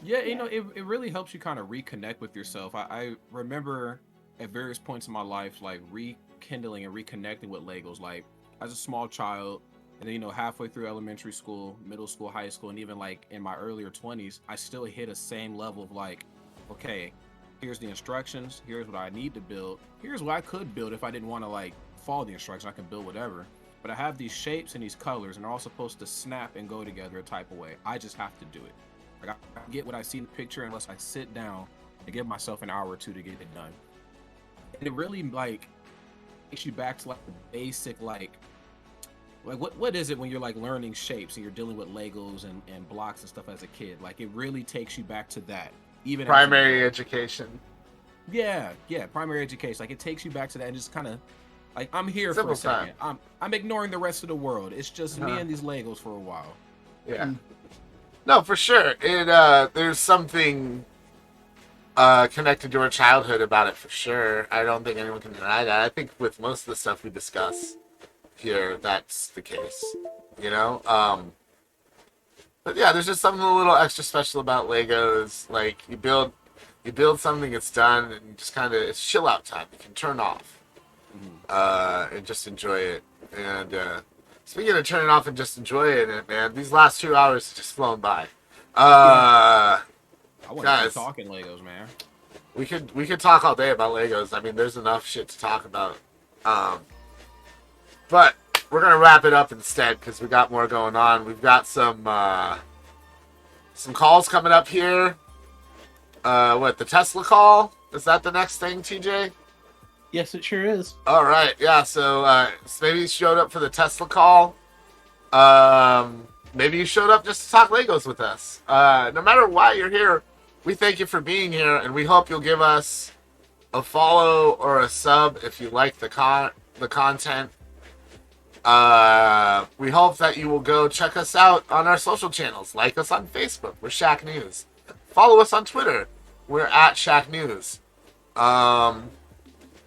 [SPEAKER 3] Yeah, you know, it really helps you kind of reconnect with yourself. I remember at various points in my life, like rekindling and reconnecting with Legos. Like as a small child, and then, you know, halfway through elementary school, middle school, high school, and even like in my earlier 20s, I still hit a same level of like, okay, here's the instructions, here's what I need to build, here's what I could build if I didn't want to like follow the instructions. I can build whatever. But I have these shapes and these colors, and they're all supposed to snap and go together a type of way. I just have to do it. Like I get what I see in the picture unless I sit down and give myself an hour or two to get it done. And it really like takes you back to like the basic like what is it when you're like learning shapes and you're dealing with Legos and blocks and stuff as a kid? Like it really takes you back to that. Even
[SPEAKER 1] Primary education.
[SPEAKER 3] Yeah, primary education. Like it takes you back to that and just kind of like I'm here
[SPEAKER 1] Simple
[SPEAKER 3] for a second.
[SPEAKER 1] time.
[SPEAKER 3] I'm ignoring the rest of the world. It's just me and these Legos for a while.
[SPEAKER 1] Yeah. No, for sure. There's something connected to our childhood about it for sure. I don't think anyone can deny that. I think with most of the stuff we discuss here, that's the case. You know? But yeah, there's just something a little extra special about Legos. Like you build something, it's done, and you just kind of it's chill out time. You can turn off and just enjoy it. And speaking of turning off and just enjoying it, man, these last 2 hours have just flown by.
[SPEAKER 3] I want to keep talking Legos, man.
[SPEAKER 1] We could talk all day about Legos. I mean, there's enough shit to talk about. But we're gonna wrap it up instead because we got more going on. We've got some calls coming up here. The Tesla call? Is that the next thing, TJ?
[SPEAKER 2] Yes, it sure is.
[SPEAKER 1] All right, yeah. So maybe you showed up for the Tesla call. Maybe you showed up just to talk Legos with us. No matter why you're here, we thank you for being here, and we hope you'll give us a follow or a sub if you like the content. We hope that you will go check us out on our social channels. Like us on Facebook. We're Shacknews. Follow us on Twitter. We're at Shacknews.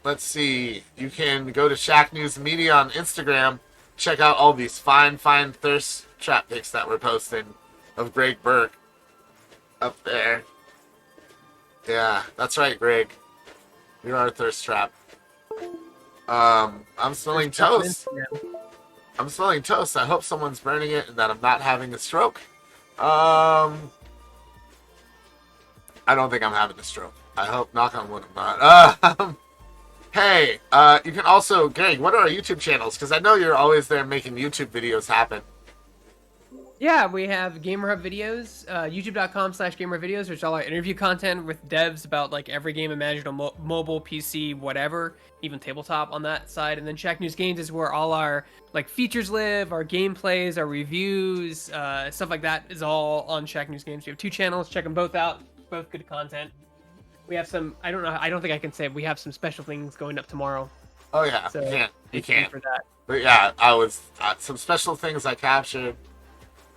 [SPEAKER 1] Let's see. You can go to Shacknews Media on Instagram. Check out all these fine thirst trap pics that we're posting of Greg Burke up there. Yeah, that's right, Greg. You're our thirst trap. I'm smelling toast. I'm smelling toast. I hope someone's burning it and that I'm not having a stroke. I don't think I'm having a stroke. I hope, knock on wood, I'm not. Hey, you can also, Greg, what are our YouTube channels? Because I know you're always there making YouTube videos happen.
[SPEAKER 4] Yeah, we have Gamer Hub videos, youtube.com/Gamer videos, which is all our interview content with devs about like every game imaginable, mobile, PC, whatever, even tabletop on that side. And then Shacknews Games is where all our like features live, our gameplays, our reviews, stuff like that is all on Shacknews Games. We have 2 channels, check them both out, both good content. We have some, I don't think I can say, we have some special things going up tomorrow.
[SPEAKER 1] Oh yeah,
[SPEAKER 4] So
[SPEAKER 1] you can't.
[SPEAKER 4] For that.
[SPEAKER 1] But yeah, I was, some special things I captured.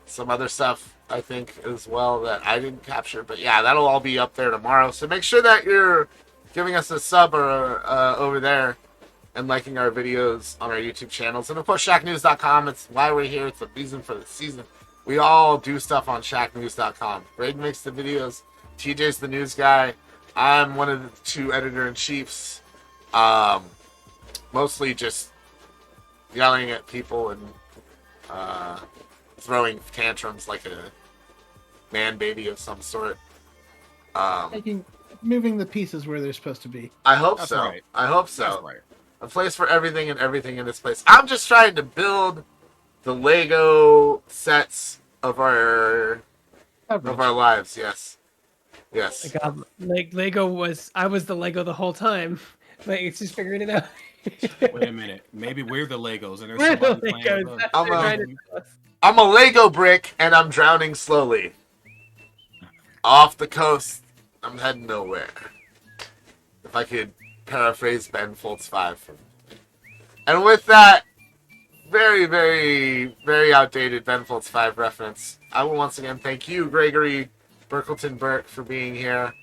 [SPEAKER 1] Some other stuff, I think, as well that I didn't capture. But yeah, that'll all be up there tomorrow. So make sure that you're giving us a sub or over there and liking our videos on our YouTube channels. And of course, Shacknews.com. It's why we're here. It's the reason for the season. We all do stuff on Shacknews.com. Greg makes the videos. TJ's the news guy. I'm one of the 2 editor-in-chiefs. Mostly just yelling at people and throwing tantrums like a man baby of some sort.
[SPEAKER 2] Moving the pieces where they're supposed to be.
[SPEAKER 1] I hope
[SPEAKER 3] That's
[SPEAKER 1] so.
[SPEAKER 3] right.
[SPEAKER 1] I hope so.
[SPEAKER 3] That's right.
[SPEAKER 1] A place for everything and everything in this place. I'm just trying to build the Lego sets of our lives. Yes. Yes.
[SPEAKER 4] Like Lego was, I was the Lego the whole time. Like it's just figuring it out.
[SPEAKER 3] Wait a minute. Maybe we're the Legos and there's
[SPEAKER 4] We're the
[SPEAKER 3] somebody playing
[SPEAKER 4] Legos.
[SPEAKER 3] with us.
[SPEAKER 4] That's what they're trying to tell us.
[SPEAKER 1] I'm a Lego brick and I'm drowning slowly. Off the coast, I'm heading nowhere. If I could paraphrase Ben Folds 5 from. And with that very, very, very outdated Ben Folds 5 reference, I will once again thank you, Gregory Burkleton Burke, for being here.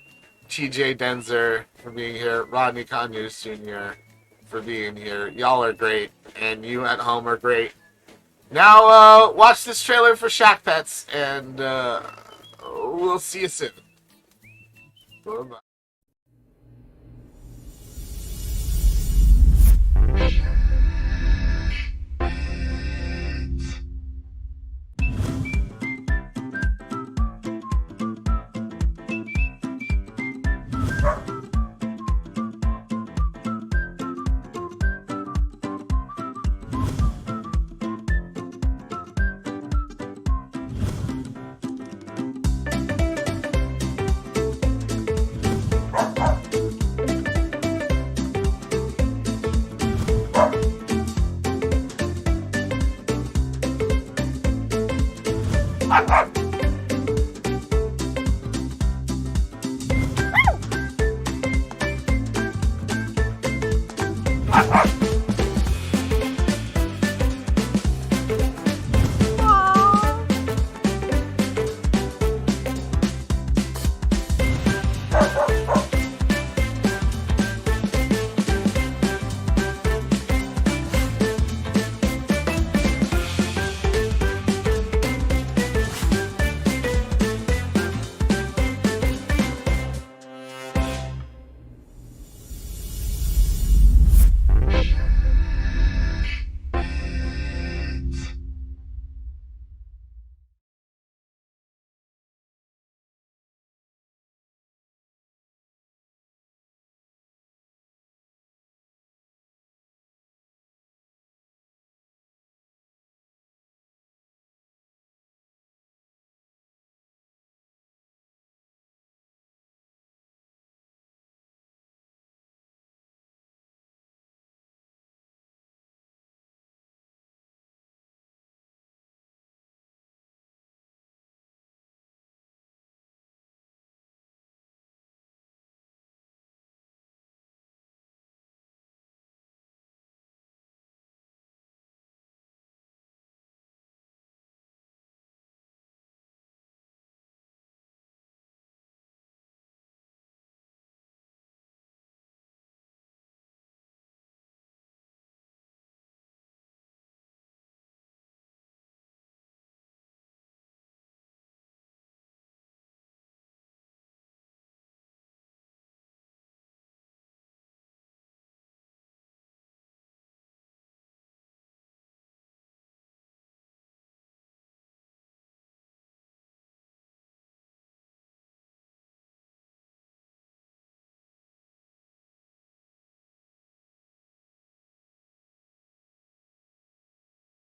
[SPEAKER 1] TJ Denzer for being here. Rodney Conyers Jr. for being here. Y'all are great, and you at home are great. Now, watch this trailer for Shack Pets, and we'll see you soon. Bye-bye. Ah!